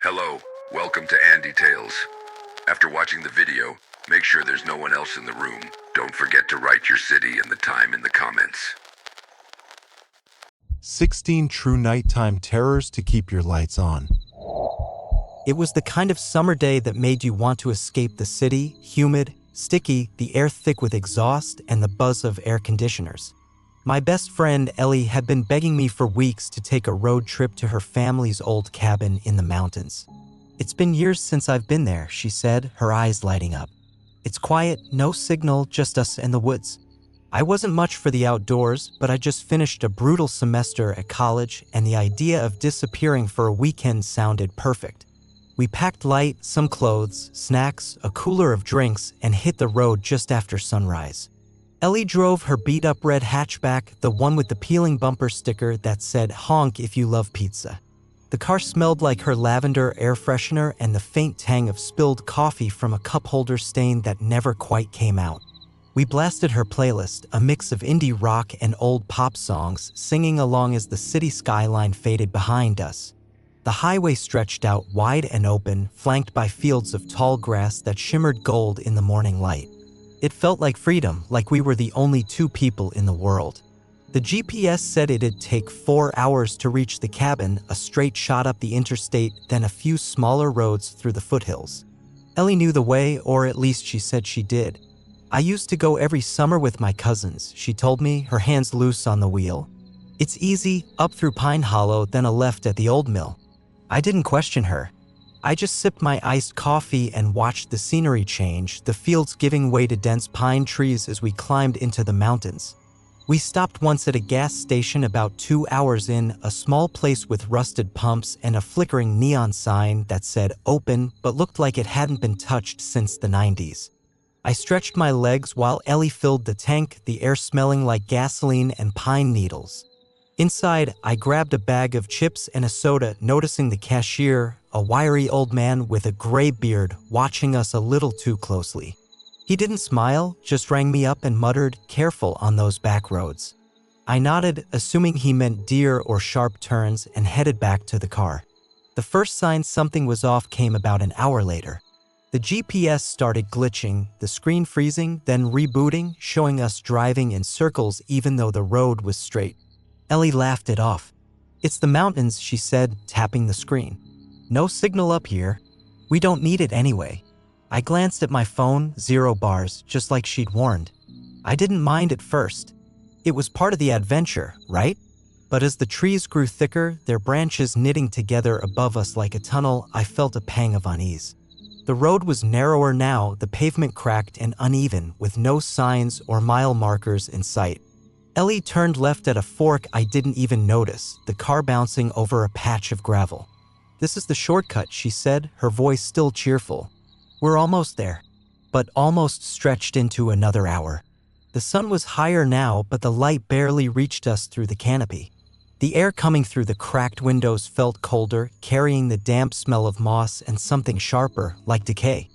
Hello, welcome to Andy Tales. After watching the video, make sure there's no one else in the room. Don't forget to write your city and the time in the comments. 16 true nighttime terrors to keep your lights on. It was the kind of summer day that made you want to escape the city, humid, sticky, the air thick with exhaust and the buzz of air conditioners. My best friend, Ellie, had been begging me for weeks to take a road trip to her family's old cabin in the mountains. "It's been years since I've been there," she said, her eyes lighting up. "It's quiet, no signal, just us and the woods." I wasn't much for the outdoors, but I just finished a brutal semester at college, and the idea of disappearing for a weekend sounded perfect. We packed light, some clothes, snacks, a cooler of drinks, and hit the road just after sunrise. Ellie drove her beat-up red hatchback, the one with the peeling bumper sticker that said, "Honk if you love pizza." The car smelled like her lavender air freshener and the faint tang of spilled coffee from a cup holder stain that never quite came out. We blasted her playlist, a mix of indie rock and old pop songs, singing along as the city skyline faded behind us. The highway stretched out wide and open, flanked by fields of tall grass that shimmered gold in the morning light. It felt like freedom, like we were the only two people in the world. The GPS said it'd take 4 hours to reach the cabin, a straight shot up the interstate, then a few smaller roads through the foothills. Ellie knew the way, or at least she said she did. "I used to go every summer with my cousins," she told me, her hands loose on the wheel. "It's easy, up through Pine Hollow, then a left at the old mill." I didn't question her. I just sipped my iced coffee and watched the scenery change, the fields giving way to dense pine trees as we climbed into the mountains. We stopped once at a gas station about 2 hours in, a small place with rusted pumps and a flickering neon sign that said open but looked like it hadn't been touched since the 90s. I stretched my legs while Ellie filled the tank, the air smelling like gasoline and pine needles. Inside, I grabbed a bag of chips and a soda, noticing the cashier, a wiry old man with a gray beard, watching us a little too closely. He didn't smile, just rang me up and muttered, "Careful on those back roads." I nodded, assuming he meant deer or sharp turns, and headed back to the car. The first sign something was off came about an hour later. The GPS started glitching, the screen freezing, then rebooting, showing us driving in circles even though the road was straight. Ellie laughed it off. "It's the mountains," she said, tapping the screen. "No signal up here. We don't need it anyway." I glanced at my phone, 0 bars, just like she'd warned. I didn't mind at first. It was part of the adventure, right? But as the trees grew thicker, their branches knitting together above us like a tunnel, I felt a pang of unease. The road was narrower now, the pavement cracked and uneven, with no signs or mile markers in sight. Ellie turned left at a fork I didn't even notice, the car bouncing over a patch of gravel. "This is the shortcut," she said, her voice still cheerful. "We're almost there." But almost stretched into another hour. The sun was higher now, but the light barely reached us through the canopy. The air coming through the cracked windows felt colder, carrying the damp smell of moss and something sharper, like decay.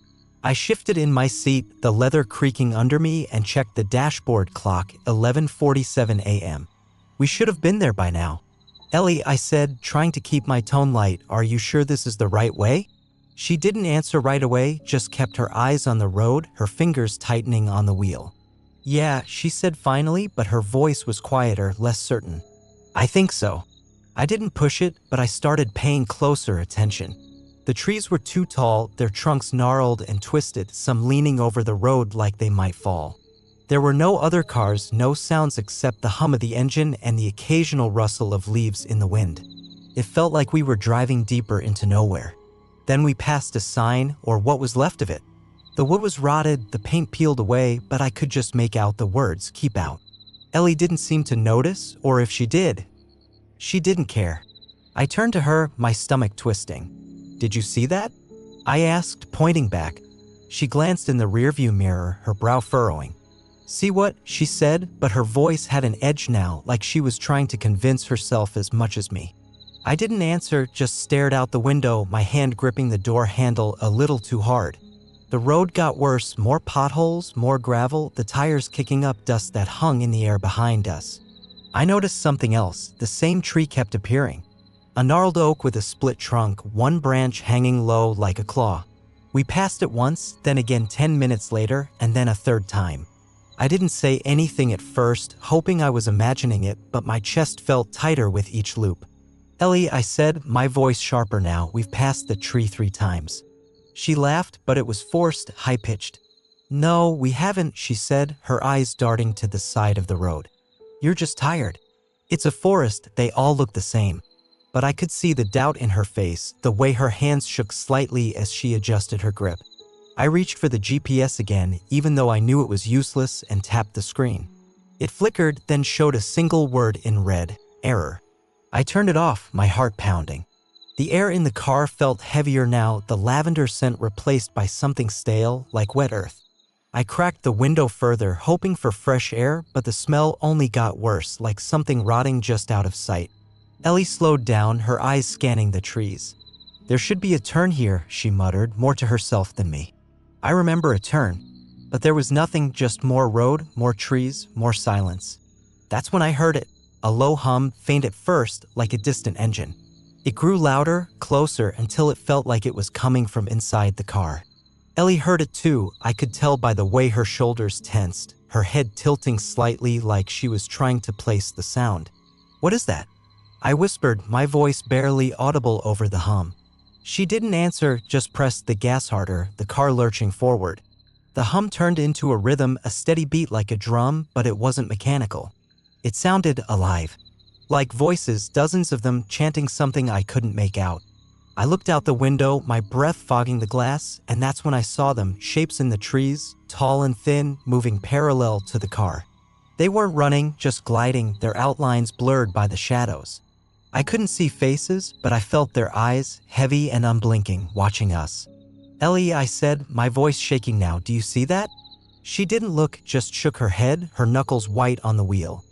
I shifted in my seat, the leather creaking under me, and checked the dashboard clock, 11:47 a.m. We should have been there by now. "Ellie," I said, trying to keep my tone light, "are you sure this is the right way?" She didn't answer right away, just kept her eyes on the road, her fingers tightening on the wheel. "Yeah," she said finally, but her voice was quieter, less certain. "I think so." I didn't push it, but I started paying closer attention. The trees were too tall, their trunks gnarled and twisted, some leaning over the road like they might fall. There were no other cars, no sounds except the hum of the engine and the occasional rustle of leaves in the wind. It felt like we were driving deeper into nowhere. Then we passed a sign, or what was left of it. The wood was rotted, the paint peeled away, but I could just make out the words, "Keep out." Ellie didn't seem to notice, or if she did, she didn't care. I turned to her, my stomach twisting. "Did you see that?" I asked, pointing back. She glanced in the rearview mirror, her brow furrowing. "See what?" she said, but her voice had an edge now, like she was trying to convince herself as much as me. I didn't answer, just stared out the window, my hand gripping the door handle a little too hard. The road got worse, more potholes, more gravel, the tires kicking up dust that hung in the air behind us. I noticed something else, the same tree kept appearing. A gnarled oak with a split trunk, one branch hanging low like a claw. We passed it once, then again 10 minutes later, and then a third time. I didn't say anything at first, hoping I was imagining it, but my chest felt tighter with each loop. "Ellie," I said, my voice sharper now, "we've passed the tree 3 times." She laughed, but it was forced, high-pitched. "No, we haven't," she said, her eyes darting to the side of the road. "You're just tired. It's a forest, they all look the same." But I could see the doubt in her face, the way her hands shook slightly as she adjusted her grip. I reached for the GPS again, even though I knew it was useless, and tapped the screen. It flickered, then showed a single word in red: error. I turned it off, my heart pounding. The air in the car felt heavier now, the lavender scent replaced by something stale, like wet earth. I cracked the window further, hoping for fresh air, but the smell only got worse, like something rotting just out of sight. Ellie slowed down, her eyes scanning the trees. "There should be a turn here," she muttered, more to herself than me. I remember a turn, but there was nothing, just more road, more trees, more silence. That's when I heard it, a low hum, faint at first, like a distant engine. It grew louder, closer, until it felt like it was coming from inside the car. Ellie heard it too, I could tell by the way her shoulders tensed, her head tilting slightly like she was trying to place the sound. "What is that?" I whispered, my voice barely audible over the hum. She didn't answer, just pressed the gas harder, the car lurching forward. The hum turned into a rhythm, a steady beat like a drum, but it wasn't mechanical. It sounded alive. Like voices, dozens of them, chanting something I couldn't make out. I looked out the window, my breath fogging the glass, and that's when I saw them, shapes in the trees, tall and thin, moving parallel to the car. They weren't running, just gliding, their outlines blurred by the shadows. I couldn't see faces, but I felt their eyes, heavy and unblinking, watching us. "Ellie," I said, my voice shaking now, "do you see that?" She didn't look, just shook her head, her knuckles white on the wheel.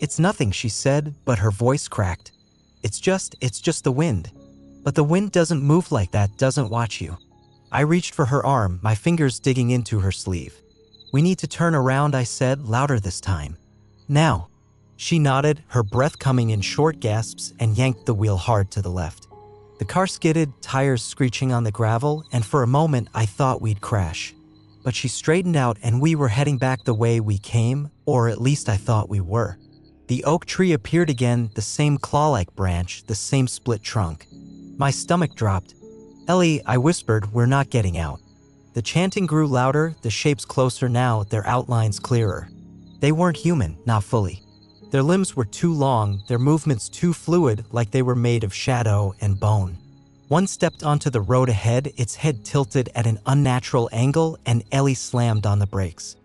"It's nothing," she said, but her voice cracked. It's just the wind." "But the wind doesn't move like that, doesn't watch you." I reached for her arm, my fingers digging into her sleeve. "We need to turn around," I said, louder this time. "Now." She nodded, her breath coming in short gasps, and yanked the wheel hard to the left. The car skidded, tires screeching on the gravel, and for a moment I thought we'd crash. But she straightened out and we were heading back the way we came, or at least I thought we were. The oak tree appeared again, the same claw-like branch, the same split trunk. My stomach dropped. "Ellie," I whispered, "we're not getting out." The chanting grew louder, the shapes closer now, their outlines clearer. They weren't human, not fully. Their limbs were too long, their movements too fluid, like they were made of shadow and bone. One stepped onto the road ahead, its head tilted at an unnatural angle, and Ellie slammed on the brakes.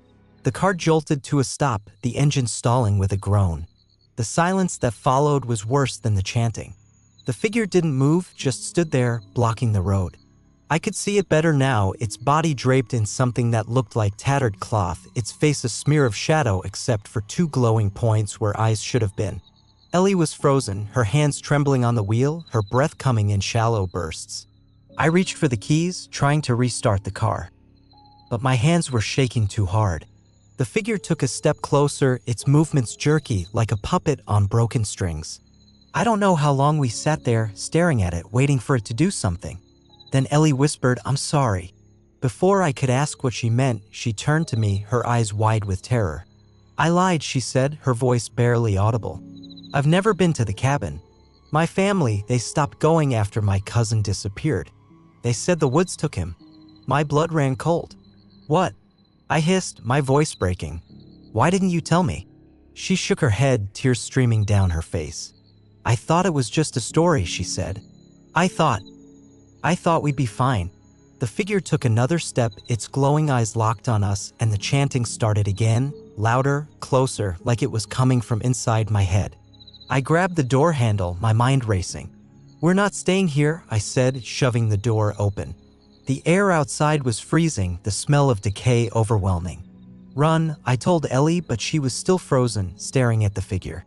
The car jolted to a stop, the engine stalling with a groan. The silence that followed was worse than the chanting. The figure didn't move, just stood there, blocking the road. I could see it better now, its body draped in something that looked like tattered cloth, its face a smear of shadow except for 2 glowing points where eyes should have been. Ellie was frozen, her hands trembling on the wheel, her breath coming in shallow bursts. I reached for the keys, trying to restart the car. But my hands were shaking too hard. The figure took a step closer, its movements jerky, like a puppet on broken strings. I don't know how long we sat there, staring at it, waiting for it to do something. Then Ellie whispered, "I'm sorry." Before I could ask what she meant, she turned to me, her eyes wide with terror. "I lied," she said, her voice barely audible. "I've never been to the cabin. My family, they stopped going after my cousin disappeared. They said the woods took him." My blood ran cold. "What?" I hissed, my voice breaking. "Why didn't you tell me?" She shook her head, tears streaming down her face. "I thought it was just a story," she said. I thought we'd be fine." The figure took another step, its glowing eyes locked on us, and the chanting started again, louder, closer, like it was coming from inside my head. I grabbed the door handle, my mind racing. "We're not staying here," I said, shoving the door open. The air outside was freezing, the smell of decay overwhelming. "Run," I told Ellie, but she was still frozen, staring at the figure.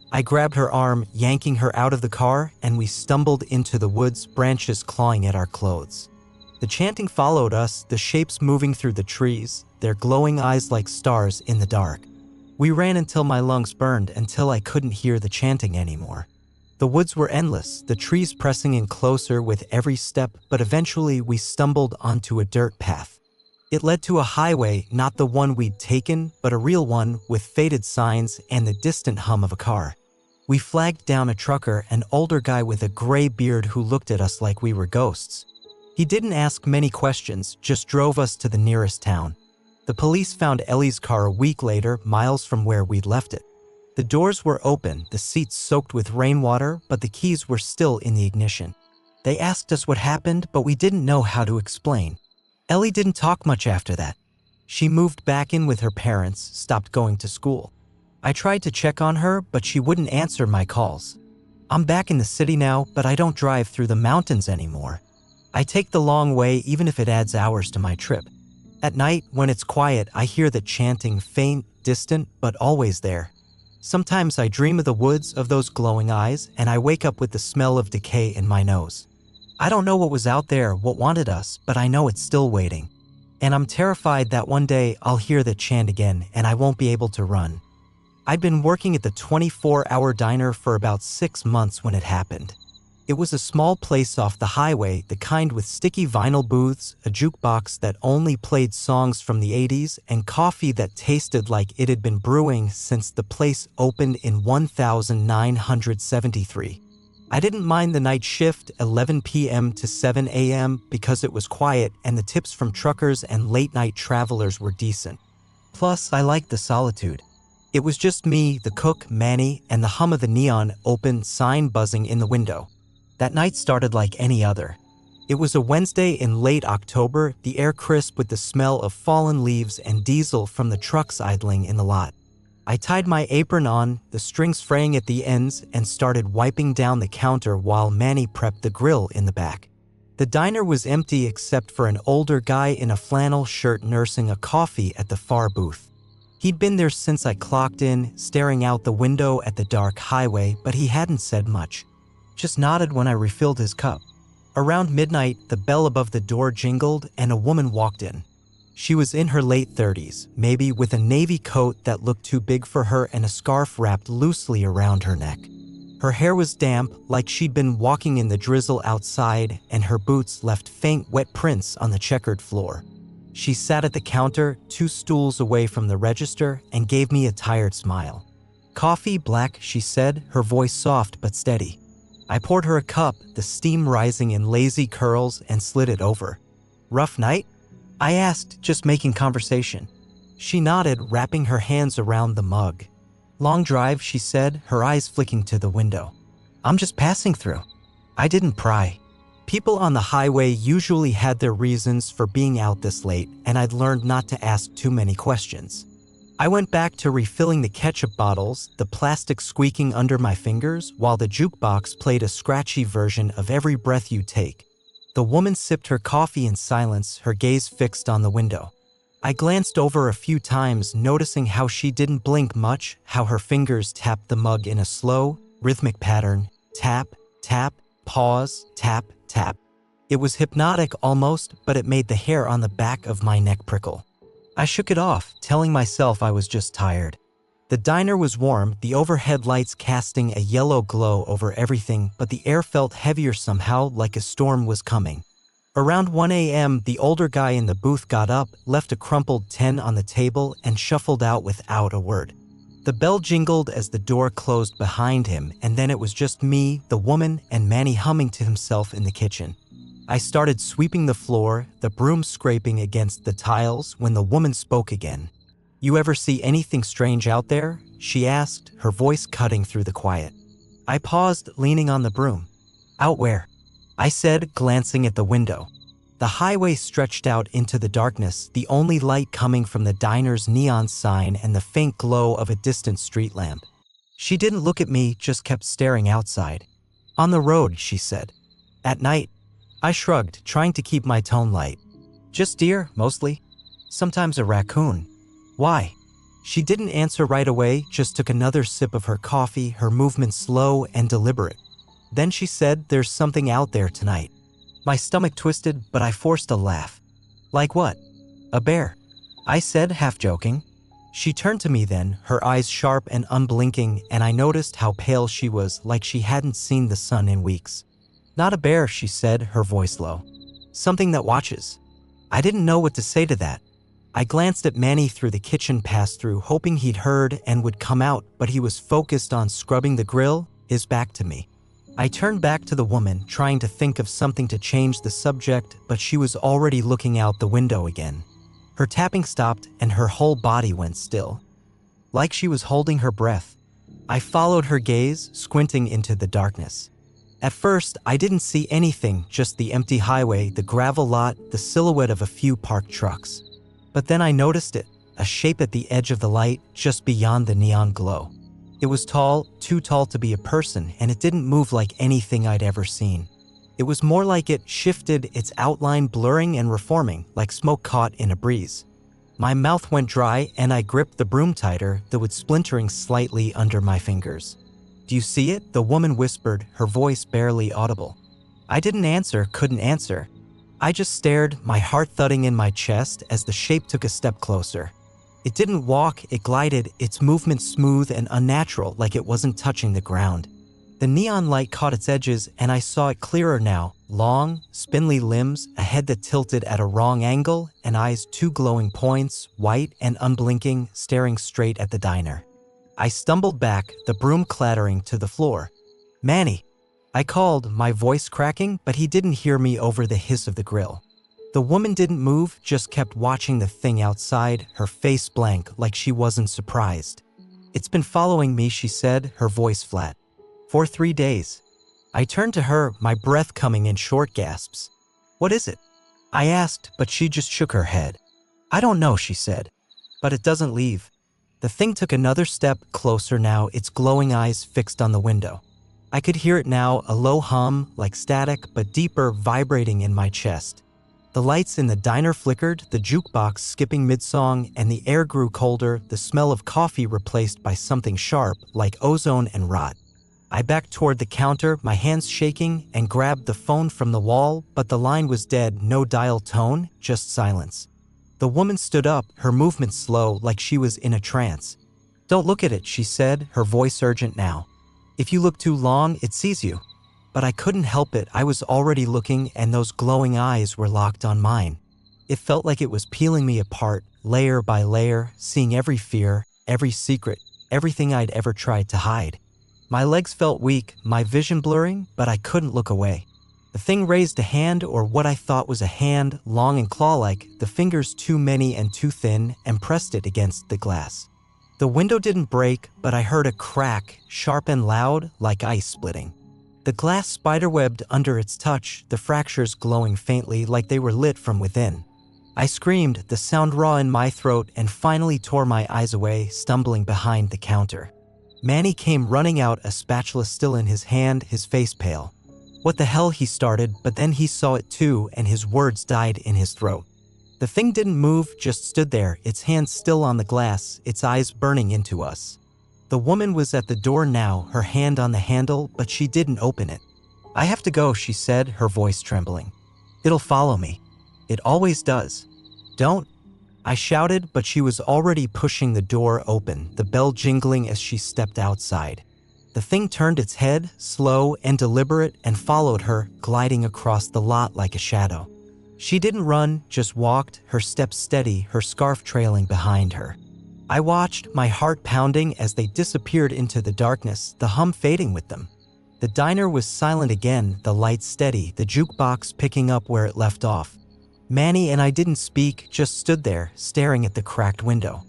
I grabbed her arm, yanking her out of the car, and we stumbled into the woods, branches clawing at our clothes. The chanting followed us, the shapes moving through the trees, their glowing eyes like stars in the dark. We ran until my lungs burned, until I couldn't hear the chanting anymore. The woods were endless, the trees pressing in closer with every step, but eventually we stumbled onto a dirt path. It led to a highway, not the one we'd taken, but a real one with faded signs and the distant hum of a car. We flagged down a trucker, an older guy with a gray beard who looked at us like we were ghosts. He didn't ask many questions, just drove us to the nearest town. The police found Ellie's car a week later, miles from where we'd left it. The doors were open, the seats soaked with rainwater, but the keys were still in the ignition. They asked us what happened, but we didn't know how to explain. Ellie didn't talk much after that. She moved back in with her parents, stopped going to school. I tried to check on her, but she wouldn't answer my calls. I'm back in the city now, but I don't drive through the mountains anymore. I take the long way even if it adds hours to my trip. At night, when it's quiet, I hear the chanting, faint, distant, but always there. Sometimes I dream of the woods, of those glowing eyes, and I wake up with the smell of decay in my nose. I don't know what was out there, what wanted us, but I know it's still waiting. And I'm terrified that one day I'll hear the chant again and I won't be able to run. I'd been working at the 24-hour diner for about 6 months when it happened. It was a small place off the highway, the kind with sticky vinyl booths, a jukebox that only played songs from the 80s, and coffee that tasted like it had been brewing since the place opened in 1973. I didn't mind the night shift, 11 p.m. to 7 a.m., because it was quiet and the tips from truckers and late-night travelers were decent. Plus, I liked the solitude. It was just me, the cook, Manny, and the hum of the neon open sign buzzing in the window. That night started like any other. It was a Wednesday in late October, the air crisp with the smell of fallen leaves and diesel from the trucks idling in the lot. I tied my apron on, the strings fraying at the ends, and started wiping down the counter while Manny prepped the grill in the back. The diner was empty except for an older guy in a flannel shirt nursing a coffee at the far booth. He'd been there since I clocked in, staring out the window at the dark highway, but he hadn't said much. Just nodded when I refilled his cup. Around midnight, the bell above the door jingled and a woman walked in. She was in her late 30s, maybe with a navy coat that looked too big for her and a scarf wrapped loosely around her neck. Her hair was damp, like she'd been walking in the drizzle outside, and her boots left faint wet prints on the checkered floor. She sat at the counter, 2 stools away from the register, and gave me a tired smile. "Coffee, black," she said, her voice soft but steady. I poured her a cup, the steam rising in lazy curls, and slid it over. "Rough night?" I asked, just making conversation. She nodded, wrapping her hands around the mug. "Long drive," she said, her eyes flicking to the window. "I'm just passing through." I didn't pry. People on the highway usually had their reasons for being out this late, and I'd learned not to ask too many questions. I went back to refilling the ketchup bottles, the plastic squeaking under my fingers, while the jukebox played a scratchy version of Every Breath You Take. The woman sipped her coffee in silence, her gaze fixed on the window. I glanced over a few times, noticing how she didn't blink much, how her fingers tapped the mug in a slow, rhythmic pattern. Tap, tap, pause, tap, tap. It was hypnotic almost, but it made the hair on the back of my neck prickle. I shook it off, telling myself I was just tired. The diner was warm, the overhead lights casting a yellow glow over everything, but the air felt heavier somehow, like a storm was coming. Around 1 a.m., the older guy in the booth got up, left a crumpled 10 on the table, and shuffled out without a word. The bell jingled as the door closed behind him, and then it was just me, the woman, and Manny humming to himself in the kitchen. I started sweeping the floor, the broom scraping against the tiles, when the woman spoke again. "You ever see anything strange out there?" she asked, her voice cutting through the quiet. I paused, leaning on the broom. "Out where?" I said, glancing at the window. The highway stretched out into the darkness, the only light coming from the diner's neon sign and the faint glow of a distant street lamp. She didn't look at me, just kept staring outside. "On the road," she said. "At night?" I shrugged, trying to keep my tone light. "Just deer, mostly. Sometimes a raccoon." "Why?" She didn't answer right away, just took another sip of her coffee, her movements slow and deliberate. Then she said, "There's something out there tonight." My stomach twisted, but I forced a laugh. "Like what?" "A bear," I said, half joking. She turned to me then, her eyes sharp and unblinking, and I noticed how pale she was, like she hadn't seen the sun in weeks. "Not a bear," she said, her voice low. "Something that watches." I didn't know what to say to that. I glanced at Manny through the kitchen pass-through, hoping he'd heard and would come out, but he was focused on scrubbing the grill, his back to me. I turned back to the woman, trying to think of something to change the subject, but she was already looking out the window again. Her tapping stopped and her whole body went still, like she was holding her breath. I followed her gaze, squinting into the darkness. At first, I didn't see anything, just the empty highway, the gravel lot, the silhouette of a few parked trucks. But then I noticed it, a shape at the edge of the light, just beyond the neon glow. It was tall, too tall to be a person, and it didn't move like anything I'd ever seen. It was more like it shifted, its outline blurring and reforming, like smoke caught in a breeze. My mouth went dry and I gripped the broom tighter, the wood splintering slightly under my fingers. "Do you see it?" the woman whispered, her voice barely audible. I didn't answer, couldn't answer. I just stared, my heart thudding in my chest as the shape took a step closer. It didn't walk, it glided, its movement smooth and unnatural, like it wasn't touching the ground. The neon light caught its edges and I saw it clearer now. Long, spindly limbs, a head that tilted at a wrong angle, and eyes, two glowing points, white and unblinking, staring straight at the diner. I stumbled back, the broom clattering to the floor. "Manny!" I called, my voice cracking, but he didn't hear me over the hiss of the grill. The woman didn't move, just kept watching the thing outside, her face blank, like she wasn't surprised. "It's been following me," she said, her voice flat. "For 3 days." I turned to her, my breath coming in short gasps. "What is it?" I asked, but she just shook her head. "I don't know," she said. "But it doesn't leave." The thing took another step closer now, its glowing eyes fixed on the window. I could hear it now, a low hum, like static, but deeper, vibrating in my chest. The lights in the diner flickered, the jukebox skipping mid-song, and the air grew colder, the smell of coffee replaced by something sharp, like ozone and rot. I backed toward the counter, my hands shaking, and grabbed the phone from the wall, but the line was dead, no dial tone, just silence. The woman stood up, her movement slow, like she was in a trance. "Don't look at it," she said, her voice urgent now. "If you look too long, it sees you." But I couldn't help it, I was already looking, and those glowing eyes were locked on mine. It felt like it was peeling me apart, layer by layer, seeing every fear, every secret, everything I'd ever tried to hide. My legs felt weak, my vision blurring, but I couldn't look away. The thing raised a hand, or what I thought was a hand, long and claw-like, the fingers too many and too thin, and pressed it against the glass. The window didn't break, but I heard a crack, sharp and loud, like ice splitting. The glass spiderwebbed under its touch, the fractures glowing faintly like they were lit from within. I screamed, the sound raw in my throat, and finally tore my eyes away, stumbling behind the counter. Manny came running out, a spatula still in his hand, his face pale. "What the hell?" he started, but then he saw it too, and his words died in his throat. The thing didn't move, just stood there, its hands still on the glass, its eyes burning into us. The woman was at the door now, her hand on the handle, but she didn't open it. "I have to go," she said, her voice trembling. "It'll follow me. It always does." "Don't!" I shouted, but she was already pushing the door open, the bell jingling as she stepped outside. The thing turned its head, slow and deliberate, and followed her, gliding across the lot like a shadow. She didn't run, just walked, her steps steady, her scarf trailing behind her. I watched, my heart pounding as they disappeared into the darkness, the hum fading with them. The diner was silent again, the lights steady, the jukebox picking up where it left off. Manny and I didn't speak, just stood there, staring at the cracked window.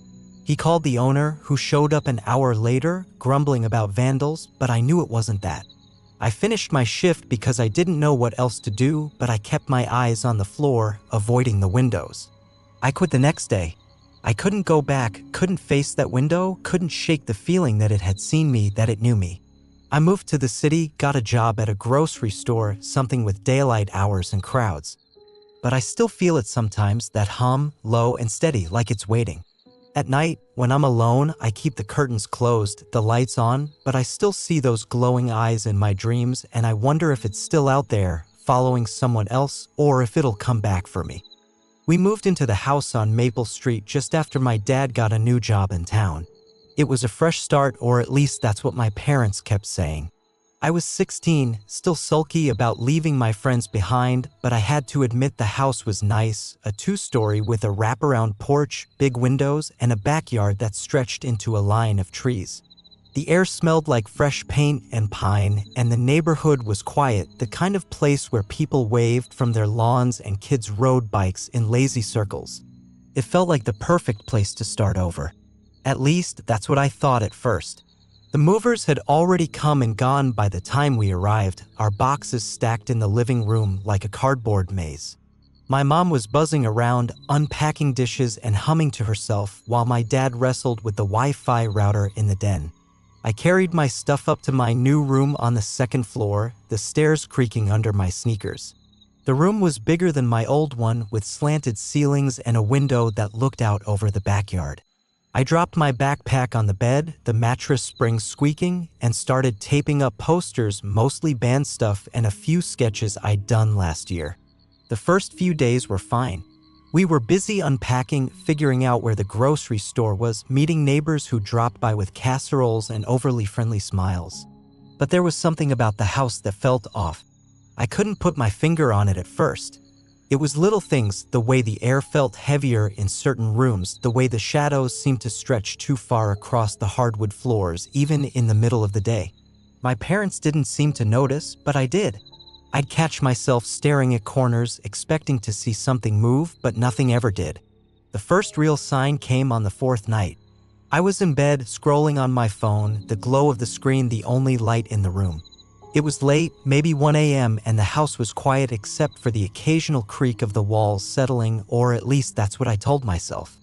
He called the owner, who showed up an hour later, grumbling about vandals, but I knew it wasn't that. I finished my shift because I didn't know what else to do, but I kept my eyes on the floor, avoiding the windows. I quit the next day. I couldn't go back, couldn't face that window, couldn't shake the feeling that it had seen me, that it knew me. I moved to the city, got a job at a grocery store, something with daylight hours and crowds. But I still feel it sometimes, that hum, low and steady, like it's waiting. At night, when I'm alone, I keep the curtains closed, the lights on, but I still see those glowing eyes in my dreams, and I wonder if it's still out there, following someone else, or if it'll come back for me. We moved into the house on Maple Street just after my dad got a new job in town. It was a fresh start, or at least that's what my parents kept saying. I was 16, still sulky about leaving my friends behind, but I had to admit the house was nice, a two-story with a wraparound porch, big windows, and a backyard that stretched into a line of trees. The air smelled like fresh paint and pine, and the neighborhood was quiet, the kind of place where people waved from their lawns and kids rode bikes in lazy circles. It felt like the perfect place to start over. At least, that's what I thought at first. The movers had already come and gone by the time we arrived, our boxes stacked in the living room like a cardboard maze. My mom was buzzing around, unpacking dishes and humming to herself while my dad wrestled with the Wi-Fi router in the den. I carried my stuff up to my new room on the second floor, the stairs creaking under my sneakers. The room was bigger than my old one, with slanted ceilings and a window that looked out over the backyard. I dropped my backpack on the bed, the mattress springs squeaking, and started taping up posters, mostly band stuff and a few sketches I'd done last year. The first few days were fine. We were busy unpacking, figuring out where the grocery store was, meeting neighbors who dropped by with casseroles and overly friendly smiles. But there was something about the house that felt off. I couldn't put my finger on it at first. It was little things, the way the air felt heavier in certain rooms, the way the shadows seemed to stretch too far across the hardwood floors, even in the middle of the day. My parents didn't seem to notice, but I did. I'd catch myself staring at corners, expecting to see something move, but nothing ever did. The first real sign came on the fourth night. I was in bed, scrolling on my phone, the glow of the screen the only light in the room. It was late, maybe 1 a.m., and the house was quiet except for the occasional creak of the walls settling, or at least that's what I told myself.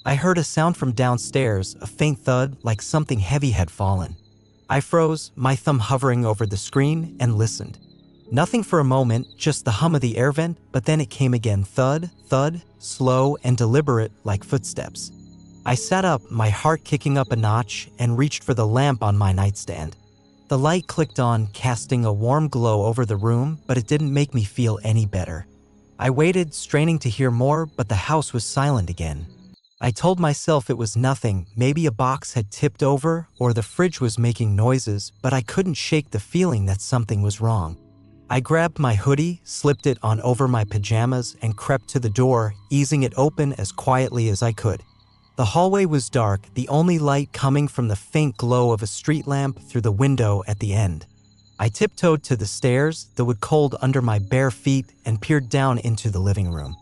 I heard a sound from downstairs, a faint thud, like something heavy had fallen. I froze, my thumb hovering over the screen, and listened. Nothing for a moment, just the hum of the air vent, but then it came again, thud, thud, slow and deliberate, like footsteps. I sat up, my heart kicking up a notch, and reached for the lamp on my nightstand. The light clicked on, casting a warm glow over the room, but it didn't make me feel any better. I waited, straining to hear more, but the house was silent again. I told myself it was nothing, maybe a box had tipped over, or the fridge was making noises, but I couldn't shake the feeling that something was wrong. I grabbed my hoodie, slipped it on over my pajamas, and crept to the door, easing it open as quietly as I could. The hallway was dark, the only light coming from the faint glow of a street lamp through the window at the end. I tiptoed to the stairs, the wood cold under my bare feet, and peered down into the living room.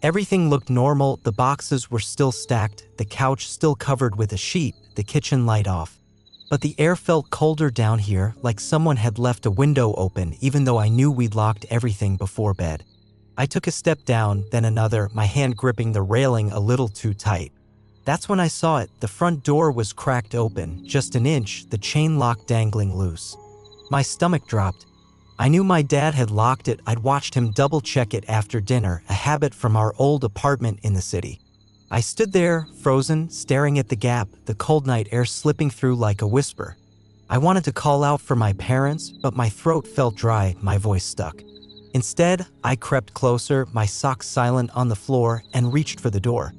Everything looked normal, the boxes were still stacked, the couch still covered with a sheet, the kitchen light off. But the air felt colder down here, like someone had left a window open, even though I knew we'd locked everything before bed. I took a step down, then another, my hand gripping the railing a little too tight. That's when I saw it. The front door was cracked open, just an inch, the chain lock dangling loose. My stomach dropped. I knew my dad had locked it. I'd watched him double-check it after dinner, a habit from our old apartment in the city. I stood there, frozen, staring at the gap, the cold night air slipping through like a whisper. I wanted to call out for my parents, but my throat felt dry, my voice stuck. Instead, I crept closer, my socks silent on the floor, and reached for the door.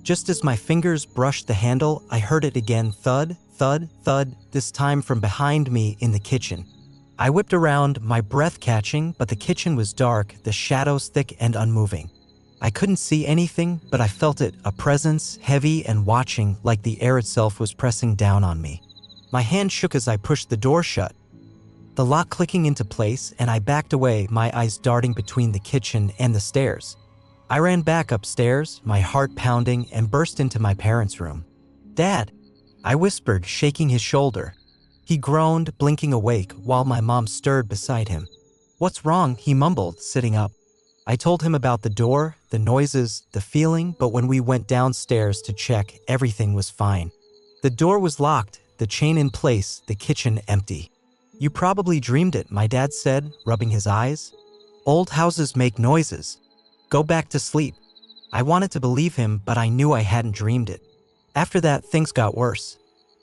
Just as my fingers brushed the handle, I heard it again, thud, thud, thud, this time from behind me in the kitchen. I whipped around, my breath catching, but the kitchen was dark, the shadows thick and unmoving. I couldn't see anything, but I felt it, a presence, heavy and watching, like the air itself was pressing down on me. My hand shook as I pushed the door shut. The lock clicking into place, and I backed away, my eyes darting between the kitchen and the stairs. I ran back upstairs, my heart pounding, and burst into my parents' room. "Dad," I whispered, shaking his shoulder. He groaned, blinking awake, while my mom stirred beside him. "What's wrong?" he mumbled, sitting up. I told him about the door, the noises, the feeling, but when we went downstairs to check, everything was fine. The door was locked, the chain in place, the kitchen empty. "You probably dreamed it," my dad said, rubbing his eyes. "Old houses make noises. Go back to sleep." I wanted to believe him, but I knew I hadn't dreamed it. After that, things got worse.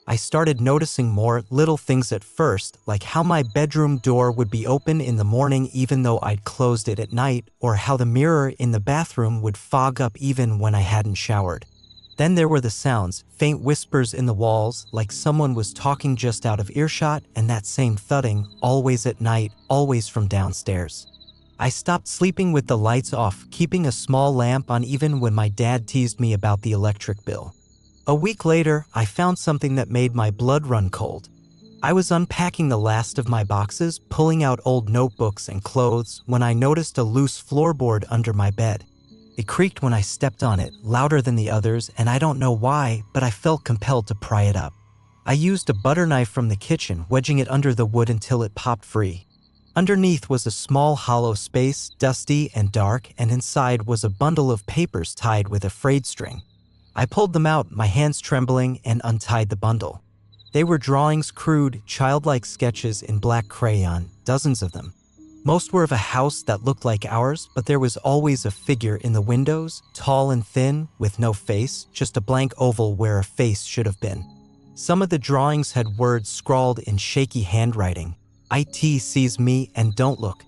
I started noticing more little things at first, like how my bedroom door would be open in the morning even though I'd closed it at night, or how the mirror in the bathroom would fog up even when I hadn't showered. Then there were the sounds, faint whispers in the walls, like someone was talking just out of earshot, and that same thudding, always at night, always from downstairs. I stopped sleeping with the lights off, keeping a small lamp on even when my dad teased me about the electric bill. A week later, I found something that made my blood run cold. I was unpacking the last of my boxes, pulling out old notebooks and clothes, when I noticed a loose floorboard under my bed. It creaked when I stepped on it, louder than the others, and I don't know why, but I felt compelled to pry it up. I used a butter knife from the kitchen, wedging it under the wood until it popped free. Underneath was a small hollow space, dusty and dark, and inside was a bundle of papers tied with a frayed string. I pulled them out, my hands trembling, and untied the bundle. They were drawings, crude, childlike sketches in black crayon, dozens of them. Most were of a house that looked like ours, but there was always a figure in the windows, tall and thin, with no face, just a blank oval where a face should have been. Some of the drawings had words scrawled in shaky handwriting. "IT sees me and don't look."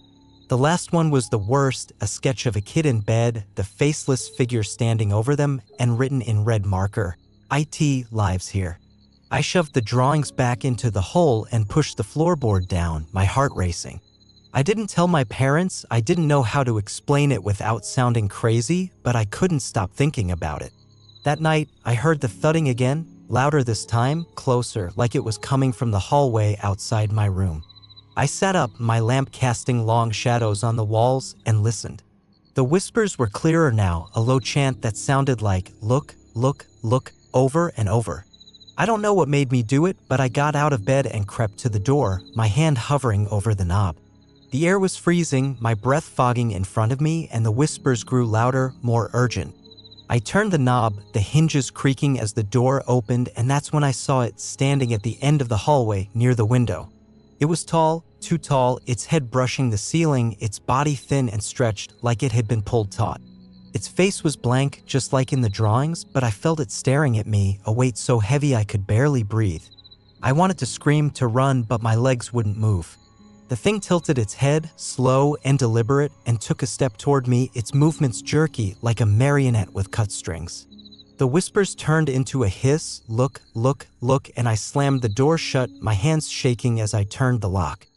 The last one was the worst, a sketch of a kid in bed, the faceless figure standing over them, and written in red marker, "IT lives here." I shoved the drawings back into the hole and pushed the floorboard down, my heart racing. I didn't tell my parents, I didn't know how to explain it without sounding crazy, but I couldn't stop thinking about it. That night, I heard the thudding again, louder this time, closer, like it was coming from the hallway outside my room. I sat up, my lamp casting long shadows on the walls, and listened. The whispers were clearer now, a low chant that sounded like, "Look, look, look," over and over. I don't know what made me do it, but I got out of bed and crept to the door, my hand hovering over the knob. The air was freezing, my breath fogging in front of me, and the whispers grew louder, more urgent. I turned the knob, the hinges creaking as the door opened, and that's when I saw it standing at the end of the hallway near the window. It was tall, too tall, its head brushing the ceiling, its body thin and stretched like it had been pulled taut. Its face was blank, just like in the drawings, but I felt it staring at me, a weight so heavy I could barely breathe. I wanted to scream, to run, but my legs wouldn't move. The thing tilted its head, slow and deliberate, and took a step toward me, its movements jerky, like a marionette with cut strings. The whispers turned into a hiss, "Look, look, look," and I slammed the door shut, my hands shaking as I turned the lock.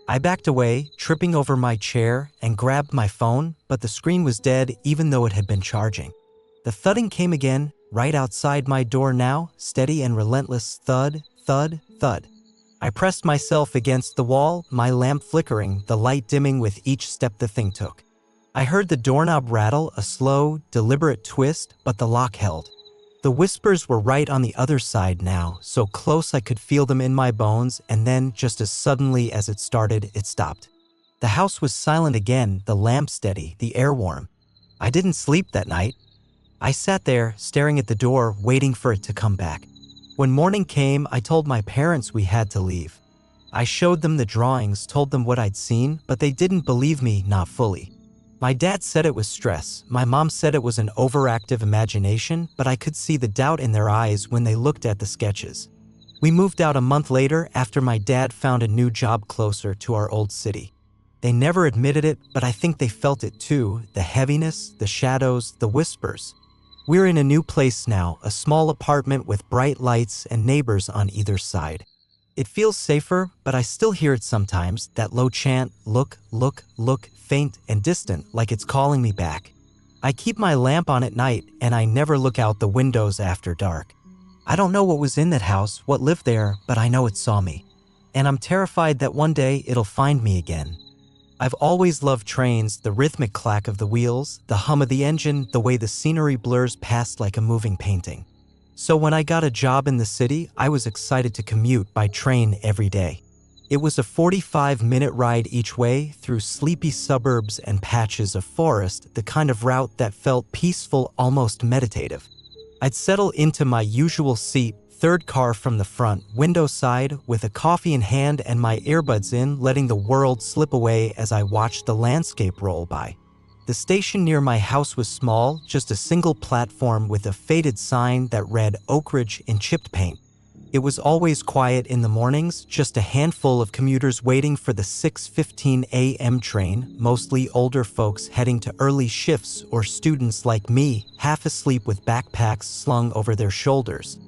I backed away, tripping over my chair, and grabbed my phone, but the screen was dead even though it had been charging. The thudding came again, right outside my door now, steady and relentless thud, thud, thud. I pressed myself against the wall, my lamp flickering, the light dimming with each step the thing took. I heard the doorknob rattle, a slow, deliberate twist, but the lock held. The whispers were right on the other side now, so close I could feel them in my bones, and then, just as suddenly as it started, it stopped. The house was silent again, the lamp steady, the air warm. I didn't sleep that night. I sat there, staring at the door, waiting for it to come back. When morning came, I told my parents we had to leave. I showed them the drawings, told them what I'd seen, but they didn't believe me, not fully. My dad said it was stress. My mom said it was an overactive imagination, but I could see the doubt in their eyes when they looked at the sketches. We moved out a month later after my dad found a new job closer to our old city. They never admitted it, but I think they felt it too, the heaviness, the shadows, the whispers. We're in a new place now, a small apartment with bright lights and neighbors on either side. It feels safer, but I still hear it sometimes, that low chant, "Look, look, look," faint and distant, like it's calling me back. I keep my lamp on at night, and I never look out the windows after dark. I don't know what was in that house, what lived there, but I know it saw me. And I'm terrified that one day it'll find me again. I've always loved trains, the rhythmic clack of the wheels, the hum of the engine, the way the scenery blurs past like a moving painting. So when I got a job in the city, I was excited to commute by train every day. It was a 45-minute ride each way through sleepy suburbs and patches of forest, the kind of route that felt peaceful, almost meditative. I'd settle into my usual seat, third car from the front, window side, with a coffee in hand and my earbuds in, letting the world slip away as I watched the landscape roll by. The station near my house was small, just a single platform with a faded sign that read Oak Ridge in chipped paint. It was always quiet in the mornings, just a handful of commuters waiting for the 6:15 a.m. train, mostly older folks heading to early shifts or students like me, half asleep with backpacks slung over their shoulders.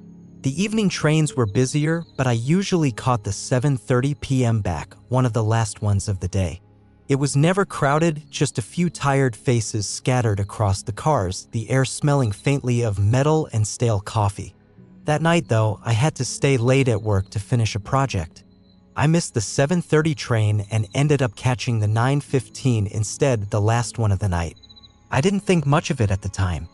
The evening trains were busier, but I usually caught the 7:30 p.m. back, one of the last ones of the day. It was never crowded, just a few tired faces scattered across the cars, the air smelling faintly of metal and stale coffee. That night, though, I had to stay late at work to finish a project. I missed the 7:30 train and ended up catching the 9:15 instead, the last one of the night. I didn't think much of it at the time.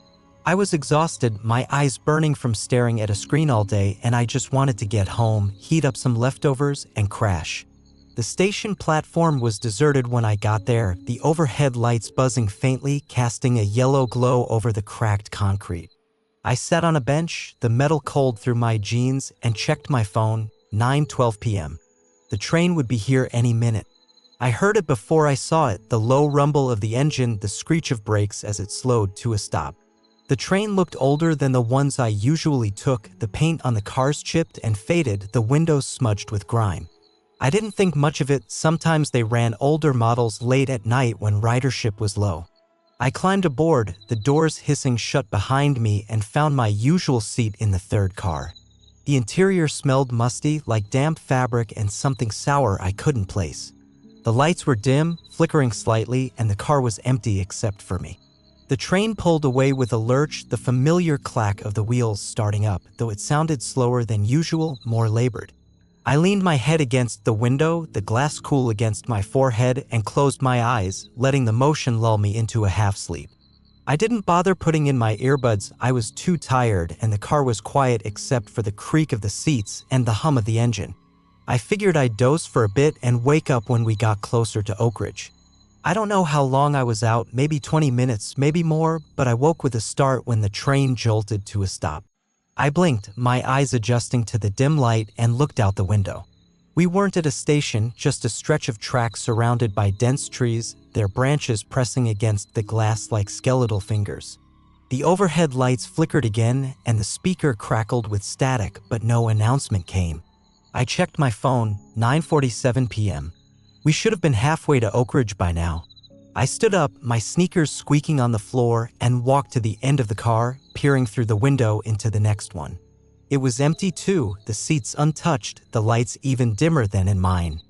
I was exhausted, my eyes burning from staring at a screen all day, and I just wanted to get home, heat up some leftovers, and crash. The station platform was deserted when I got there, the overhead lights buzzing faintly, casting a yellow glow over the cracked concrete. I sat on a bench, the metal cold through my jeans, and checked my phone, 9:12 p.m. The train would be here any minute. I heard it before I saw it, the low rumble of the engine, the screech of brakes as it slowed to a stop. The train looked older than the ones I usually took, the paint on the cars chipped and faded, the windows smudged with grime. I didn't think much of it, sometimes they ran older models late at night when ridership was low. I climbed aboard, the doors hissing shut behind me, and found my usual seat in the third car. The interior smelled musty, like damp fabric and something sour I couldn't place. The lights were dim, flickering slightly, and the car was empty except for me. The train pulled away with a lurch, the familiar clack of the wheels starting up, though it sounded slower than usual, more labored. I leaned my head against the window, the glass cool against my forehead, and closed my eyes, letting the motion lull me into a half-sleep. I didn't bother putting in my earbuds, I was too tired, and the car was quiet except for the creak of the seats and the hum of the engine. I figured I'd doze for a bit and wake up when we got closer to Oak Ridge. I don't know how long I was out, maybe 20 minutes, maybe more, but I woke with a start when the train jolted to a stop. I blinked, my eyes adjusting to the dim light, and looked out the window. We weren't at a station, just a stretch of track surrounded by dense trees, their branches pressing against the glass like skeletal fingers. The overhead lights flickered again, and the speaker crackled with static, but no announcement came. I checked my phone, 9:47 p.m. We should have been halfway to Oak Ridge by now. I stood up, my sneakers squeaking on the floor, and walked to the end of the car, peering through the window into the next one. It was empty too, the seats untouched, the lights even dimmer than in mine.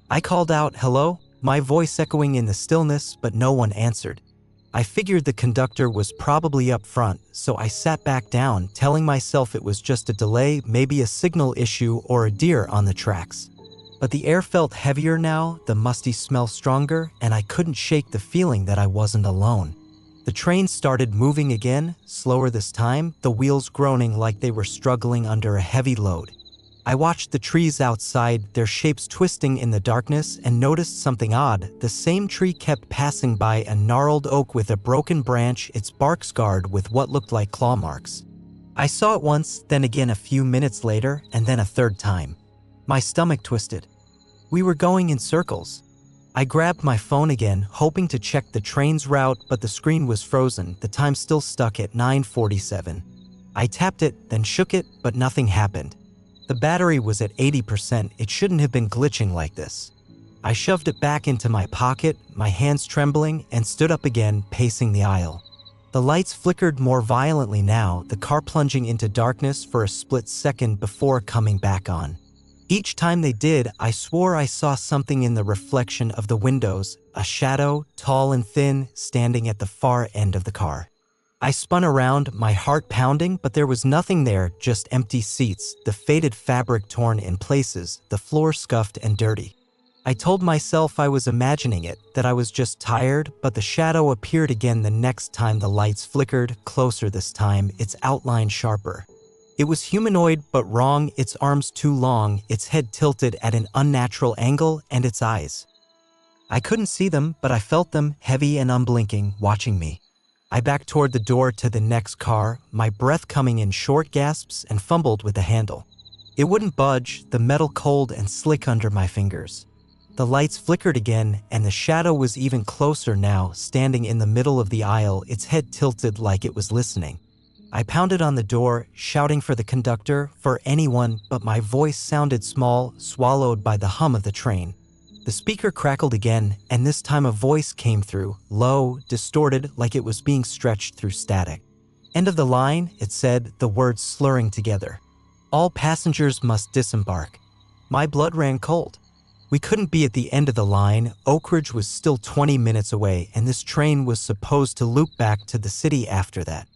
I called out, "Hello?" my voice echoing in the stillness, but no one answered. I figured the conductor was probably up front, so I sat back down, telling myself it was just a delay, maybe a signal issue or a deer on the tracks. But the air felt heavier now, the musty smell stronger, and I couldn't shake the feeling that I wasn't alone. The train started moving again, slower this time, the wheels groaning like they were struggling under a heavy load. I watched the trees outside, their shapes twisting in the darkness, and noticed something odd. The same tree kept passing by, a gnarled oak with a broken branch, its bark scarred with what looked like claw marks. I saw it once, then again a few minutes later, and then a third time. My stomach twisted. We were going in circles. I grabbed my phone again, hoping to check the train's route, but the screen was frozen, the time still stuck at 9:47. I tapped it, then shook it, but nothing happened. The battery was at 80%, it shouldn't have been glitching like this. I shoved it back into my pocket, my hands trembling, and stood up again, pacing the aisle. The lights flickered more violently now, the car plunging into darkness for a split second before coming back on. Each time they did, I swore I saw something in the reflection of the windows, a shadow, tall and thin, standing at the far end of the car. I spun around, my heart pounding, but there was nothing there, just empty seats, the faded fabric torn in places, the floor scuffed and dirty. I told myself I was imagining it, that I was just tired, but the shadow appeared again the next time the lights flickered, closer this time, its outline sharper. It was humanoid, but wrong, its arms too long, its head tilted at an unnatural angle, and its eyes. I couldn't see them, but I felt them, heavy and unblinking, watching me. I backed toward the door to the next car, my breath coming in short gasps, and fumbled with the handle. It wouldn't budge, the metal cold and slick under my fingers. The lights flickered again, and the shadow was even closer now, standing in the middle of the aisle, its head tilted like it was listening. I pounded on the door, shouting for the conductor, for anyone, but my voice sounded small, swallowed by the hum of the train. The speaker crackled again, and this time a voice came through, low, distorted, like it was being stretched through static. End of the line, it said, the words slurring together. All passengers must disembark. My blood ran cold. We couldn't be at the end of the line. Oak Ridge was still 20 minutes away, and this train was supposed to loop back to the city after that.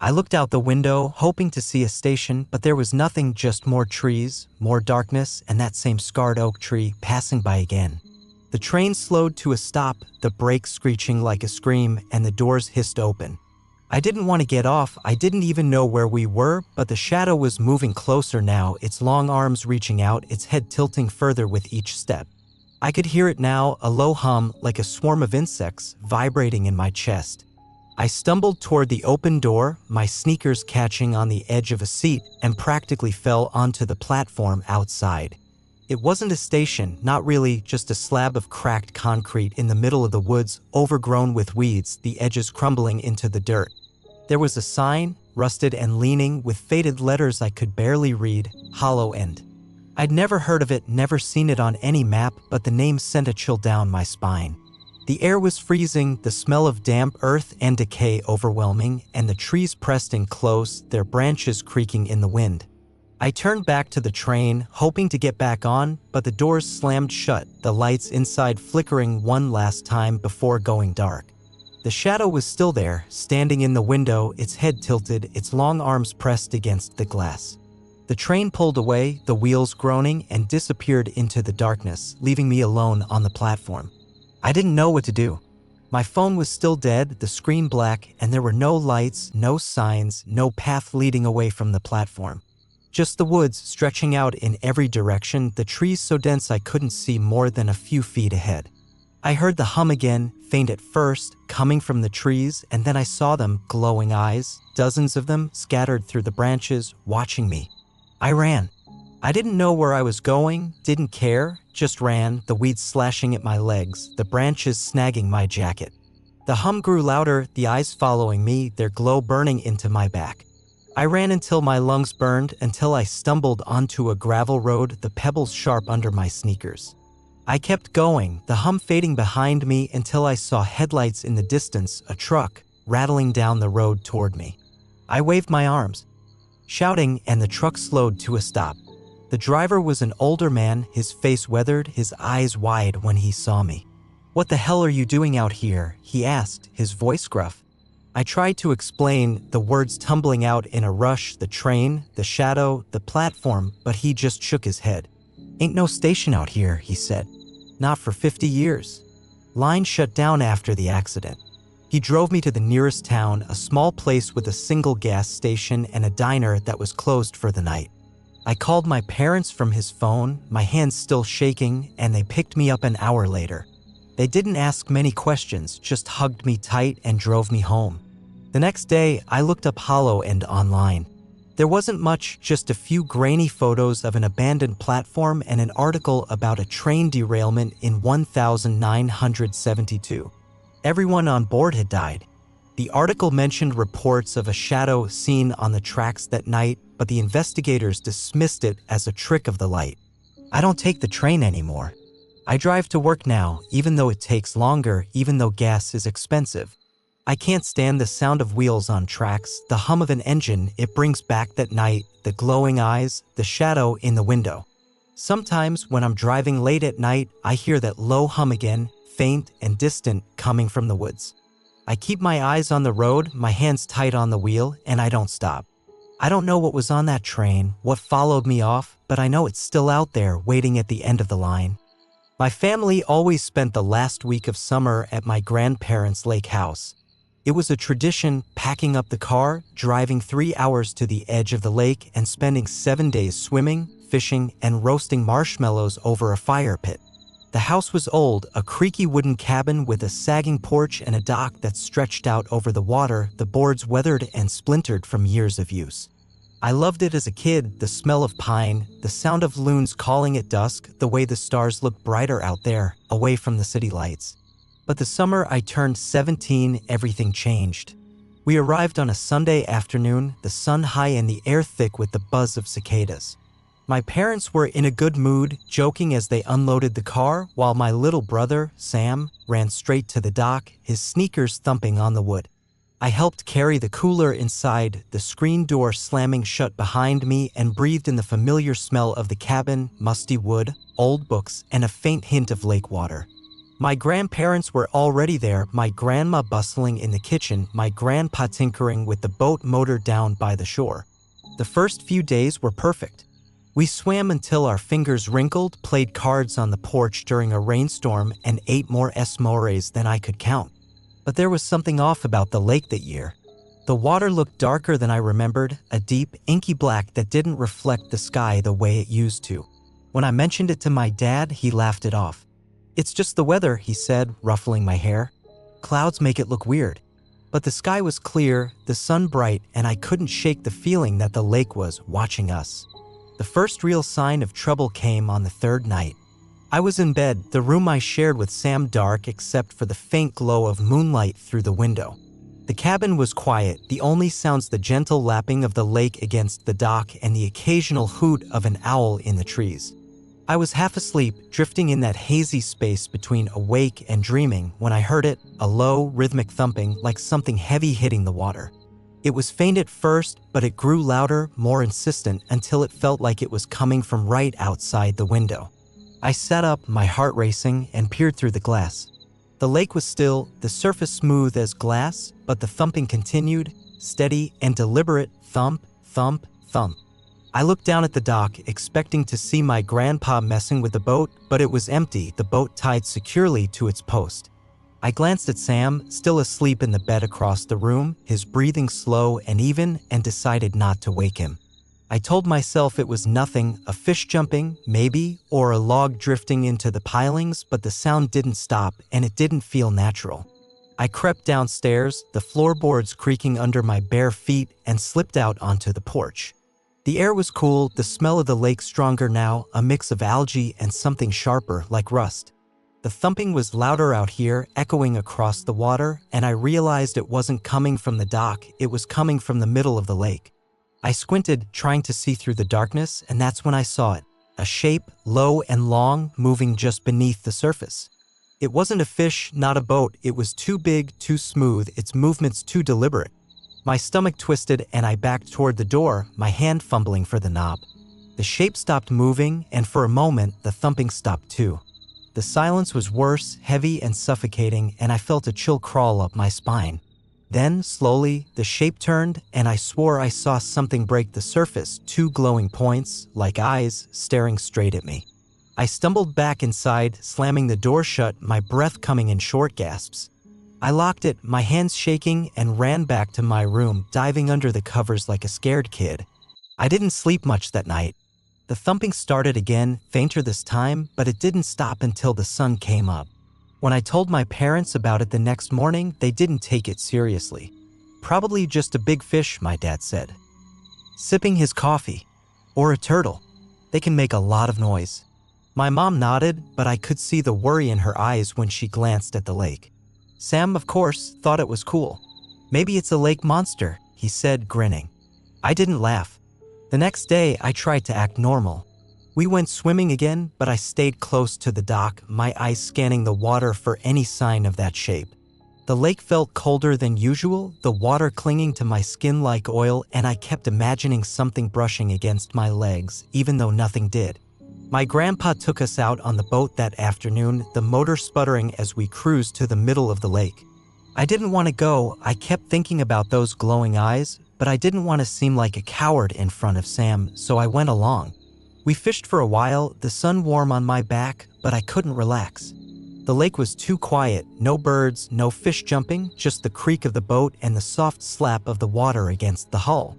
I looked out the window, hoping to see a station, but there was nothing, just more trees, more darkness, and that same scarred oak tree passing by again. The train slowed to a stop, the brakes screeching like a scream, and the doors hissed open. I didn't want to get off. I didn't even know where we were, but the shadow was moving closer now, its long arms reaching out, its head tilting further with each step. I could hear it now, a low hum, like a swarm of insects, vibrating in my chest. I stumbled toward the open door, my sneakers catching on the edge of a seat, and practically fell onto the platform outside. It wasn't a station, not really, just a slab of cracked concrete in the middle of the woods, overgrown with weeds, the edges crumbling into the dirt. There was a sign, rusted and leaning, with faded letters I could barely read, Hollow End. I'd never heard of it, never seen it on any map, but the name sent a chill down my spine. The air was freezing, the smell of damp earth and decay overwhelming, and the trees pressed in close, their branches creaking in the wind. I turned back to the train, hoping to get back on, but the doors slammed shut, the lights inside flickering one last time before going dark. The shadow was still there, standing in the window, its head tilted, its long arms pressed against the glass. The train pulled away, the wheels groaning, and disappeared into the darkness, leaving me alone on the platform. I didn't know what to do. My phone was still dead, the screen black, and there were no lights, no signs, no path leading away from the platform. Just the woods stretching out in every direction, the trees so dense I couldn't see more than a few feet ahead. I heard the hum again, faint at first, coming from the trees, and then I saw them, glowing eyes, dozens of them scattered through the branches, watching me. I ran. I didn't know where I was going, didn't care, just ran, the weeds slashing at my legs, the branches snagging my jacket. The hum grew louder, the eyes following me, their glow burning into my back. I ran until my lungs burned, until I stumbled onto a gravel road, the pebbles sharp under my sneakers. I kept going, the hum fading behind me until I saw headlights in the distance, a truck, rattling down the road toward me. I waved my arms, shouting, and the truck slowed to a stop. The driver was an older man, his face weathered, his eyes wide when he saw me. "What the hell are you doing out here?" he asked, his voice gruff. I tried to explain, the words tumbling out in a rush, the train, the shadow, the platform, but he just shook his head. "Ain't no station out here," he said. "Not for 50 years. Line shut down after the accident." He drove me to the nearest town, a small place with a single gas station and a diner that was closed for the night. I called my parents from his phone, my hands still shaking, and they picked me up an hour later. They didn't ask many questions, just hugged me tight and drove me home. The next day, I looked up Hollow End online. There wasn't much, just a few grainy photos of an abandoned platform and an article about a train derailment in 1972. Everyone on board had died. The article mentioned reports of a shadow seen on the tracks that night, but the investigators dismissed it as a trick of the light. I don't take the train anymore. I drive to work now, even though it takes longer, even though gas is expensive. I can't stand the sound of wheels on tracks, the hum of an engine. It brings back that night, the glowing eyes, the shadow in the window. Sometimes when I'm driving late at night, I hear that low hum again, faint and distant, coming from the woods. I keep my eyes on the road, my hands tight on the wheel, and I don't stop. I don't know what was on that train, what followed me off, but I know it's still out there, waiting at the end of the line. My family always spent the last week of summer at my grandparents' lake house. It was a tradition, packing up the car, driving 3 hours to the edge of the lake, and spending 7 days swimming, fishing, and roasting marshmallows over a fire pit. The house was old, a creaky wooden cabin with a sagging porch and a dock that stretched out over the water, the boards weathered and splintered from years of use. I loved it as a kid, the smell of pine, the sound of loons calling at dusk, the way the stars looked brighter out there, away from the city lights. But the summer I turned 17, everything changed. We arrived on a Sunday afternoon, the sun high and the air thick with the buzz of cicadas. My parents were in a good mood, joking as they unloaded the car, while my little brother, Sam, ran straight to the dock, his sneakers thumping on the wood. I helped carry the cooler inside, the screen door slamming shut behind me, and breathed in the familiar smell of the cabin, musty wood, old books, and a faint hint of lake water. My grandparents were already there, my grandma bustling in the kitchen, my grandpa tinkering with the boat motor down by the shore. The first few days were perfect. We swam until our fingers wrinkled, played cards on the porch during a rainstorm, and ate more s'mores than I could count. But there was something off about the lake that year. The water looked darker than I remembered, a deep, inky black that didn't reflect the sky the way it used to. When I mentioned it to my dad, he laughed it off. "It's just the weather," he said, ruffling my hair. "Clouds make it look weird." But the sky was clear, the sun bright, and I couldn't shake the feeling that the lake was watching us. The first real sign of trouble came on the third night. I was in bed, the room I shared with Sam dark except for the faint glow of moonlight through the window. The cabin was quiet, the only sounds the gentle lapping of the lake against the dock and the occasional hoot of an owl in the trees. I was half asleep, drifting in that hazy space between awake and dreaming when I heard it, a low, rhythmic thumping like something heavy hitting the water. It was faint at first, but it grew louder, more insistent, until it felt like it was coming from right outside the window. I sat up, my heart racing, and peered through the glass. The lake was still, the surface smooth as glass, but the thumping continued, steady and deliberate, thump, thump, thump. I looked down at the dock, expecting to see my grandpa messing with the boat, but it was empty, the boat tied securely to its post. I glanced at Sam, still asleep in the bed across the room, his breathing slow and even, and decided not to wake him. I told myself it was nothing, a fish jumping, maybe, or a log drifting into the pilings, but the sound didn't stop and it didn't feel natural. I crept downstairs, the floorboards creaking under my bare feet, and slipped out onto the porch. The air was cool, the smell of the lake stronger now, a mix of algae and something sharper, like rust. The thumping was louder out here, echoing across the water, and I realized it wasn't coming from the dock, it was coming from the middle of the lake. I squinted, trying to see through the darkness, and that's when I saw it. A shape, low and long, moving just beneath the surface. It wasn't a fish, not a boat, it was too big, too smooth, its movements too deliberate. My stomach twisted and I backed toward the door, my hand fumbling for the knob. The shape stopped moving, and for a moment, the thumping stopped too. The silence was worse, heavy and suffocating, and I felt a chill crawl up my spine. Then, slowly, the shape turned, and I swore I saw something break the surface, two glowing points, like eyes, staring straight at me. I stumbled back inside, slamming the door shut, my breath coming in short gasps. I locked it, my hands shaking, and ran back to my room, diving under the covers like a scared kid. I didn't sleep much that night. The thumping started again, fainter this time, but it didn't stop until the sun came up. When I told my parents about it the next morning, they didn't take it seriously. "Probably just a big fish," my dad said. "Sipping his coffee. Or a turtle. They can make a lot of noise." My mom nodded, but I could see the worry in her eyes when she glanced at the lake. Sam, of course, thought it was cool. "Maybe it's a lake monster," he said, grinning. I didn't laugh. The next day, I tried to act normal. We went swimming again, but I stayed close to the dock, my eyes scanning the water for any sign of that shape. The lake felt colder than usual, the water clinging to my skin like oil, and I kept imagining something brushing against my legs, even though nothing did. My grandpa took us out on the boat that afternoon, the motor sputtering as we cruised to the middle of the lake. I didn't want to go, I kept thinking about those glowing eyes, but I didn't want to seem like a coward in front of Sam, so I went along. We fished for a while, the sun warm on my back, but I couldn't relax. The lake was too quiet, no birds, no fish jumping, just the creak of the boat and the soft slap of the water against the hull.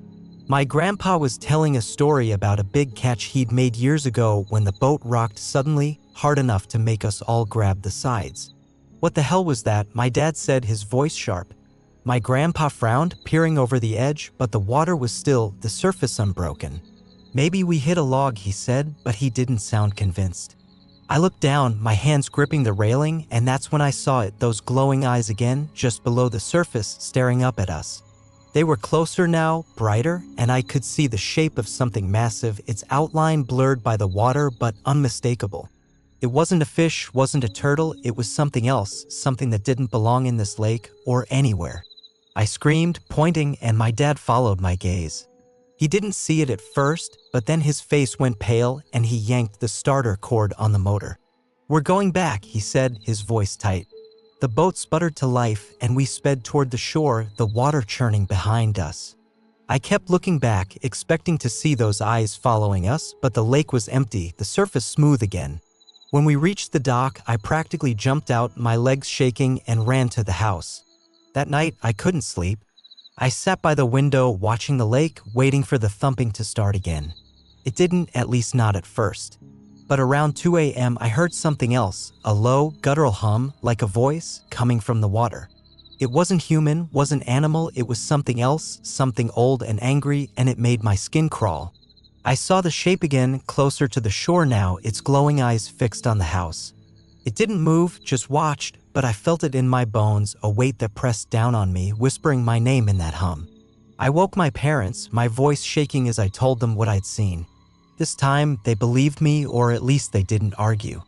My grandpa was telling a story about a big catch he'd made years ago when the boat rocked suddenly, hard enough to make us all grab the sides. "What the hell was that?" my dad said, his voice sharp. My grandpa frowned, peering over the edge, but the water was still, the surface unbroken. "Maybe we hit a log," he said, but he didn't sound convinced. I looked down, my hands gripping the railing, and that's when I saw it, those glowing eyes again, just below the surface, staring up at us. They were closer now, brighter, and I could see the shape of something massive, its outline blurred by the water but unmistakable. It wasn't a fish, wasn't a turtle, it was something else, something that didn't belong in this lake or anywhere. I screamed, pointing, and my dad followed my gaze. He didn't see it at first, but then his face went pale and he yanked the starter cord on the motor. "We're going back," he said, his voice tight. The boat sputtered to life and we sped toward the shore, the water churning behind us. I kept looking back, expecting to see those eyes following us, but the lake was empty, the surface smooth again. When we reached the dock, I practically jumped out, my legs shaking, and ran to the house. That night, I couldn't sleep. I sat by the window, watching the lake, waiting for the thumping to start again. It didn't, at least not at first. But around 2 a.m., I heard something else, a low, guttural hum, like a voice, coming from the water. It wasn't human, wasn't animal, it was something else, something old and angry, and it made my skin crawl. I saw the shape again, closer to the shore now, its glowing eyes fixed on the house. It didn't move, just watched, but I felt it in my bones, a weight that pressed down on me, whispering my name in that hum. I woke my parents, my voice shaking as I told them what I'd seen. This time, they believed me, or at least they didn't argue.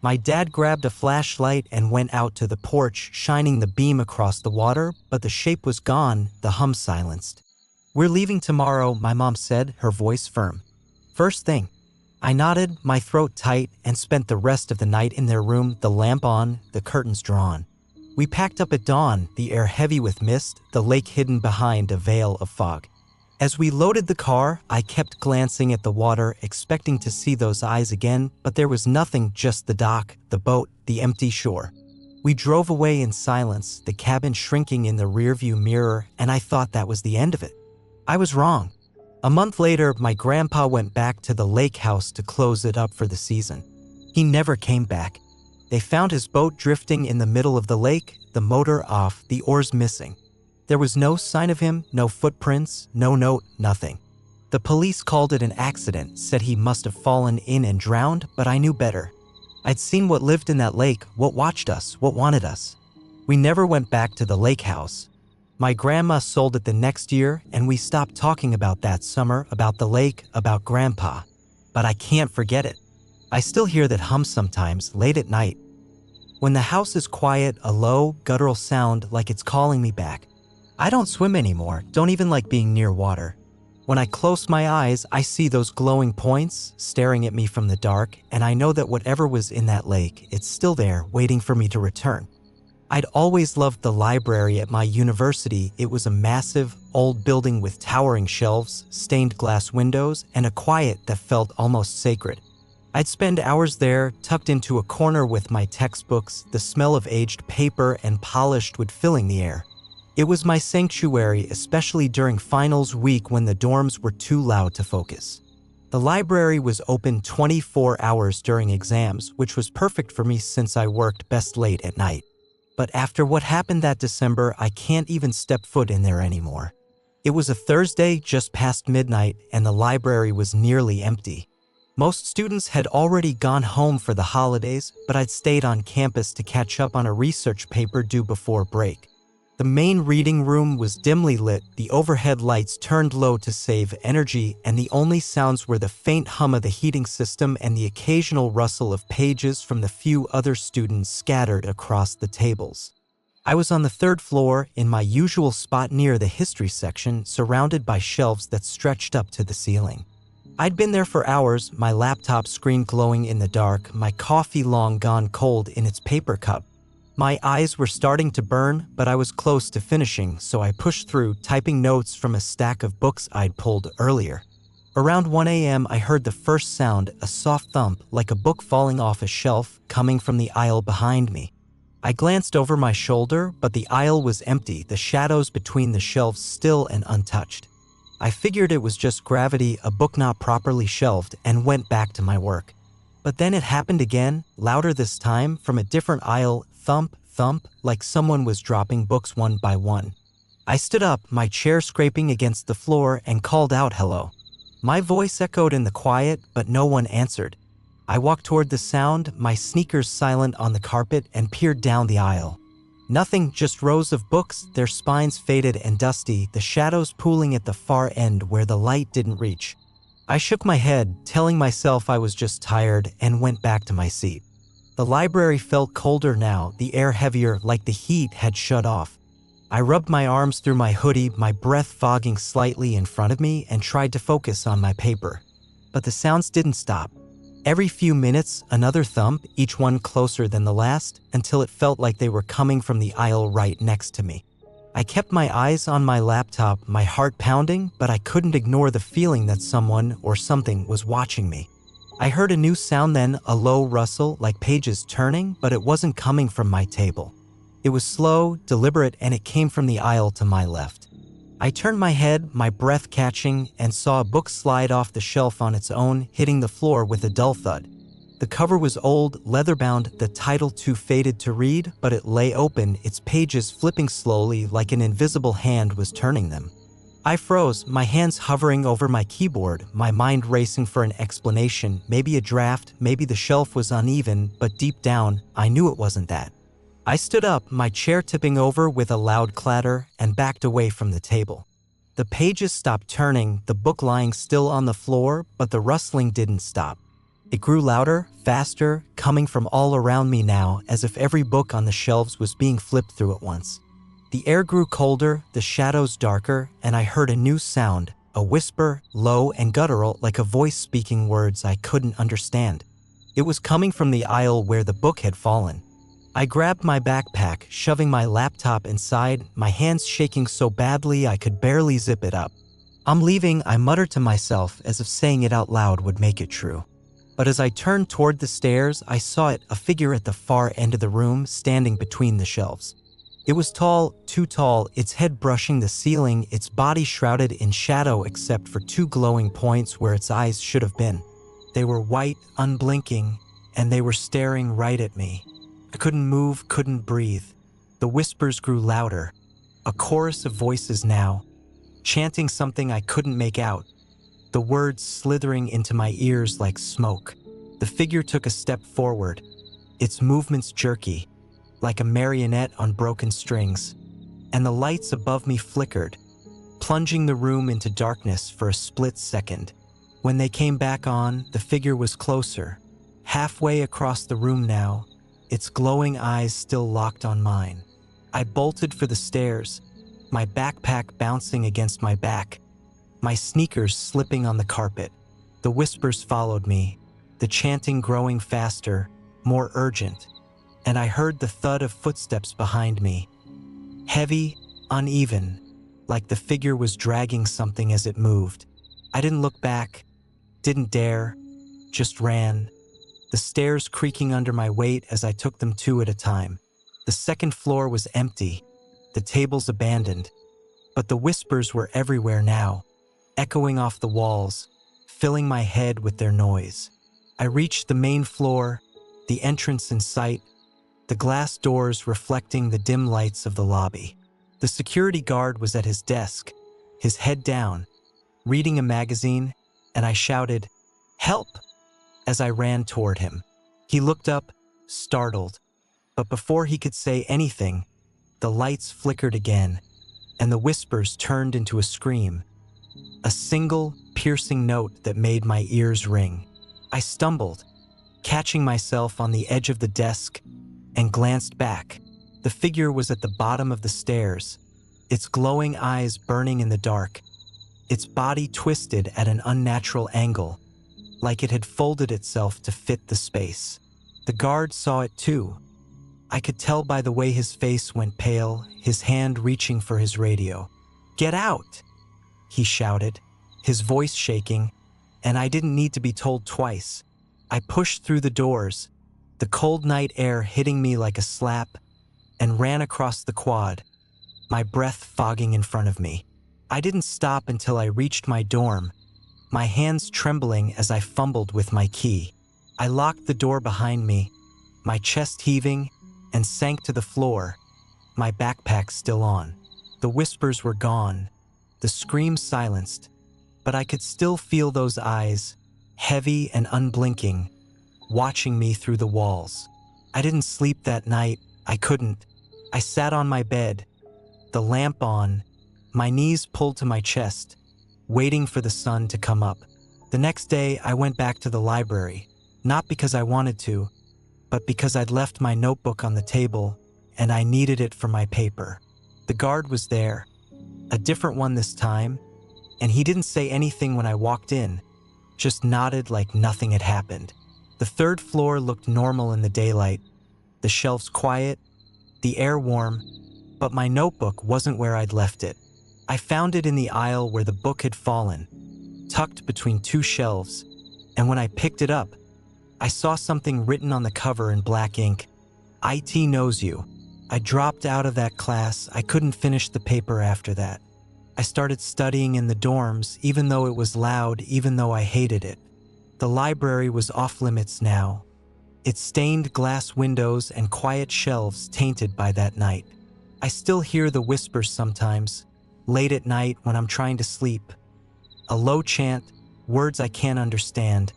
My dad grabbed a flashlight and went out to the porch, shining the beam across the water, but the shape was gone, the hum silenced. "We're leaving tomorrow," my mom said, her voice firm. "First thing." I nodded, my throat tight, and spent the rest of the night in their room, the lamp on, the curtains drawn. We packed up at dawn, the air heavy with mist, the lake hidden behind a veil of fog. As we loaded the car, I kept glancing at the water, expecting to see those eyes again, but there was nothing, just the dock, the boat, the empty shore. We drove away in silence, the cabin shrinking in the rearview mirror, and I thought that was the end of it. I was wrong. A month later, my grandpa went back to the lake house to close it up for the season. He never came back. They found his boat drifting in the middle of the lake, the motor off, the oars missing. There was no sign of him, no footprints, no note, nothing. The police called it an accident, said he must have fallen in and drowned, but I knew better. I'd seen what lived in that lake, what watched us, what wanted us. We never went back to the lake house. My grandma sold it the next year, and we stopped talking about that summer, about the lake, about Grandpa. But I can't forget it. I still hear that hum sometimes, late at night. When the house is quiet, a low, guttural sound like it's calling me back. I don't swim anymore, don't even like being near water. When I close my eyes, I see those glowing points staring at me from the dark, and I know that whatever was in that lake, it's still there, waiting for me to return. I'd always loved the library at my university. It was a massive, old building with towering shelves, stained glass windows, and a quiet that felt almost sacred. I'd spend hours there, tucked into a corner with my textbooks, the smell of aged paper and polished wood filling the air. It was my sanctuary, especially during finals week when the dorms were too loud to focus. The library was open 24 hours during exams, which was perfect for me since I worked best late at night. But after what happened that December, I can't even step foot in there anymore. It was a Thursday just past midnight, and the library was nearly empty. Most students had already gone home for the holidays, but I'd stayed on campus to catch up on a research paper due before break. The main reading room was dimly lit, the overhead lights turned low to save energy, and the only sounds were the faint hum of the heating system and the occasional rustle of pages from the few other students scattered across the tables. I was on the third floor, in my usual spot near the history section, surrounded by shelves that stretched up to the ceiling. I'd been there for hours, my laptop screen glowing in the dark, my coffee long gone cold in its paper cup. My eyes were starting to burn, but I was close to finishing, so I pushed through, typing notes from a stack of books I'd pulled earlier. Around 1 a.m., I heard the first sound, a soft thump, like a book falling off a shelf, coming from the aisle behind me. I glanced over my shoulder, but the aisle was empty, the shadows between the shelves still and untouched. I figured it was just gravity, a book not properly shelved, and went back to my work. But then it happened again, louder this time, from a different aisle, thump, thump, like someone was dropping books one by one. I stood up, my chair scraping against the floor, and called out hello. My voice echoed in the quiet, but no one answered. I walked toward the sound, my sneakers silent on the carpet, and peered down the aisle. Nothing, just rows of books, their spines faded and dusty, the shadows pooling at the far end where the light didn't reach. I shook my head, telling myself I was just tired, and went back to my seat. The library felt colder now, the air heavier, like the heat had shut off. I rubbed my arms through my hoodie, my breath fogging slightly in front of me, and tried to focus on my paper. But the sounds didn't stop. Every few minutes, another thump, each one closer than the last, until it felt like they were coming from the aisle right next to me. I kept my eyes on my laptop, my heart pounding, but I couldn't ignore the feeling that someone or something was watching me. I heard a new sound then, a low rustle, like pages turning, but it wasn't coming from my table. It was slow, deliberate, and it came from the aisle to my left. I turned my head, my breath catching, and saw a book slide off the shelf on its own, hitting the floor with a dull thud. The cover was old, leather-bound, the title too faded to read, but it lay open, its pages flipping slowly like an invisible hand was turning them. I froze, my hands hovering over my keyboard, my mind racing for an explanation, maybe a draft, maybe the shelf was uneven, but deep down, I knew it wasn't that. I stood up, my chair tipping over with a loud clatter, and backed away from the table. The pages stopped turning, the book lying still on the floor, but the rustling didn't stop. It grew louder, faster, coming from all around me now, as if every book on the shelves was being flipped through at once. The air grew colder, the shadows darker, and I heard a new sound, a whisper, low and guttural, like a voice speaking words I couldn't understand. It was coming from the aisle where the book had fallen. I grabbed my backpack, shoving my laptop inside, my hands shaking so badly I could barely zip it up. "I'm leaving," I muttered to myself, as if saying it out loud would make it true. But as I turned toward the stairs, I saw it, a figure at the far end of the room, standing between the shelves. It was tall, too tall, its head brushing the ceiling, its body shrouded in shadow except for two glowing points where its eyes should have been. They were white, unblinking, and they were staring right at me. I couldn't move, couldn't breathe. The whispers grew louder. A chorus of voices now, chanting something I couldn't make out. The words slithering into my ears like smoke. The figure took a step forward, its movements jerky, like a marionette on broken strings. And the lights above me flickered, plunging the room into darkness for a split second. When they came back on, the figure was closer, halfway across the room now, its glowing eyes still locked on mine. I bolted for the stairs, my backpack bouncing against my back, my sneakers slipping on the carpet. The whispers followed me, the chanting growing faster, more urgent, and I heard the thud of footsteps behind me. Heavy, uneven, like the figure was dragging something as it moved. I didn't look back, didn't dare, just ran. The stairs creaking under my weight as I took them two at a time. The second floor was empty, the tables abandoned, but the whispers were everywhere now, echoing off the walls, filling my head with their noise. I reached the main floor, the entrance in sight, the glass doors reflecting the dim lights of the lobby. The security guard was at his desk, his head down, reading a magazine, and I shouted, "Help!" as I ran toward him. He looked up, startled, but before he could say anything, the lights flickered again, and the whispers turned into a scream, a single, piercing note that made my ears ring. I stumbled, catching myself on the edge of the desk, and glanced back. The figure was at the bottom of the stairs, its glowing eyes burning in the dark, its body twisted at an unnatural angle, like it had folded itself to fit the space. The guard saw it too. I could tell by the way his face went pale, his hand reaching for his radio. "Get out!" he shouted, his voice shaking, and I didn't need to be told twice. I pushed through the doors, the cold night air hitting me like a slap, and ran across the quad, my breath fogging in front of me. I didn't stop until I reached my dorm, my hands trembling as I fumbled with my key. I locked the door behind me, my chest heaving, and sank to the floor, my backpack still on. The whispers were gone, the screams silenced, but I could still feel those eyes, heavy and unblinking, watching me through the walls. I didn't sleep that night, I couldn't. I sat on my bed, the lamp on, my knees pulled to my chest, waiting for the sun to come up. The next day, I went back to the library, not because I wanted to, but because I'd left my notebook on the table and I needed it for my paper. The guard was there, a different one this time, and he didn't say anything when I walked in, just nodded like nothing had happened. The third floor looked normal in the daylight, the shelves quiet, the air warm, but my notebook wasn't where I'd left it. I found it in the aisle where the book had fallen, tucked between two shelves, and when I picked it up, I saw something written on the cover in black ink. IT knows you. I dropped out of that class. I couldn't finish the paper after that. I started studying in the dorms, even though it was loud, even though I hated it. The library was off limits now. Its stained glass windows and quiet shelves tainted by that night. I still hear the whispers sometimes, late at night when I'm trying to sleep. A low chant, words I can't understand,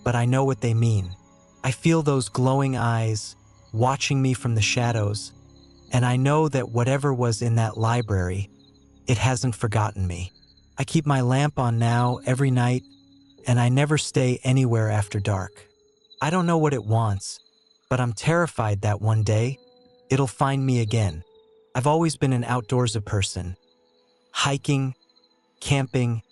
but I know what they mean. I feel those glowing eyes, watching me from the shadows, and I know that whatever was in that library, it hasn't forgotten me. I keep my lamp on now every night, and I never stay anywhere after dark. I don't know what it wants, but I'm terrified that one day, it'll find me again. I've always been an outdoorsy person. Hiking, camping,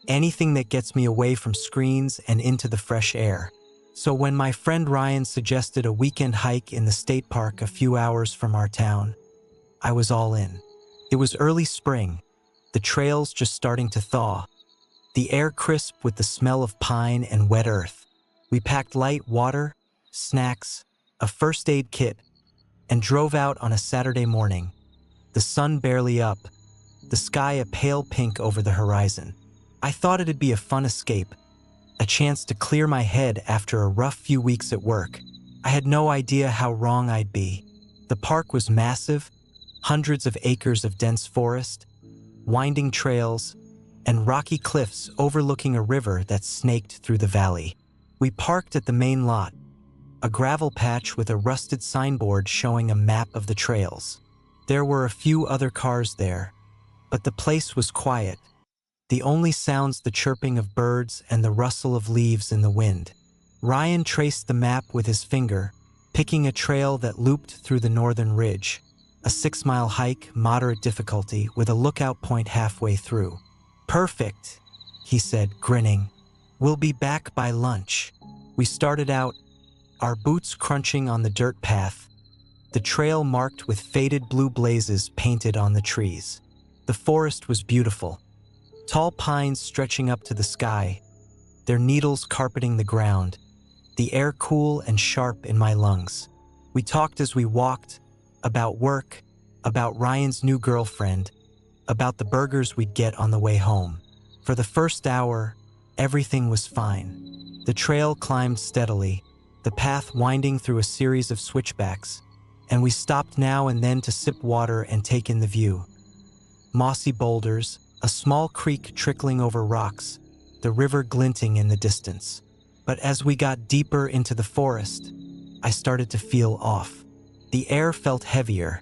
anything that gets me away from screens and into the fresh air. So when my friend Ryan suggested a weekend hike in the state park a few hours from our town, I was all in. It was early spring, the trails just starting to thaw, the air crisp with the smell of pine and wet earth. We packed light water, snacks, a first aid kit, and drove out on a Saturday morning, the sun barely up, the sky a pale pink over the horizon. I thought it'd be a fun escape, a chance to clear my head after a rough few weeks at work. I had no idea how wrong I'd be. The park was massive, hundreds of acres of dense forest, winding trails, and rocky cliffs overlooking a river that snaked through the valley. We parked at the main lot, a gravel patch with a rusted signboard showing a map of the trails. There were a few other cars there, but the place was quiet. The only sounds the chirping of birds and the rustle of leaves in the wind. Ryan traced the map with his finger, picking a trail that looped through the northern ridge. A 6-mile hike, moderate difficulty, with a lookout point halfway through. Perfect, he said, grinning. We'll be back by lunch. We started out, our boots crunching on the dirt path, the trail marked with faded blue blazes painted on the trees. The forest was beautiful. Tall pines stretching up to the sky, their needles carpeting the ground, the air cool and sharp in my lungs. We talked as we walked, about work, about Ryan's new girlfriend, about the burgers we'd get on the way home. For the first hour, everything was fine. The trail climbed steadily, the path winding through a series of switchbacks, and we stopped now and then to sip water and take in the view. Mossy boulders, a small creek trickling over rocks, the river glinting in the distance. But as we got deeper into the forest, I started to feel off. The air felt heavier,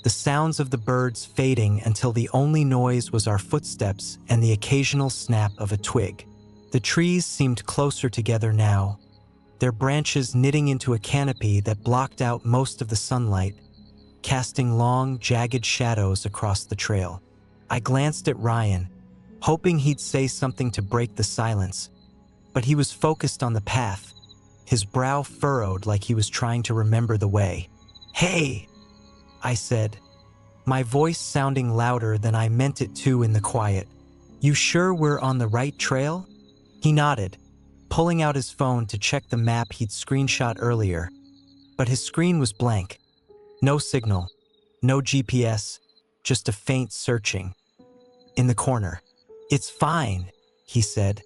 the sounds of the birds fading until the only noise was our footsteps and the occasional snap of a twig. The trees seemed closer together now, their branches knitting into a canopy that blocked out most of the sunlight, casting long, jagged shadows across the trail. I glanced at Ryan, hoping he'd say something to break the silence, but he was focused on the path, his brow furrowed like he was trying to remember the way. "Hey," I said, my voice sounding louder than I meant it to in the quiet. "You sure we're on the right trail?" He nodded, pulling out his phone to check the map he'd screenshot earlier, but his screen was blank. No signal, no GPS, just a faint searching. In the corner. "It's fine," he said,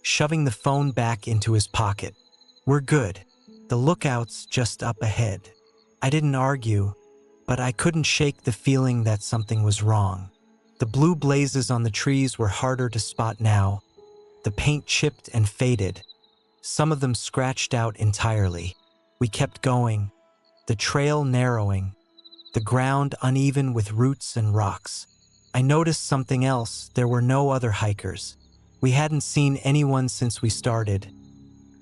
shoving the phone back into his pocket. "We're good. The lookout's just up ahead." I didn't argue, but I couldn't shake the feeling that something was wrong. The blue blazes on the trees were harder to spot now, the paint chipped and faded, some of them scratched out entirely. We kept going, the trail narrowing, the ground uneven with roots and rocks. I noticed something else. There were no other hikers. We hadn't seen anyone since we started,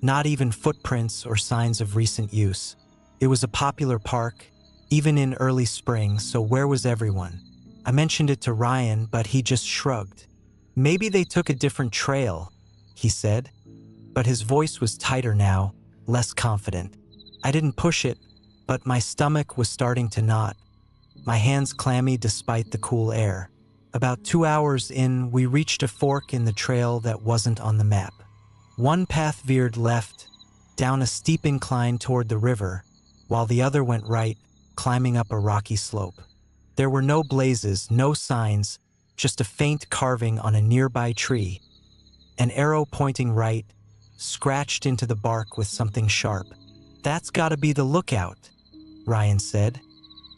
not even footprints or signs of recent use. It was a popular park, even in early spring, so where was everyone? I mentioned it to Ryan, but he just shrugged. Maybe they took a different trail, he said, but his voice was tighter now, less confident. I didn't push it, but my stomach was starting to knot, my hands clammy despite the cool air. About 2 hours in, we reached a fork in the trail that wasn't on the map. One path veered left, down a steep incline toward the river, while the other went right, climbing up a rocky slope. There were no blazes, no signs, just a faint carving on a nearby tree. An arrow pointing right, scratched into the bark with something sharp. "That's gotta be the lookout," Ryan said,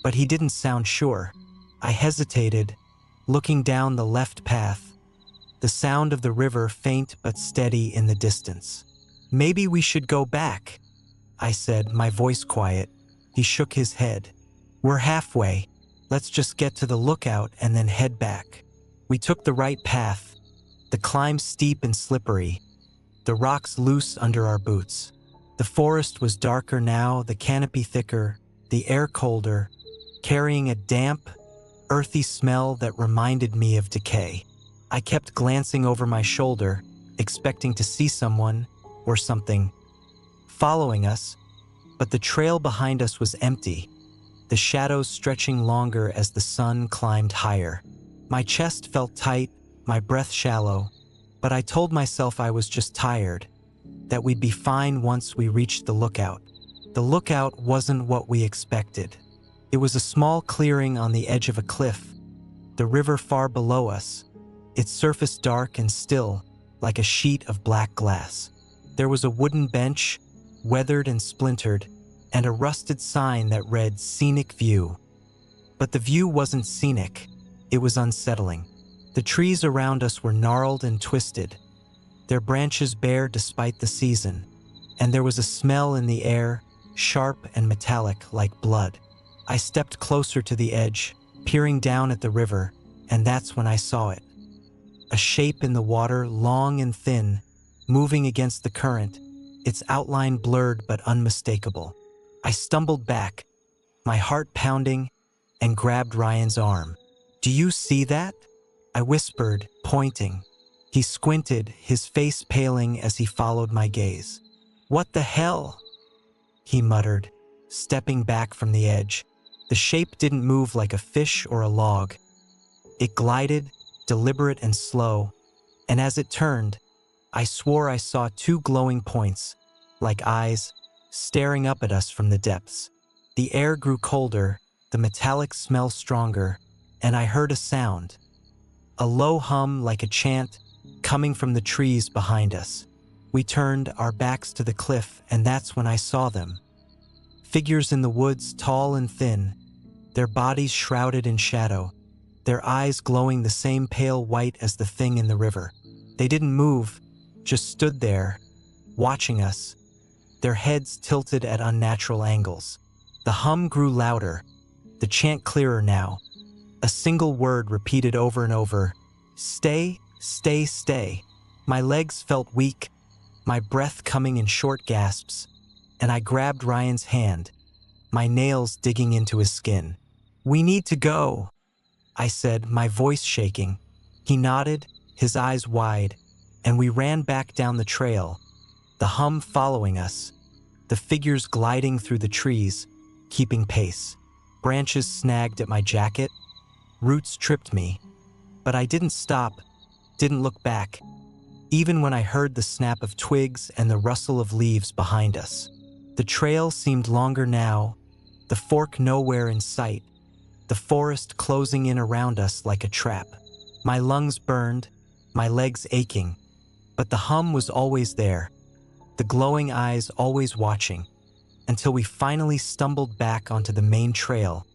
but he didn't sound sure. I hesitated, looking down the left path, the sound of the river faint but steady in the distance. "Maybe we should go back," I said, my voice quiet. He shook his head. "We're halfway. Let's just get to the lookout and then head back." We took the right path, the climb steep and slippery, the rocks loose under our boots. The forest was darker now, the canopy thicker, the air colder, carrying a damp, earthy smell that reminded me of decay. I kept glancing over my shoulder, expecting to see someone or something following us, but the trail behind us was empty, the shadows stretching longer as the sun climbed higher. My chest felt tight, my breath shallow, but I told myself I was just tired, that we'd be fine once we reached the lookout. The lookout wasn't what we expected. It was a small clearing on the edge of a cliff, the river far below us, its surface dark and still, like a sheet of black glass. There was a wooden bench, weathered and splintered, and a rusted sign that read "Scenic View." But the view wasn't scenic, it was unsettling. The trees around us were gnarled and twisted, their branches bare despite the season, and there was a smell in the air, sharp and metallic like blood. I stepped closer to the edge, peering down at the river, and that's when I saw it. A shape in the water, long and thin, moving against the current, its outline blurred but unmistakable. I stumbled back, my heart pounding, and grabbed Ryan's arm. "Do you see that?" I whispered, pointing. He squinted, his face paling as he followed my gaze. "What the hell?" he muttered, stepping back from the edge. The shape didn't move like a fish or a log. It glided, deliberate and slow, and as it turned, I swore I saw two glowing points, like eyes, staring up at us from the depths. The air grew colder, the metallic smell stronger, and I heard a sound. A low hum like a chant, coming from the trees behind us. We turned our backs to the cliff, and that's when I saw them. Figures in the woods, tall and thin, their bodies shrouded in shadow, their eyes glowing the same pale white as the thing in the river. They didn't move, just stood there, watching us, their heads tilted at unnatural angles. The hum grew louder, the chant clearer now. A single word repeated over and over, "Stay, stay, stay." My legs felt weak, my breath coming in short gasps, and I grabbed Ryan's hand, my nails digging into his skin. "We need to go," I said, my voice shaking. He nodded, his eyes wide, and we ran back down the trail, the hum following us, the figures gliding through the trees, keeping pace. Branches snagged at my jacket, roots tripped me, but I didn't stop, didn't look back, even when I heard the snap of twigs and the rustle of leaves behind us. The trail seemed longer now, the fork nowhere in sight, the forest closing in around us like a trap. My lungs burned, my legs aching, but the hum was always there, the glowing eyes always watching, until we finally stumbled back onto the main trail,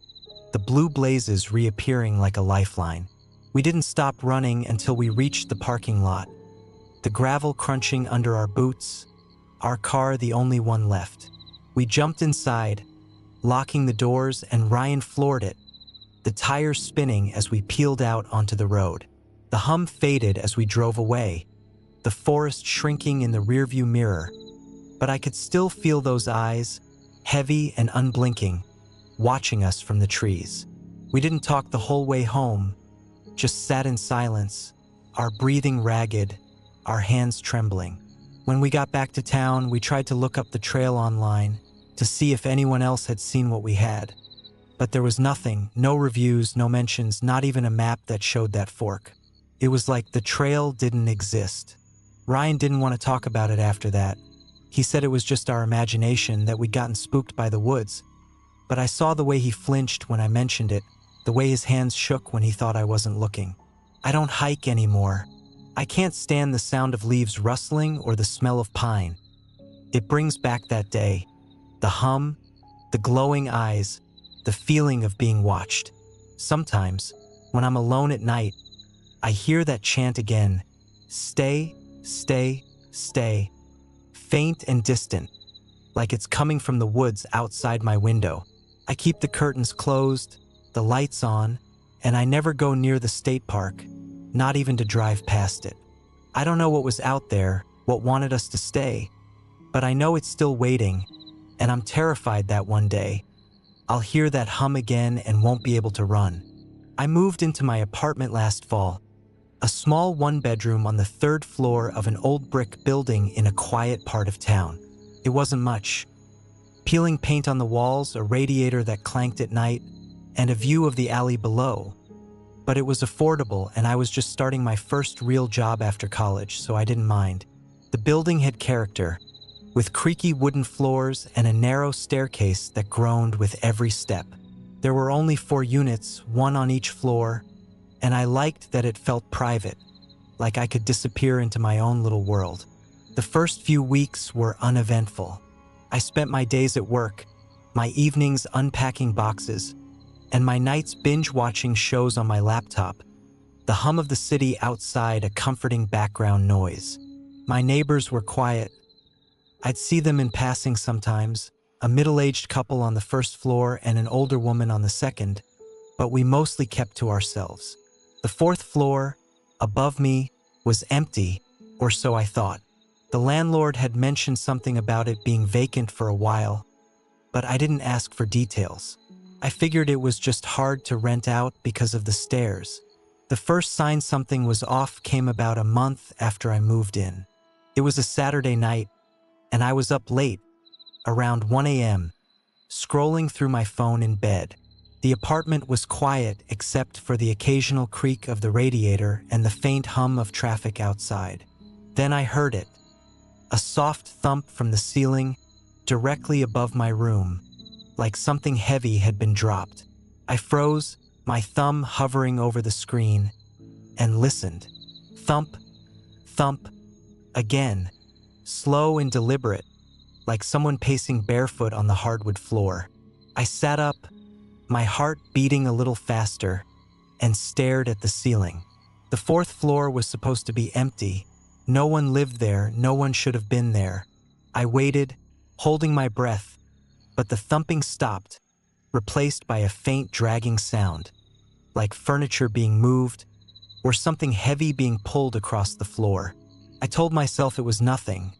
the blue blazes reappearing like a lifeline. We didn't stop running until we reached the parking lot, the gravel crunching under our boots, our car the only one left. We jumped inside, locking the doors, and Ryan floored it, the tires spinning as we peeled out onto the road. The hum faded as we drove away, the forest shrinking in the rearview mirror, but I could still feel those eyes, heavy and unblinking, watching us from the trees. We didn't talk the whole way home, just sat in silence, our breathing ragged, our hands trembling. When we got back to town, we tried to look up the trail online to see if anyone else had seen what we had. But there was nothing, no reviews, no mentions, not even a map that showed that fork. It was like the trail didn't exist. Ryan didn't want to talk about it after that. He said it was just our imagination, that we'd gotten spooked by the woods. But I saw the way he flinched when I mentioned it, the way his hands shook when he thought I wasn't looking. I don't hike anymore. I can't stand the sound of leaves rustling or the smell of pine. It brings back that day. The hum, the glowing eyes, the feeling of being watched. Sometimes, when I'm alone at night, I hear that chant again. Stay, stay, stay. Faint and distant, like it's coming from the woods outside my window. I keep the curtains closed, the lights on, and I never go near the state park, not even to drive past it. I don't know what was out there, what wanted us to stay, but I know it's still waiting, and I'm terrified that one day I'll hear that hum again and won't be able to run. I moved into my apartment last fall, a small one-bedroom on the 3rd floor of an old brick building in a quiet part of town. It wasn't much. Peeling paint on the walls, a radiator that clanked at night, and a view of the alley below. But it was affordable, and I was just starting my first real job after college, so I didn't mind. The building had character, with creaky wooden floors and a narrow staircase that groaned with every step. There were only 4 units, 1 on each floor, and I liked that it felt private, like I could disappear into my own little world. The first few weeks were uneventful. I spent my days at work, my evenings unpacking boxes, and my nights binge-watching shows on my laptop, the hum of the city outside a comforting background noise. My neighbors were quiet. I'd see them in passing sometimes, a middle-aged couple on the 1st floor and an older woman on the 2nd, but we mostly kept to ourselves. The 4th floor, above me, was empty, or so I thought. The landlord had mentioned something about it being vacant for a while, but I didn't ask for details. I figured it was just hard to rent out because of the stairs. The first sign something was off came about a month after I moved in. It was a Saturday night, and I was up late, around 1 a.m., scrolling through my phone in bed. The apartment was quiet except for the occasional creak of the radiator and the faint hum of traffic outside. Then I heard it, a soft thump from the ceiling directly above my room, like something heavy had been dropped. I froze, my thumb hovering over the screen, and listened. Thump, thump, again, slow and deliberate, like someone pacing barefoot on the hardwood floor. I sat up, my heart beating a little faster, and stared at the ceiling. The 4th floor was supposed to be empty. No one lived there, no one should have been there. I waited, holding my breath, but the thumping stopped, replaced by a faint dragging sound, like furniture being moved, or something heavy being pulled across the floor. I told myself it was nothing.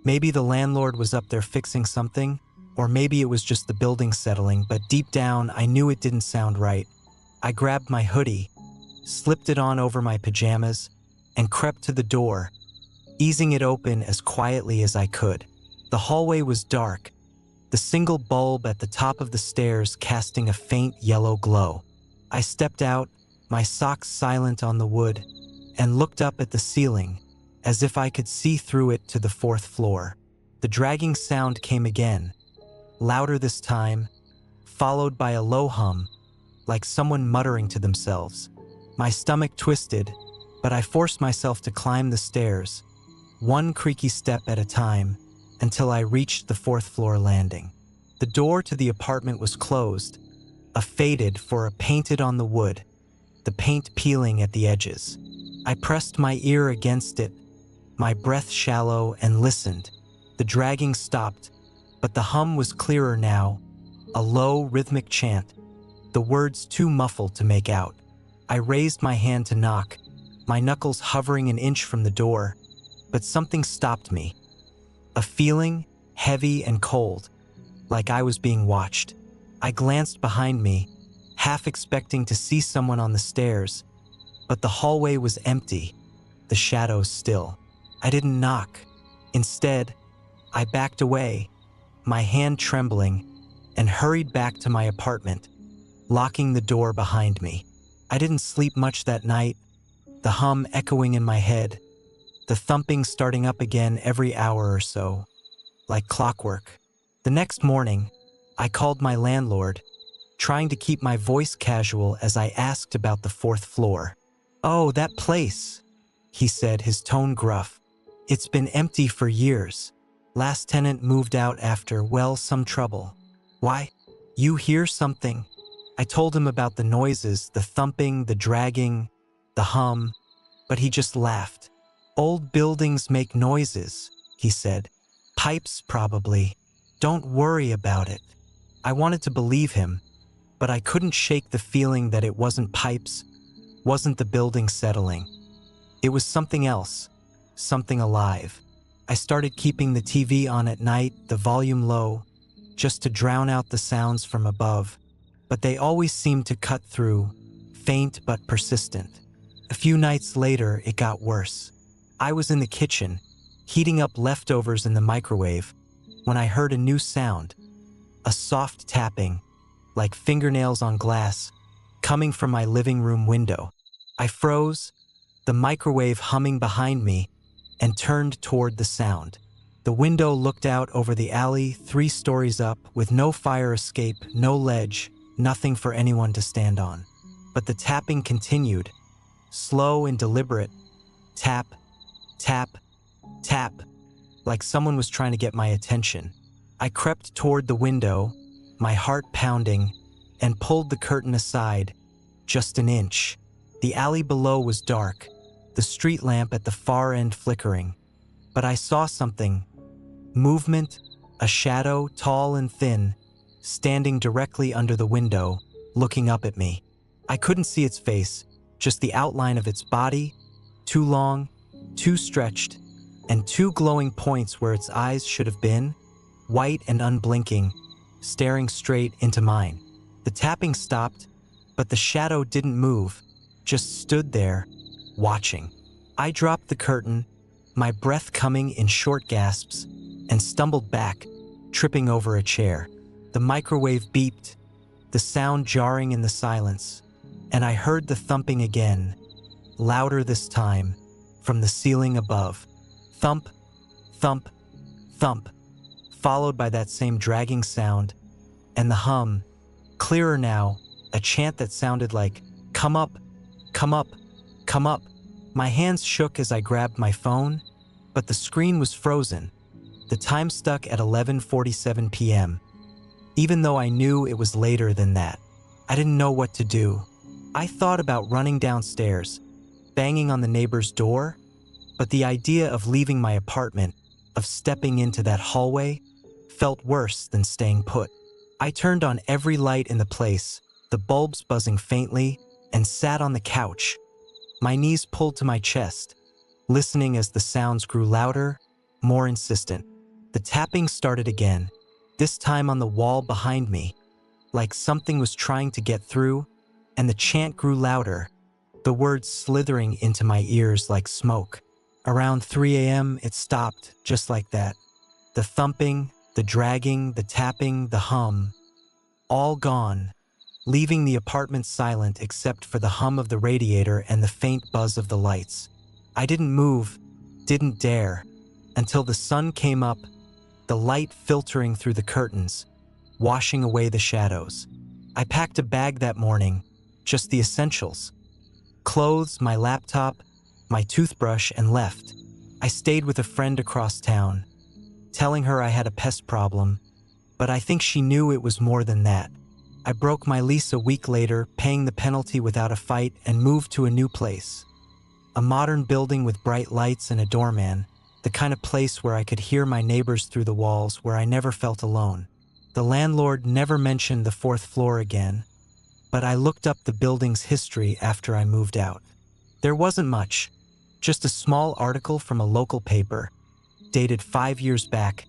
Maybe the landlord was up there fixing something, or maybe it was just the building settling, but deep down, I knew it didn't sound right. I grabbed my hoodie, slipped it on over my pajamas, and crept to the door, easing it open as quietly as I could. The hallway was dark, the single bulb at the top of the stairs casting a faint yellow glow. I stepped out, my socks silent on the wood, and looked up at the ceiling, as if I could see through it to the 4th floor. The dragging sound came again, louder this time, followed by a low hum, like someone muttering to themselves. My stomach twisted, but I forced myself to climb the stairs, one creaky step at a time, until I reached the 4th floor landing. The door to the apartment was closed, a faded for a painted on the wood, the paint peeling at the edges. I pressed my ear against it, my breath shallow, and listened. The dragging stopped, but the hum was clearer now, a low, rhythmic chant, the words too muffled to make out. I raised my hand to knock, my knuckles hovering an inch from the door, but something stopped me. A feeling, heavy and cold, like I was being watched. I glanced behind me, half expecting to see someone on the stairs, but the hallway was empty, the shadows still. I didn't knock. Instead, I backed away, my hand trembling, and hurried back to my apartment, locking the door behind me. I didn't sleep much that night, the hum echoing in my head, the thumping starting up again every hour or so, like clockwork. The next morning, I called my landlord, trying to keep my voice casual as I asked about the fourth floor. "Oh, that place," he said, his tone gruff. "It's been empty for years. Last tenant moved out after, well, some trouble." "Why? You hear something?" I told him about the noises, the thumping, the dragging, the hum, but he just laughed. "Old buildings make noises," he said. "Pipes, probably. Don't worry about it." I wanted to believe him, but I couldn't shake the feeling that it wasn't pipes, wasn't the building settling. It was something else, something alive. I started keeping the TV on at night, the volume low, just to drown out the sounds from above, but they always seemed to cut through, faint but persistent. A few nights later, it got worse. I was in the kitchen, heating up leftovers in the microwave, when I heard a new sound, a soft tapping, like fingernails on glass, coming from my living room window. I froze, the microwave humming behind me, and turned toward the sound. The window looked out over the alley 3 stories up, with no fire escape, no ledge, nothing for anyone to stand on. But the tapping continued, slow and deliberate. Tap, tap, tap, like someone was trying to get my attention. I crept toward the window, my heart pounding, and pulled the curtain aside, just an inch. The alley below was dark, the street lamp at the far end flickering. But I saw something. Movement, a shadow, tall and thin, standing directly under the window, looking up at me. I couldn't see its face, just the outline of its body, too long, too stretched, and 2 glowing points where its eyes should have been, white and unblinking, staring straight into mine. The tapping stopped, but the shadow didn't move, just stood there, watching. I dropped the curtain, my breath coming in short gasps, and stumbled back, tripping over a chair. The microwave beeped, the sound jarring in the silence, and I heard the thumping again, louder this time, from the ceiling above. Thump, thump, thump, followed by that same dragging sound, and the hum, clearer now, a chant that sounded like, "Come up, come up, come up." My hands shook as I grabbed my phone, but the screen was frozen. The time stuck at 11:47 p.m. Even though I knew it was later than that, I didn't know what to do. I thought about running downstairs, banging on the neighbor's door, but the idea of leaving my apartment, of stepping into that hallway, felt worse than staying put. I turned on every light in the place, the bulbs buzzing faintly, and sat on the couch, my knees pulled to my chest, listening as the sounds grew louder, more insistent. The tapping started again, this time on the wall behind me, like something was trying to get through, and the chant grew louder, the words slithering into my ears like smoke. Around 3 a.m., it stopped, just like that. The thumping, the dragging, the tapping, the hum, all gone, leaving the apartment silent except for the hum of the radiator and the faint buzz of the lights. I didn't move, didn't dare, until the sun came up, the light filtering through the curtains, washing away the shadows. I packed a bag that morning, just the essentials. Clothes, my laptop, my toothbrush, and left. I stayed with a friend across town, telling her I had a pest problem, but I think she knew it was more than that. I broke my lease a week later, paying the penalty without a fight, and moved to a new place. A modern building with bright lights and a doorman, the kind of place where I could hear my neighbors through the walls, where I never felt alone. The landlord never mentioned the fourth floor again, but I looked up the building's history after I moved out. There wasn't much, just a small article from a local paper, dated 5 years back,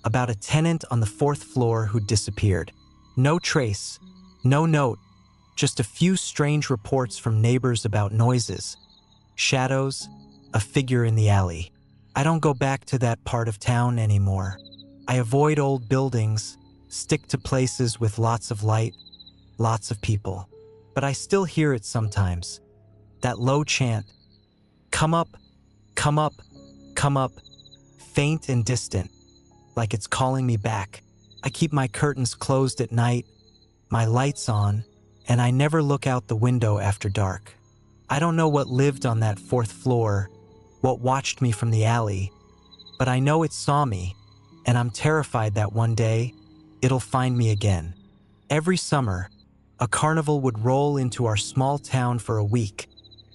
about a tenant on the fourth floor who disappeared. No trace, no note, just a few strange reports from neighbors about noises, shadows, a figure in the alley. I don't go back to that part of town anymore. I avoid old buildings, stick to places with lots of light, lots of people. But I still hear it sometimes. That low chant, come up, come up, come up, faint and distant, like it's calling me back. I keep my curtains closed at night, my lights on, and I never look out the window after dark. I don't know what lived on that fourth floor, what watched me from the alley, but I know it saw me, and I'm terrified that one day, it'll find me again. Every summer, a carnival would roll into our small town for a week,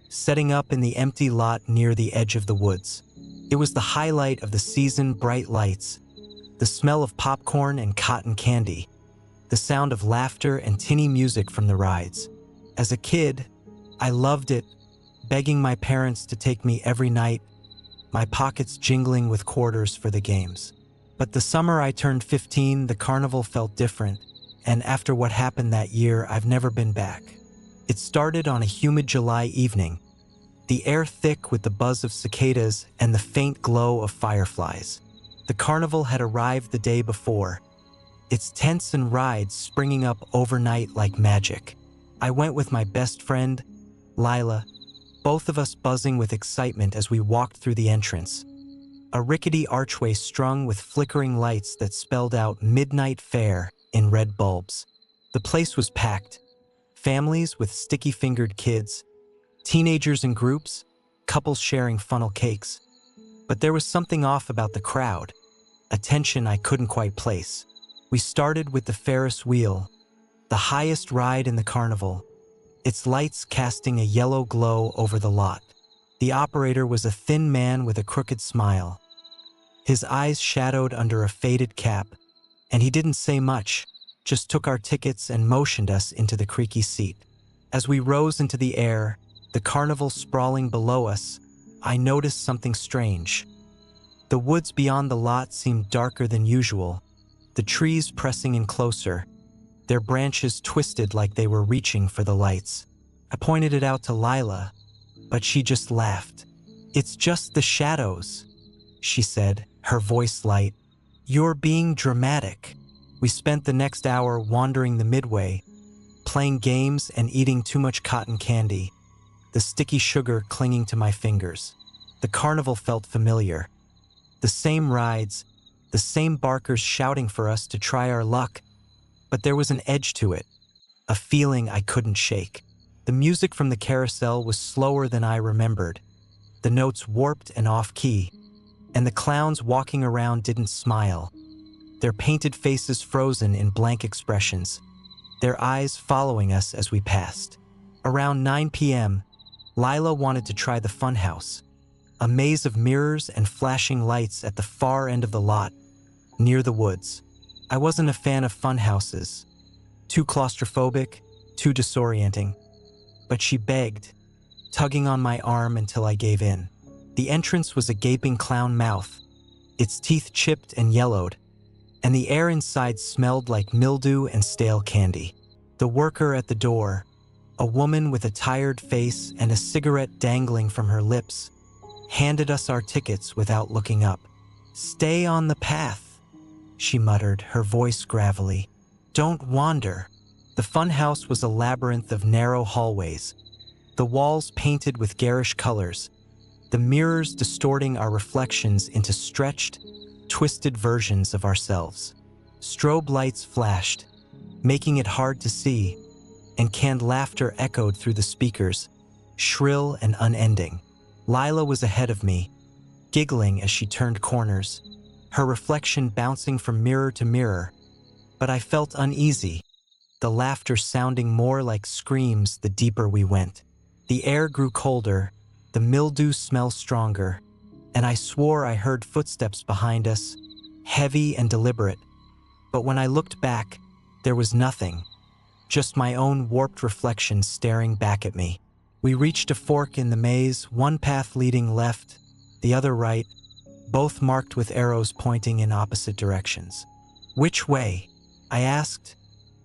setting up in the empty lot near the edge of the woods. It was the highlight of the season: bright lights, the smell of popcorn and cotton candy, the sound of laughter and tinny music from the rides. As a kid, I loved it, begging my parents to take me every night, my pockets jingling with quarters for the games. But the summer I turned 15, the carnival felt different, and after what happened that year, I've never been back. It started on a humid July evening, the air thick with the buzz of cicadas and the faint glow of fireflies. The carnival had arrived the day before, its tents and rides springing up overnight like magic. I went with my best friend, Lila, both of us buzzing with excitement as we walked through the entrance. A rickety archway strung with flickering lights that spelled out "Midnight Fair" in red bulbs. The place was packed. Families with sticky-fingered kids, teenagers in groups, couples sharing funnel cakes. But there was something off about the crowd, a tension I couldn't quite place. We started with the Ferris wheel, the highest ride in the carnival, its lights casting a yellow glow over the lot. The operator was a thin man with a crooked smile, his eyes shadowed under a faded cap, and he didn't say much, just took our tickets and motioned us into the creaky seat. As we rose into the air, the carnival sprawling below us, I noticed something strange. The woods beyond the lot seemed darker than usual, the trees pressing in closer, their branches twisted like they were reaching for the lights. I pointed it out to Lila, but she just laughed. "It's just the shadows," she said, her voice light. "You're being dramatic." We spent the next hour wandering the midway, playing games and eating too much cotton candy, the sticky sugar clinging to my fingers. The carnival felt familiar. The same rides, the same barkers shouting for us to try our luck, but there was an edge to it, a feeling I couldn't shake. The music from the carousel was slower than I remembered, the notes warped and off-key, and the clowns walking around didn't smile, their painted faces frozen in blank expressions, their eyes following us as we passed. Around 9 p.m., Lila wanted to try the funhouse, a maze of mirrors and flashing lights at the far end of the lot, near the woods. I wasn't a fan of funhouses, too claustrophobic, too disorienting, but she begged, tugging on my arm until I gave in. The entrance was a gaping clown mouth, its teeth chipped and yellowed, and the air inside smelled like mildew and stale candy. The worker at the door, a woman with a tired face and a cigarette dangling from her lips, handed us our tickets without looking up. "Stay on the path," she muttered, her voice gravelly. "Don't wander." The funhouse was a labyrinth of narrow hallways, the walls painted with garish colors, the mirrors distorting our reflections into stretched, twisted versions of ourselves. Strobe lights flashed, making it hard to see, and canned laughter echoed through the speakers, shrill and unending. Lila was ahead of me, giggling as she turned corners, her reflection bouncing from mirror to mirror, but I felt uneasy, the laughter sounding more like screams the deeper we went. The air grew colder, the mildew smell stronger, and I swore I heard footsteps behind us, heavy and deliberate. But when I looked back, there was nothing, just my own warped reflection staring back at me. We reached a fork in the maze, one path leading left, the other right, both marked with arrows pointing in opposite directions. "Which way?" I asked,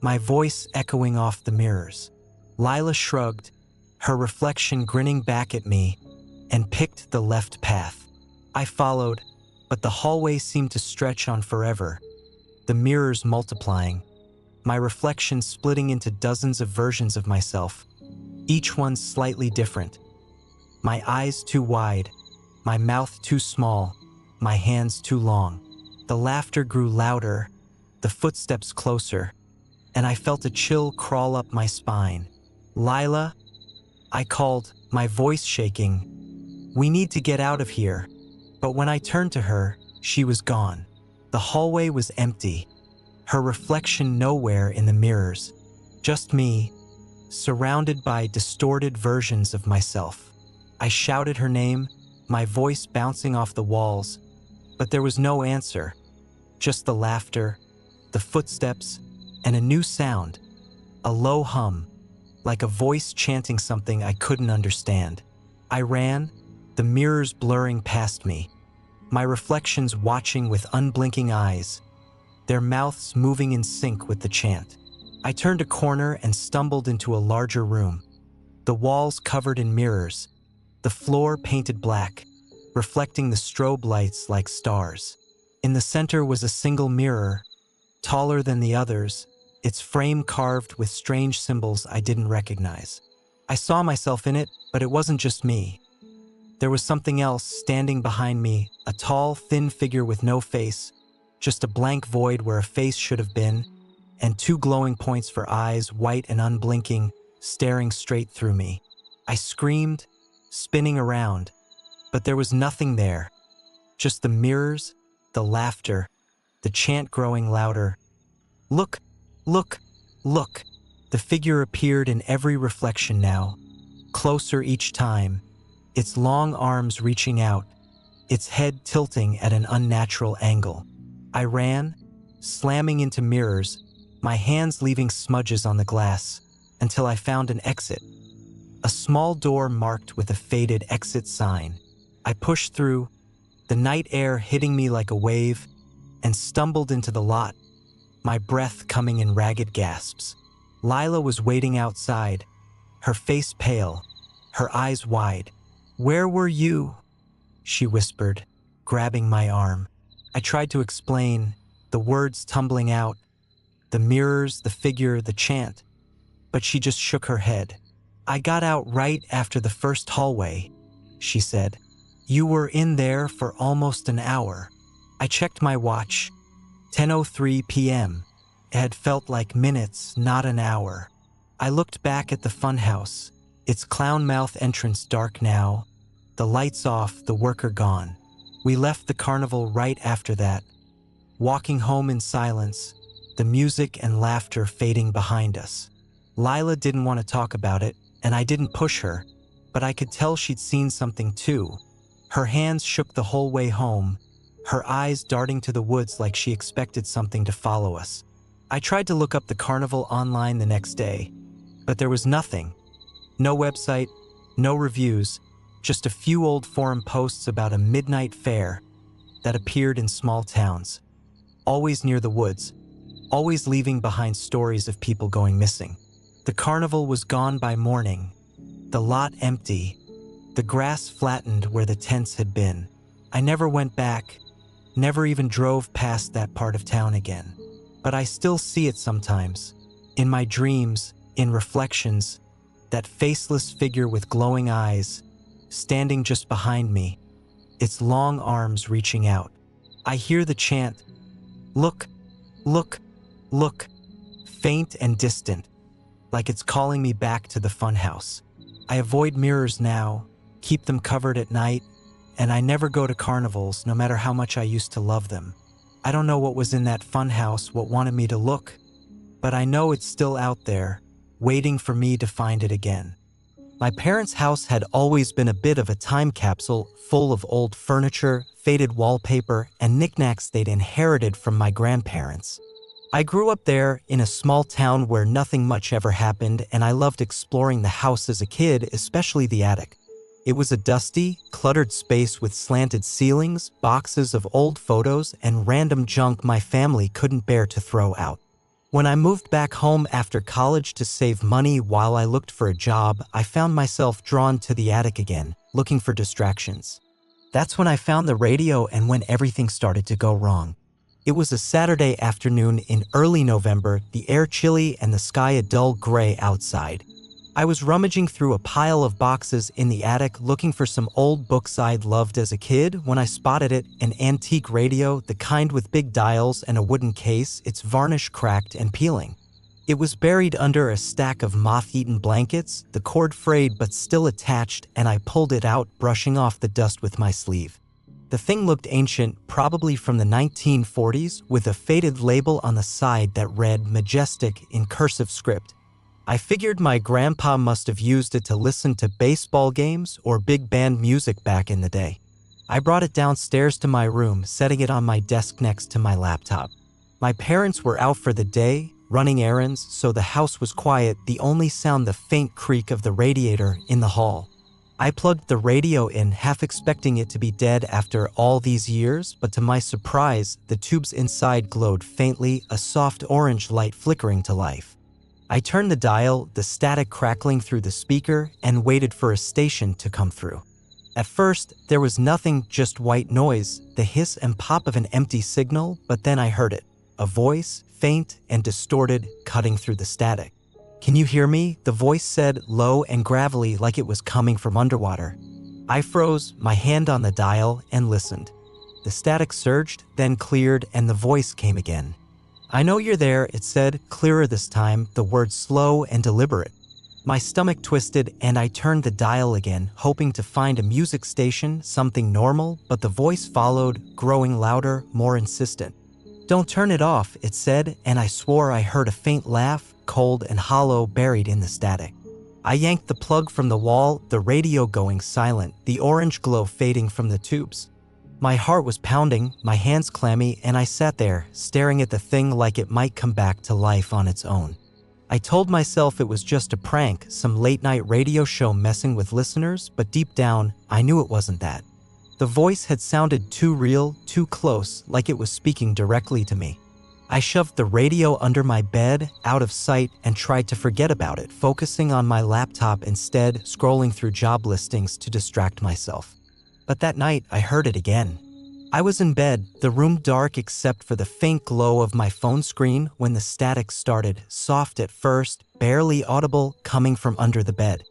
my voice echoing off the mirrors. Lila shrugged, her reflection grinning back at me, and picked the left path. I followed, but the hallway seemed to stretch on forever, the mirrors multiplying, my reflection splitting into dozens of versions of myself, each one slightly different. My eyes too wide, my mouth too small, my hands too long. The laughter grew louder, the footsteps closer, and I felt a chill crawl up my spine. "Lila," I called, my voice shaking. "We need to get out of here." But when I turned to her, she was gone. The hallway was empty, her reflection nowhere in the mirrors. Just me, surrounded by distorted versions of myself. I shouted her name, my voice bouncing off the walls, but there was no answer. Just the laughter, the footsteps, and a new sound, a low hum, like a voice chanting something I couldn't understand. I ran, the mirrors blurring past me, my reflections watching with unblinking eyes, their mouths moving in sync with the chant. I turned a corner and stumbled into a larger room, the walls covered in mirrors, the floor painted black, reflecting the strobe lights like stars. In the center was a single mirror, taller than the others, its frame carved with strange symbols I didn't recognize. I saw myself in it, but it wasn't just me. There was something else standing behind me, a tall, thin figure with no face, just a blank void where a face should have been, and two glowing points for eyes, white and unblinking, staring straight through me. I screamed, spinning around, but there was nothing there. Just the mirrors, the laughter, the chant growing louder. "Look, look, look." The figure appeared in every reflection now, closer each time, its long arms reaching out, its head tilting at an unnatural angle. I ran, slamming into mirrors, my hands leaving smudges on the glass, until I found an exit. A small door marked with a faded exit sign. I pushed through, the night air hitting me like a wave, and stumbled into the lot, my breath coming in ragged gasps. Lila was waiting outside, her face pale, her eyes wide. "Where were you?" she whispered, grabbing my arm. I tried to explain, the words tumbling out, the mirrors, the figure, the chant, but she just shook her head. "I got out right after the first hallway," she said. "You were in there for almost an hour." I checked my watch, 10:03 p.m. It had felt like minutes, not an hour. I looked back at the funhouse, its clown mouth entrance dark now, the lights off, the worker gone. We left the carnival right after that, walking home in silence, the music and laughter fading behind us. Lila didn't want to talk about it, and I didn't push her, but I could tell she'd seen something too. Her hands shook the whole way home, her eyes darting to the woods like she expected something to follow us. I tried to look up the carnival online the next day, but there was nothing. No website, no reviews, just a few old forum posts about a midnight fair that appeared in small towns, always near the woods, always leaving behind stories of people going missing. The carnival was gone by morning, the lot empty, the grass flattened where the tents had been. I never went back, never even drove past that part of town again. But I still see it sometimes, in my dreams, in reflections, that faceless figure with glowing eyes, standing just behind me, its long arms reaching out. I hear the chant, "Look, look, look," faint and distant, like it's calling me back to the funhouse. I avoid mirrors now, keep them covered at night, and I never go to carnivals, no matter how much I used to love them. I don't know what was in that funhouse, what wanted me to look, but I know it's still out there, waiting for me to find it again. My parents' house had always been a bit of a time capsule, full of old furniture, faded wallpaper, and knickknacks they'd inherited from my grandparents. I grew up there in a small town where nothing much ever happened, and I loved exploring the house as a kid, especially the attic. It was a dusty, cluttered space with slanted ceilings, boxes of old photos, and random junk my family couldn't bear to throw out. When I moved back home after college to save money while I looked for a job, I found myself drawn to the attic again, looking for distractions. That's when I found the radio and when everything started to go wrong. It was a Saturday afternoon in early November, the air chilly and the sky a dull gray outside. I was rummaging through a pile of boxes in the attic looking for some old books I'd loved as a kid when I spotted it, an antique radio, the kind with big dials and a wooden case, its varnish cracked and peeling. It was buried under a stack of moth-eaten blankets, the cord frayed but still attached, and I pulled it out, brushing off the dust with my sleeve. The thing looked ancient, probably from the 1940s, with a faded label on the side that read "Majestic" in cursive script. I figured my grandpa must have used it to listen to baseball games or big band music back in the day. I brought it downstairs to my room, setting it on my desk next to my laptop. My parents were out for the day, running errands, so the house was quiet, the only sound the faint creak of the radiator in the hall. I plugged the radio in, half expecting it to be dead after all these years, but to my surprise, the tubes inside glowed faintly, a soft orange light flickering to life. I turned the dial, the static crackling through the speaker, and waited for a station to come through. At first, there was nothing, just white noise, the hiss and pop of an empty signal, but then I heard it. A voice, faint and distorted, cutting through the static. "Can you hear me?" the voice said, low and gravelly, like it was coming from underwater. I froze, my hand on the dial, and listened. The static surged, then cleared, and the voice came again. "I know you're there," it said, clearer this time, the words slow and deliberate. My stomach twisted, and I turned the dial again, hoping to find a music station, something normal, but the voice followed, growing louder, more insistent. "Don't turn it off," it said, and I swore I heard a faint laugh, cold and hollow, buried in the static. I yanked the plug from the wall, the radio going silent, the orange glow fading from the tubes. My heart was pounding, my hands clammy, and I sat there, staring at the thing like it might come back to life on its own. I told myself it was just a prank, some late-night radio show messing with listeners, but deep down, I knew it wasn't that. The voice had sounded too real, too close, like it was speaking directly to me. I shoved the radio under my bed, out of sight, and tried to forget about it, focusing on my laptop instead, scrolling through job listings to distract myself. But that night, I heard it again. I was in bed, the room dark except for the faint glow of my phone screen, when the static started, soft at first, barely audible, coming from under the bed.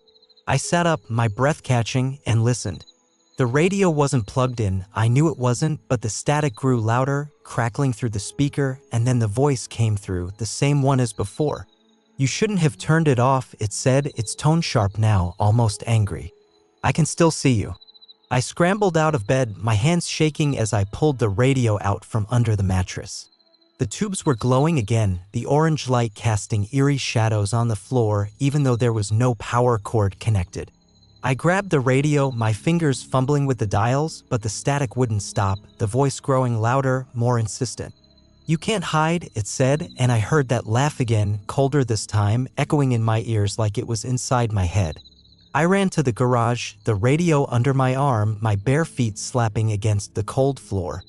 I sat up, my breath catching, and listened. The radio wasn't plugged in, I knew it wasn't, but the static grew louder, crackling through the speaker, and then the voice came through, the same one as before. "You shouldn't have turned it off," it said, its tone sharp now, almost angry. "I can still see you." I scrambled out of bed, my hands shaking as I pulled the radio out from under the mattress. The tubes were glowing again, the orange light casting eerie shadows on the floor, even though there was no power cord connected. I grabbed the radio, my fingers fumbling with the dials, but the static wouldn't stop, the voice growing louder, more insistent. "You can't hide," it said, and I heard that laugh again, colder this time, echoing in my ears like it was inside my head. I ran to the garage, the radio under my arm, my bare feet slapping against the cold floor.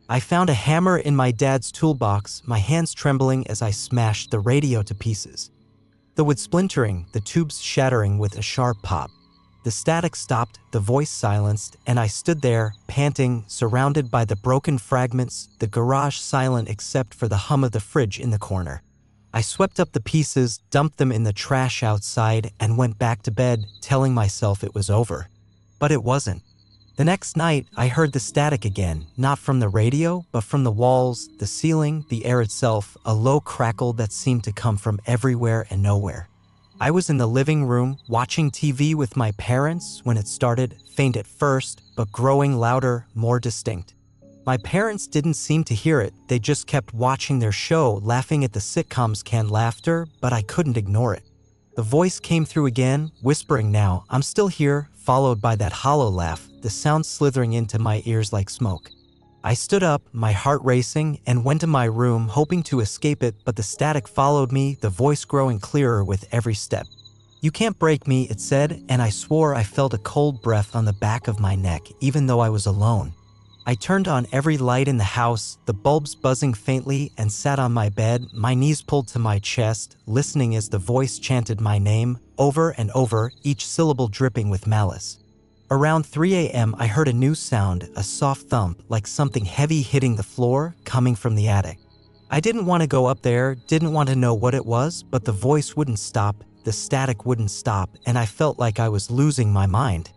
I found a hammer in my dad's toolbox, my hands trembling as I smashed the radio to pieces. The wood splintering, the tubes shattering with a sharp pop. The static stopped, the voice silenced, and I stood there, panting, surrounded by the broken fragments, the garage silent except for the hum of the fridge in the corner. I swept up the pieces, dumped them in the trash outside, and went back to bed, telling myself it was over. But it wasn't. The next night, I heard the static again, not from the radio, but from the walls, the ceiling, the air itself, a low crackle that seemed to come from everywhere and nowhere. I was in the living room, watching TV with my parents when it started, faint at first, but growing louder, more distinct. My parents didn't seem to hear it, they just kept watching their show, laughing at the sitcom's canned laughter, but I couldn't ignore it. The voice came through again, whispering now, "I'm still here," followed by that hollow laugh, the sound slithering into my ears like smoke. I stood up, my heart racing, and went to my room hoping to escape it, but the static followed me, the voice growing clearer with every step. "You can't break me," it said, and I swore I felt a cold breath on the back of my neck, even though I was alone. I turned on every light in the house, the bulbs buzzing faintly, and sat on my bed, my knees pulled to my chest, listening as the voice chanted my name, over and over, each syllable dripping with malice. Around 3 a.m. I heard a new sound, a soft thump, like something heavy hitting the floor, coming from the attic. I didn't want to go up there, didn't want to know what it was, but the voice wouldn't stop, the static wouldn't stop, and I felt like I was losing my mind.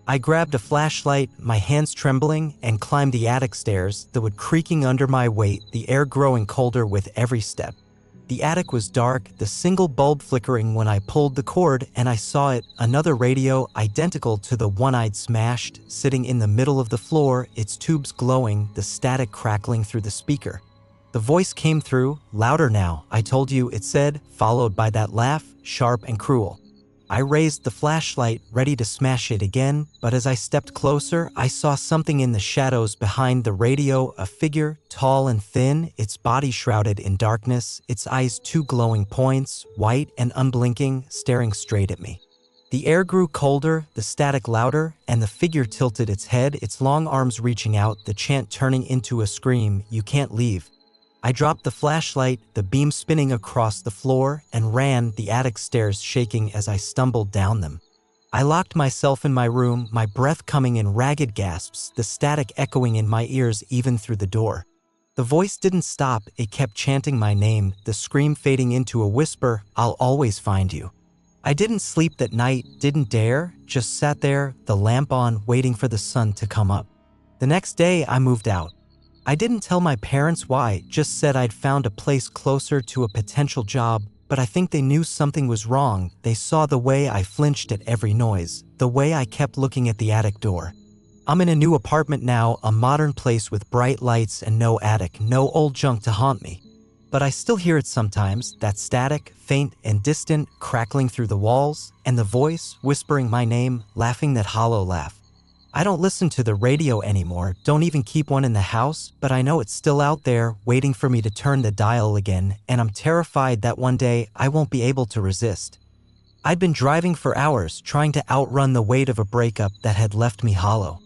I grabbed a flashlight, my hands trembling, and climbed the attic stairs, the wood creaking under my weight, the air growing colder with every step. The attic was dark, the single bulb flickering when I pulled the cord, and I saw it, another radio identical to the one I'd smashed, sitting in the middle of the floor, its tubes glowing, the static crackling through the speaker. The voice came through, "Louder now, I told you," it said, followed by that laugh, sharp and cruel. I raised the flashlight, ready to smash it again, but as I stepped closer, I saw something in the shadows behind the radio, a figure, tall and thin, its body shrouded in darkness, its eyes two glowing points, white and unblinking, staring straight at me. The air grew colder, the static louder, and the figure tilted its head, its long arms reaching out, the chant turning into a scream, "You can't leave." I dropped the flashlight, the beam spinning across the floor, and ran, the attic stairs shaking as I stumbled down them. I locked myself in my room, my breath coming in ragged gasps, the static echoing in my ears even through the door. The voice didn't stop, it kept chanting my name, the scream fading into a whisper, "I'll always find you." I didn't sleep that night, didn't dare, just sat there, the lamp on, waiting for the sun to come up. The next day, I moved out. I didn't tell my parents why, just said I'd found a place closer to a potential job, but I think they knew something was wrong. They saw the way I flinched at every noise, the way I kept looking at the attic door. I'm in a new apartment now, a modern place with bright lights and no attic, no old junk to haunt me. But I still hear it sometimes, that static, faint and distant, crackling through the walls, and the voice whispering my name, laughing that hollow laugh. I don't listen to the radio anymore, don't even keep one in the house, but I know it's still out there, waiting for me to turn the dial again, and I'm terrified that one day I won't be able to resist. I'd been driving for hours, trying to outrun the weight of a breakup that had left me hollow.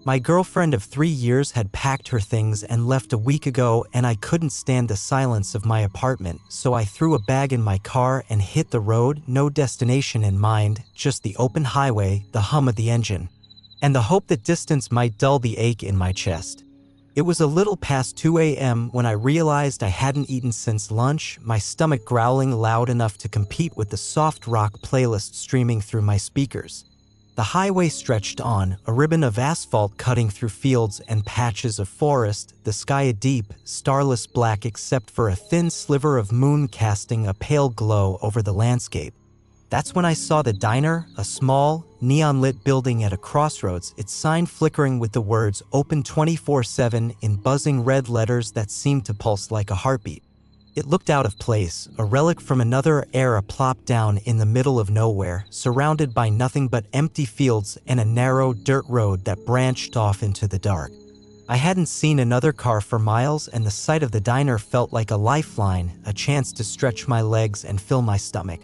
My girlfriend of 3 years had packed her things and left a week ago, and I couldn't stand the silence of my apartment, so I threw a bag in my car and hit the road, no destination in mind, just the open highway, the hum of the engine, and the hope that distance might dull the ache in my chest. It was a little past 2 a.m. when I realized I hadn't eaten since lunch, my stomach growling loud enough to compete with the soft rock playlist streaming through my speakers. The highway stretched on, a ribbon of asphalt cutting through fields and patches of forest, the sky a deep, starless black except for a thin sliver of moon casting a pale glow over the landscape. That's when I saw the diner, a small, neon-lit building at a crossroads, its sign flickering with the words "Open 24/7" in buzzing red letters that seemed to pulse like a heartbeat. It looked out of place, a relic from another era plopped down in the middle of nowhere, surrounded by nothing but empty fields and a narrow dirt road that branched off into the dark. I hadn't seen another car for miles, and the sight of the diner felt like a lifeline, a chance to stretch my legs and fill my stomach.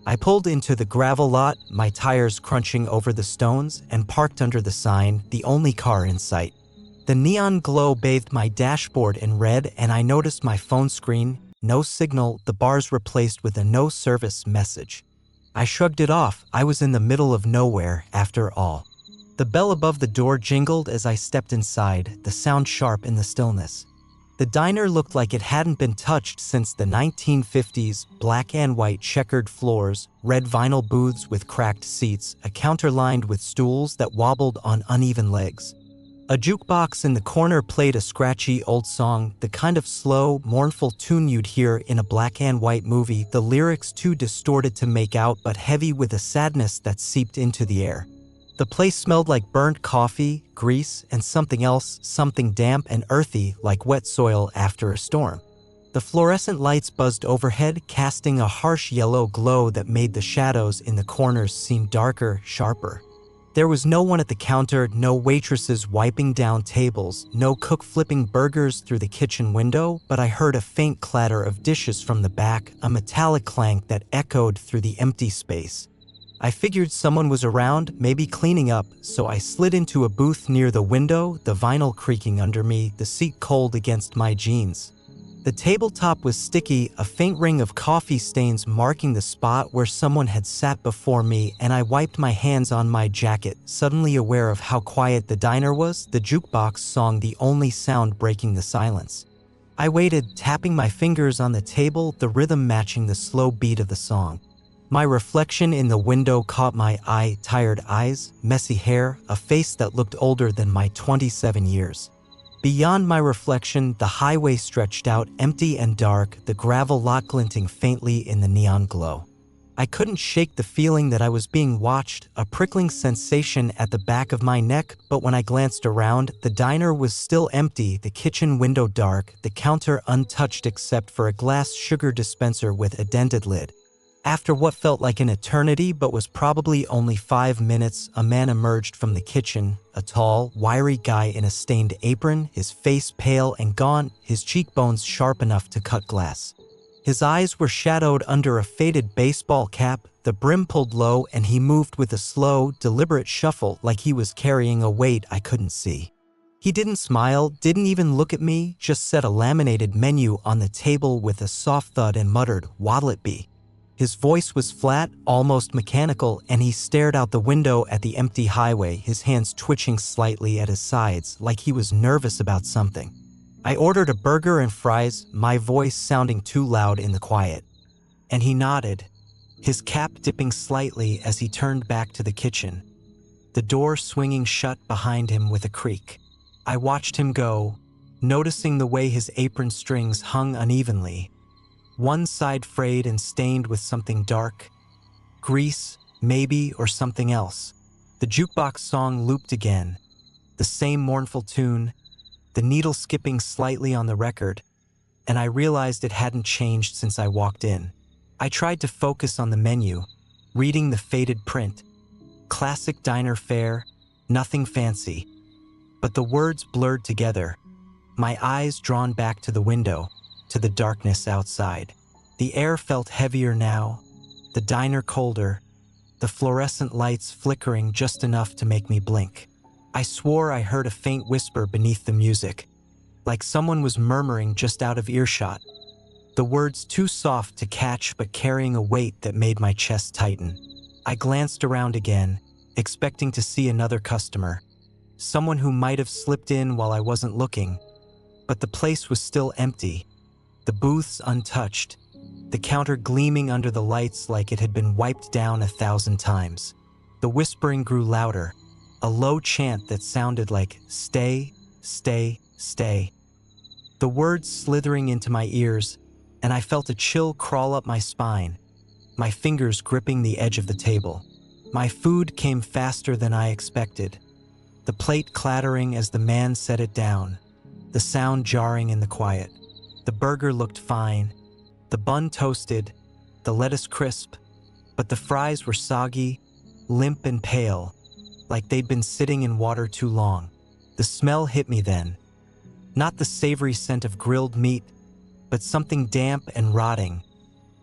I pulled into the gravel lot, my tires crunching over the stones, and parked under the sign, the only car in sight. The neon glow bathed my dashboard in red, and I noticed my phone screen, no signal, the bars replaced with a no service message. I shrugged it off, I was in the middle of nowhere, after all. The bell above the door jingled as I stepped inside, the sound sharp in the stillness. The diner looked like it hadn't been touched since the 1950s, black and white checkered floors, red vinyl booths with cracked seats, a counter lined with stools that wobbled on uneven legs. A jukebox in the corner played a scratchy old song, the kind of slow, mournful tune you'd hear in a black and white movie, the lyrics too distorted to make out but heavy with a sadness that seeped into the air. The place smelled like burnt coffee, grease, and something else, something damp and earthy like wet soil after a storm. The fluorescent lights buzzed overhead, casting a harsh yellow glow that made the shadows in the corners seem darker, sharper. There was no one at the counter, no waitresses wiping down tables, no cook flipping burgers through the kitchen window, but I heard a faint clatter of dishes from the back, a metallic clank that echoed through the empty space. I figured someone was around, maybe cleaning up, so I slid into a booth near the window, the vinyl creaking under me, the seat cold against my jeans. The tabletop was sticky, a faint ring of coffee stains marking the spot where someone had sat before me, and I wiped my hands on my jacket, suddenly aware of how quiet the diner was, the jukebox song the only sound breaking the silence. I waited, tapping my fingers on the table, the rhythm matching the slow beat of the song. My reflection in the window caught my eye, tired eyes, messy hair, a face that looked older than my 27 years. Beyond my reflection, the highway stretched out, empty and dark, the gravel lot glinting faintly in the neon glow. I couldn't shake the feeling that I was being watched, a prickling sensation at the back of my neck, but when I glanced around, the diner was still empty, the kitchen window dark, the counter untouched except for a glass sugar dispenser with a dented lid. After what felt like an eternity but was probably only 5 minutes, a man emerged from the kitchen, a tall, wiry guy in a stained apron, his face pale and gaunt, his cheekbones sharp enough to cut glass. His eyes were shadowed under a faded baseball cap, the brim pulled low, and he moved with a slow, deliberate shuffle like he was carrying a weight I couldn't see. He didn't smile, didn't even look at me, just set a laminated menu on the table with a soft thud and muttered, "What'll it be?" His voice was flat, almost mechanical, and he stared out the window at the empty highway, his hands twitching slightly at his sides, like he was nervous about something. I ordered a burger and fries, my voice sounding too loud in the quiet. And he nodded, his cap dipping slightly as he turned back to the kitchen, the door swinging shut behind him with a creak. I watched him go, noticing the way his apron strings hung unevenly, one side frayed and stained with something dark. Grease, maybe, or something else. The jukebox song looped again. The same mournful tune, the needle skipping slightly on the record, and I realized it hadn't changed since I walked in. I tried to focus on the menu, reading the faded print. Classic diner fare, nothing fancy. But the words blurred together, my eyes drawn back to the window, to the darkness outside. The air felt heavier now, the diner colder, the fluorescent lights flickering just enough to make me blink. I swore I heard a faint whisper beneath the music, like someone was murmuring just out of earshot. The words too soft to catch but carrying a weight that made my chest tighten. I glanced around again, expecting to see another customer, someone who might have slipped in while I wasn't looking. But the place was still empty. The booths untouched, the counter gleaming under the lights like it had been wiped down 1,000 times. The whispering grew louder, a low chant that sounded like, "Stay, stay, stay." The words slithering into my ears, and I felt a chill crawl up my spine, my fingers gripping the edge of the table. My food came faster than I expected, the plate clattering as the man set it down, the sound jarring in the quiet. The burger looked fine, the bun toasted, the lettuce crisp, but the fries were soggy, limp and pale, like they'd been sitting in water too long. The smell hit me then, not the savory scent of grilled meat, but something damp and rotting,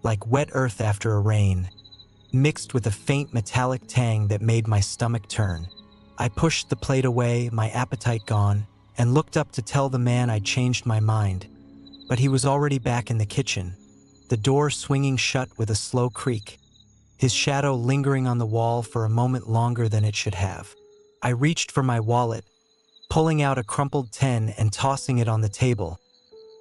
like wet earth after a rain, mixed with a faint metallic tang that made my stomach turn. I pushed the plate away, my appetite gone, and looked up to tell the man I'd changed my mind. But he was already back in the kitchen, the door swinging shut with a slow creak, his shadow lingering on the wall for a moment longer than it should have. I reached for my wallet, pulling out a crumpled 10 and tossing it on the table,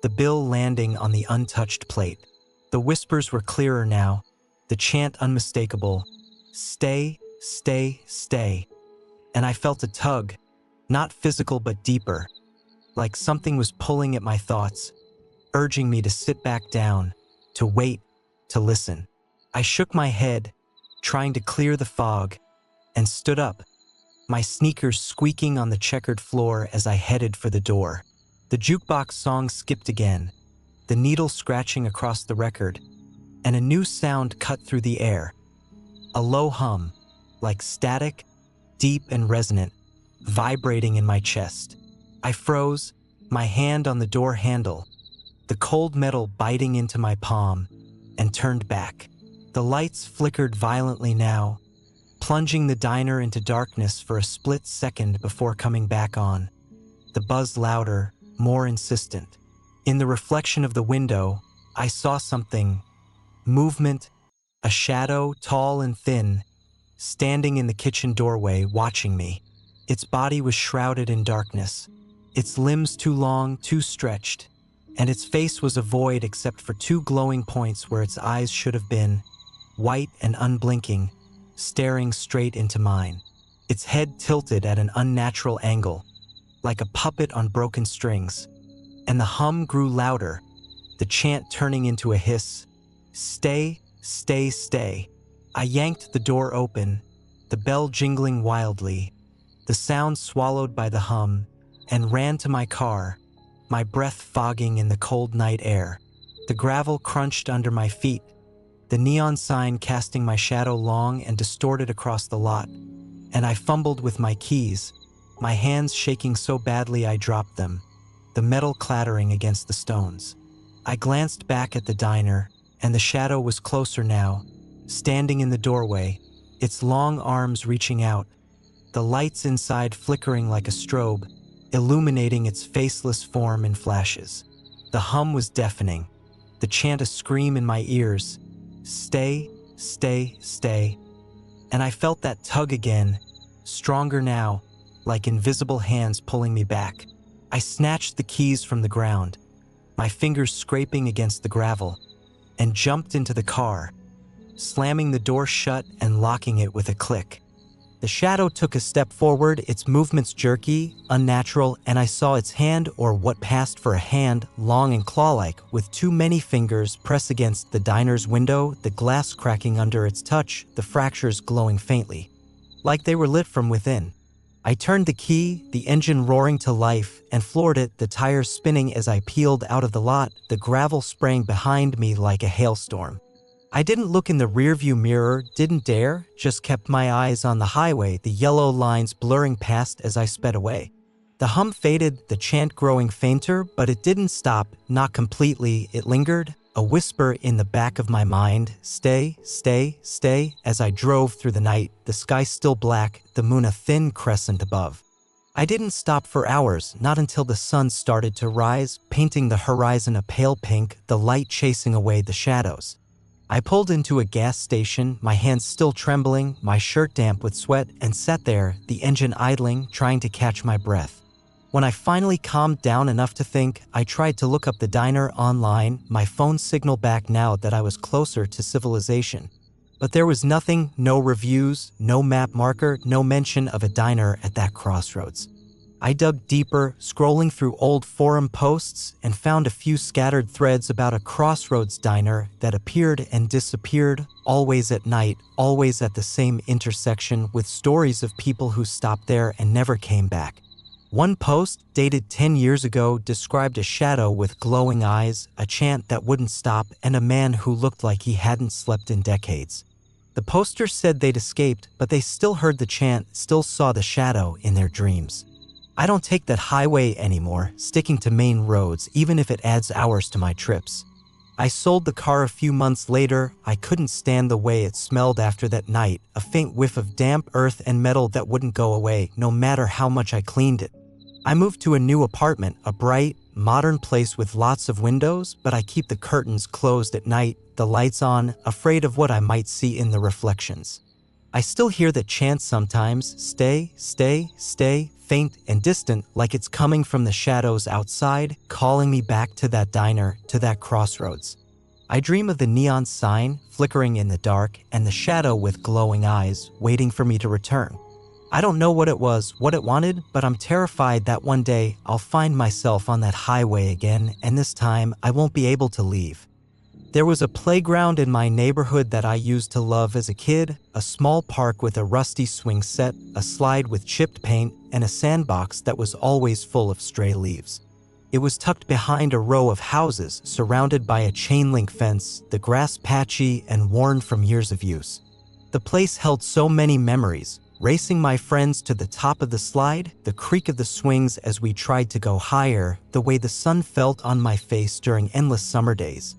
the bill landing on the untouched plate. The whispers were clearer now, the chant unmistakable, "Stay, stay, stay." And I felt a tug, not physical but deeper, like something was pulling at my thoughts, urging me to sit back down, to wait, to listen. I shook my head, trying to clear the fog, and stood up, my sneakers squeaking on the checkered floor as I headed for the door. The jukebox song skipped again, the needle scratching across the record, and a new sound cut through the air. A low hum, like static, deep and resonant, vibrating in my chest. I froze, my hand on the door handle, the cold metal biting into my palm, and turned back. The lights flickered violently now, plunging the diner into darkness for a split second before coming back on. The buzz louder, more insistent. In the reflection of the window, I saw something. Movement, a shadow, tall and thin, standing in the kitchen doorway, watching me. Its body was shrouded in darkness, its limbs too long, too stretched, and its face was a void except for two glowing points where its eyes should have been, white and unblinking, staring straight into mine. Its head tilted at an unnatural angle, like a puppet on broken strings. And the hum grew louder, the chant turning into a hiss. Stay, stay, stay. I yanked the door open, the bell jingling wildly, the sound swallowed by the hum, and ran to my car, my breath fogging in the cold night air. The gravel crunched under my feet, the neon sign casting my shadow long and distorted across the lot, and I fumbled with my keys, my hands shaking so badly I dropped them, the metal clattering against the stones. I glanced back at the diner, and the shadow was closer now, standing in the doorway, its long arms reaching out, the lights inside flickering like a strobe, illuminating its faceless form in flashes. The hum was deafening, the chant a scream in my ears. Stay, stay, stay. And I felt that tug again, stronger now, like invisible hands pulling me back. I snatched the keys from the ground, my fingers scraping against the gravel, and jumped into the car, slamming the door shut and locking it with a click. The shadow took a step forward, its movements jerky, unnatural, and I saw its hand, or what passed for a hand, long and claw-like, with too many fingers, press against the diner's window, the glass cracking under its touch, the fractures glowing faintly, like they were lit from within. I turned the key, the engine roaring to life, and floored it, the tires spinning as I peeled out of the lot, the gravel spraying behind me like a hailstorm. I didn't look in the rearview mirror, didn't dare, just kept my eyes on the highway, the yellow lines blurring past as I sped away. The hum faded, the chant growing fainter, but it didn't stop, not completely, it lingered, a whisper in the back of my mind, stay, stay, stay, as I drove through the night, the sky still black, the moon a thin crescent above. I didn't stop for hours, not until the sun started to rise, painting the horizon a pale pink, the light chasing away the shadows. I pulled into a gas station, my hands still trembling, my shirt damp with sweat, and sat there, the engine idling, trying to catch my breath. When I finally calmed down enough to think, I tried to look up the diner online, my phone signal back now that I was closer to civilization. But there was nothing, no reviews, no map marker, no mention of a diner at that crossroads. I dug deeper, scrolling through old forum posts, and found a few scattered threads about a crossroads diner that appeared and disappeared, always at night, always at the same intersection, with stories of people who stopped there and never came back. One post, dated 10 years ago, described a shadow with glowing eyes, a chant that wouldn't stop, and a man who looked like he hadn't slept in decades. The poster said they'd escaped, but they still heard the chant, still saw the shadow in their dreams. I don't take that highway anymore, sticking to main roads, even if it adds hours to my trips. I sold the car a few months later. I couldn't stand the way it smelled after that night, a faint whiff of damp earth and metal that wouldn't go away, no matter how much I cleaned it. I moved to a new apartment, a bright, modern place with lots of windows, but I keep the curtains closed at night, the lights on, afraid of what I might see in the reflections. I still hear the chant sometimes, stay, stay, stay, faint and distant, like it's coming from the shadows outside, calling me back to that diner, to that crossroads. I dream of the neon sign, flickering in the dark, and the shadow with glowing eyes, waiting for me to return. I don't know what it was, what it wanted, but I'm terrified that one day I'll find myself on that highway again, and this time I won't be able to leave. There was a playground in my neighborhood that I used to love as a kid, a small park with a rusty swing set, a slide with chipped paint, and a sandbox that was always full of stray leaves. It was tucked behind a row of houses, surrounded by a chain-link fence, the grass patchy and worn from years of use. The place held so many memories, racing my friends to the top of the slide, the creak of the swings as we tried to go higher, the way the sun felt on my face during endless summer days.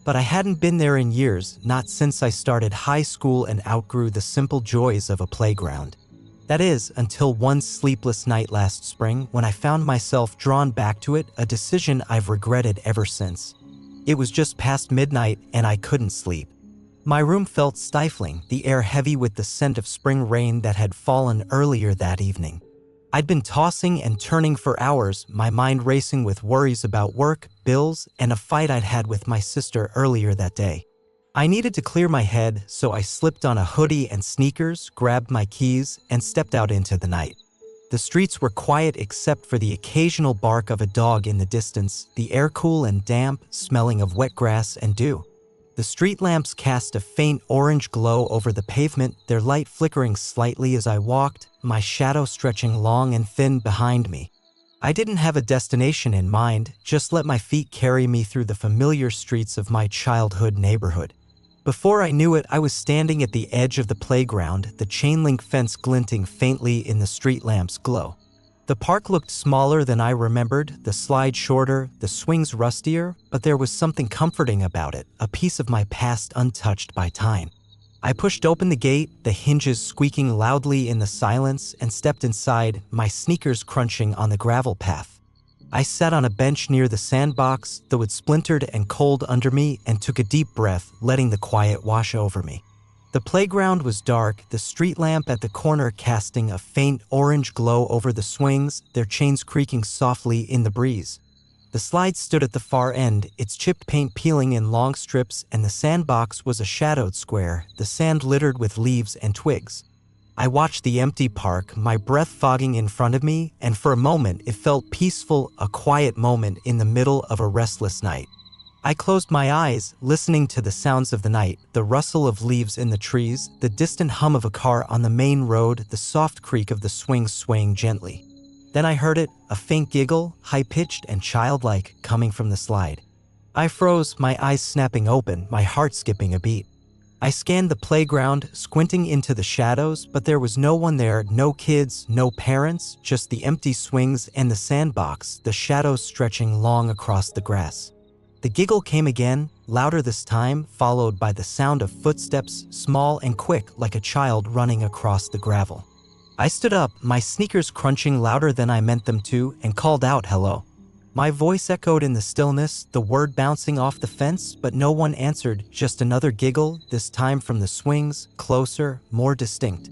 But I hadn't been there in years, not since I started high school and outgrew the simple joys of a playground. That is, until one sleepless night last spring when I found myself drawn back to it, a decision I've regretted ever since. It was just past midnight and I couldn't sleep. My room felt stifling, the air heavy with the scent of spring rain that had fallen earlier that evening. I'd been tossing and turning for hours, my mind racing with worries about work, bills, and a fight I'd had with my sister earlier that day. I needed to clear my head, so I slipped on a hoodie and sneakers, grabbed my keys, and stepped out into the night. The streets were quiet except for the occasional bark of a dog in the distance, the air cool and damp, smelling of wet grass and dew. The street lamps cast a faint orange glow over the pavement, their light flickering slightly as I walked, my shadow stretching long and thin behind me. I didn't have a destination in mind, just let my feet carry me through the familiar streets of my childhood neighborhood. Before I knew it, I was standing at the edge of the playground, the chain-link fence glinting faintly in the street lamp's glow. The park looked smaller than I remembered, the slide shorter, the swings rustier, but there was something comforting about it, a piece of my past untouched by time. I pushed open the gate, the hinges squeaking loudly in the silence, and stepped inside, my sneakers crunching on the gravel path. I sat on a bench near the sandbox, though it splintered and cold under me, and took a deep breath, letting the quiet wash over me. The playground was dark, the street lamp at the corner casting a faint orange glow over the swings, their chains creaking softly in the breeze. The slide stood at the far end, its chipped paint peeling in long strips, and the sandbox was a shadowed square, the sand littered with leaves and twigs. I watched the empty park, my breath fogging in front of me, and for a moment it felt peaceful, a quiet moment in the middle of a restless night. I closed my eyes, listening to the sounds of the night, the rustle of leaves in the trees, the distant hum of a car on the main road, the soft creak of the swings swaying gently. Then I heard it, a faint giggle, high-pitched and childlike, coming from the slide. I froze, my eyes snapping open, my heart skipping a beat. I scanned the playground, squinting into the shadows, but there was no one there, no kids, no parents, just the empty swings and the sandbox, the shadows stretching long across the grass. The giggle came again, louder this time, followed by the sound of footsteps, small and quick like a child running across the gravel. I stood up, my sneakers crunching louder than I meant them to, and called out hello. My voice echoed in the stillness, the word bouncing off the fence, but no one answered, just another giggle, this time from the swings, closer, more distinct.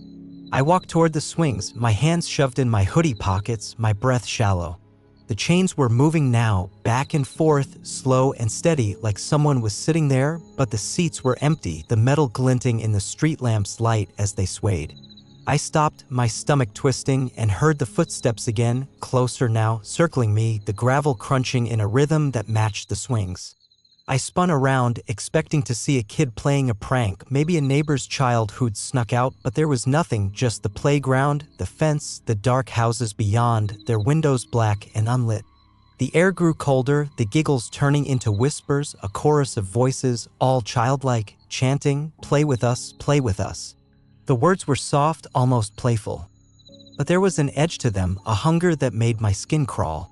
I walked toward the swings, my hands shoved in my hoodie pockets, my breath shallow. The chains were moving now, back and forth, slow and steady, like someone was sitting there, but the seats were empty, the metal glinting in the street lamp's light as they swayed. I stopped, my stomach twisting, and heard the footsteps again, closer now, circling me, the gravel crunching in a rhythm that matched the swings. I spun around, expecting to see a kid playing a prank, maybe a neighbor's child who'd snuck out, but there was nothing, just the playground, the fence, the dark houses beyond, their windows black and unlit. The air grew colder, the giggles turning into whispers, a chorus of voices, all childlike, chanting, "Play with us, play with us." The words were soft, almost playful. But there was an edge to them, a hunger that made my skin crawl.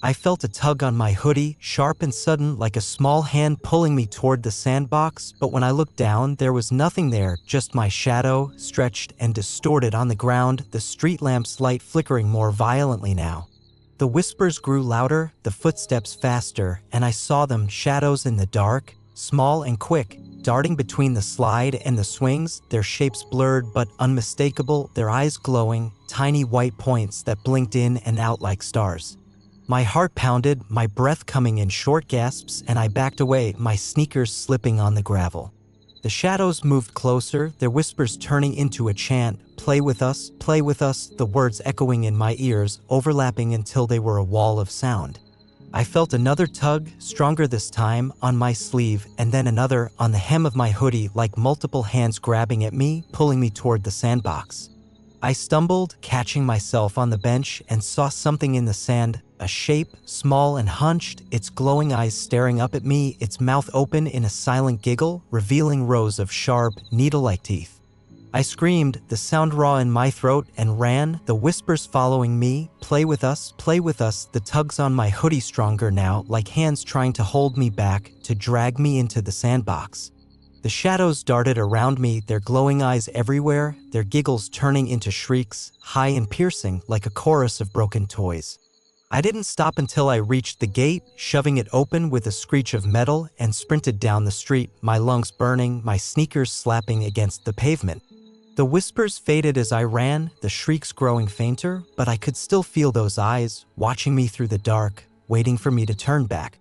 I felt a tug on my hoodie, sharp and sudden, like a small hand pulling me toward the sandbox, but when I looked down, there was nothing there, just my shadow, stretched and distorted on the ground, the street lamp's light flickering more violently now. The whispers grew louder, the footsteps faster, and I saw them, shadows in the dark, small and quick, darting between the slide and the swings, their shapes blurred but unmistakable, their eyes glowing, tiny white points that blinked in and out like stars. My heart pounded, my breath coming in short gasps, and I backed away, my sneakers slipping on the gravel. The shadows moved closer, their whispers turning into a chant, play with us, the words echoing in my ears, overlapping until they were a wall of sound. I felt another tug, stronger this time, on my sleeve, and then another on the hem of my hoodie, like multiple hands grabbing at me, pulling me toward the sandbox. I stumbled, catching myself on the bench, and saw something in the sand, a shape, small and hunched, its glowing eyes staring up at me, its mouth open in a silent giggle, revealing rows of sharp, needle-like teeth. I screamed, the sound raw in my throat, and ran, the whispers following me. Play with us, the tugs on my hoodie stronger now, like hands trying to hold me back, to drag me into the sandbox. The shadows darted around me, their glowing eyes everywhere, their giggles turning into shrieks, high and piercing, like a chorus of broken toys. I didn't stop until I reached the gate, shoving it open with a screech of metal, and sprinted down the street, my lungs burning, my sneakers slapping against the pavement. The whispers faded as I ran, the shrieks growing fainter, but I could still feel those eyes, watching me through the dark, waiting for me to turn back.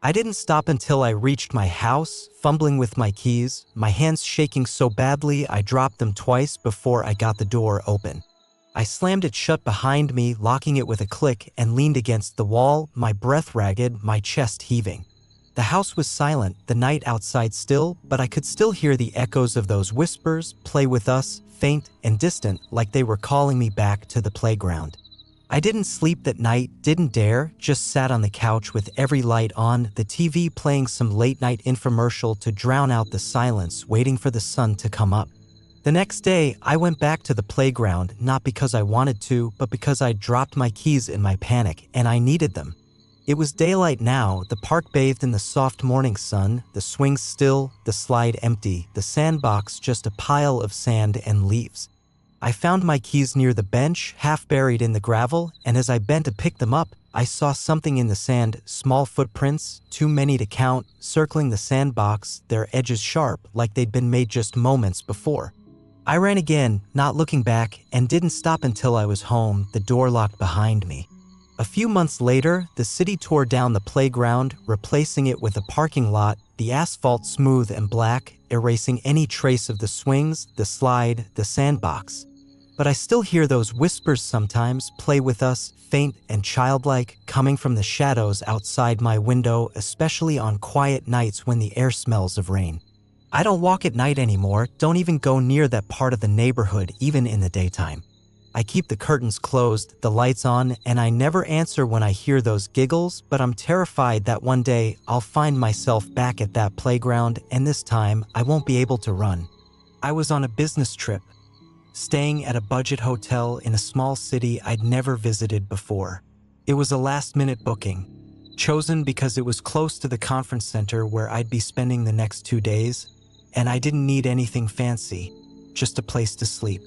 I didn't stop until I reached my house, fumbling with my keys, my hands shaking so badly I dropped them twice before I got the door open. I slammed it shut behind me, locking it with a click, and leaned against the wall, my breath ragged, my chest heaving. The house was silent, the night outside still, but I could still hear the echoes of those whispers, play with us, faint and distant, like they were calling me back to the playground. I didn't sleep that night, didn't dare, just sat on the couch with every light on, the TV playing some late-night infomercial to drown out the silence, waiting for the sun to come up. The next day, I went back to the playground, not because I wanted to, but because I dropped my keys in my panic, and I needed them. It was daylight now, the park bathed in the soft morning sun, the swings still, the slide empty, the sandbox just a pile of sand and leaves. I found my keys near the bench, half buried in the gravel, and as I bent to pick them up, I saw something in the sand, small footprints, too many to count, circling the sandbox, their edges sharp, like they'd been made just moments before. I ran again, not looking back, and didn't stop until I was home, the door locked behind me. A few months later, the city tore down the playground, replacing it with a parking lot, the asphalt smooth and black, erasing any trace of the swings, the slide, the sandbox. But I still hear those whispers sometimes, play with us, faint and childlike, coming from the shadows outside my window, especially on quiet nights when the air smells of rain. I don't walk at night anymore, don't even go near that part of the neighborhood, even in the daytime. I keep the curtains closed, the lights on, and I never answer when I hear those giggles, but I'm terrified that one day I'll find myself back at that playground, and this time I won't be able to run. I was on a business trip, staying at a budget hotel in a small city I'd never visited before. It was a last-minute booking, chosen because it was close to the conference center where I'd be spending the next 2 days, and I didn't need anything fancy, just a place to sleep.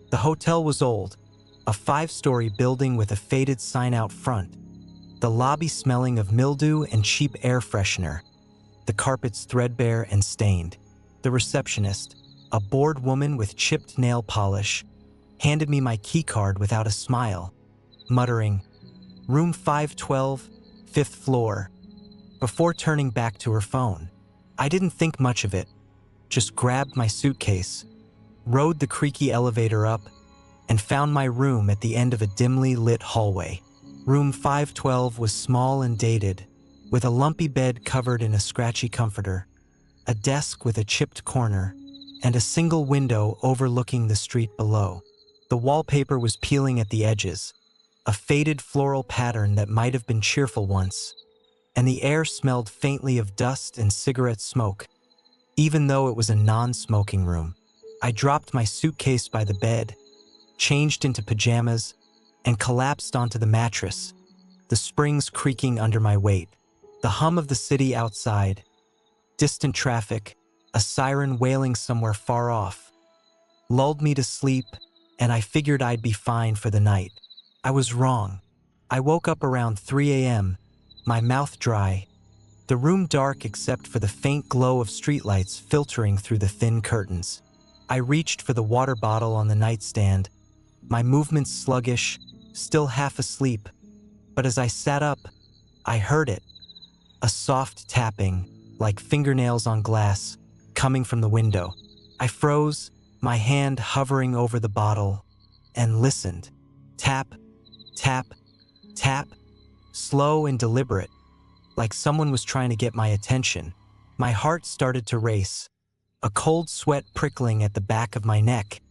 The hotel was old, a 5-story building with a faded sign out front, the lobby smelling of mildew and cheap air freshener, the carpets threadbare and stained. The receptionist, a bored woman with chipped nail polish, handed me my key card without a smile, muttering, "Room 512, 5th floor," before turning back to her phone. I didn't think much of it, just grabbed my suitcase, rode the creaky elevator up, and found my room at the end of a dimly lit hallway. Room 512 was small and dated, with a lumpy bed covered in a scratchy comforter, a desk with a chipped corner, and a single window overlooking the street below. The wallpaper was peeling at the edges, a faded floral pattern that might have been cheerful once, and the air smelled faintly of dust and cigarette smoke, even though it was a non-smoking room. I dropped my suitcase by the bed, changed into pajamas, and collapsed onto the mattress, the springs creaking under my weight. The hum of the city outside, distant traffic, a siren wailing somewhere far off, lulled me to sleep, and I figured I'd be fine for the night. I was wrong. I woke up around 3 a.m., my mouth dry, the room dark except for the faint glow of streetlights filtering through the thin curtains. I reached for the water bottle on the nightstand, my movements sluggish, still half asleep, but as I sat up, I heard it, a soft tapping, like fingernails on glass, coming from the window. I froze, my hand hovering over the bottle, and listened. Tap, tap, tap, slow and deliberate, like someone was trying to get my attention. My heart started to race, a cold sweat prickling at the back of my neck,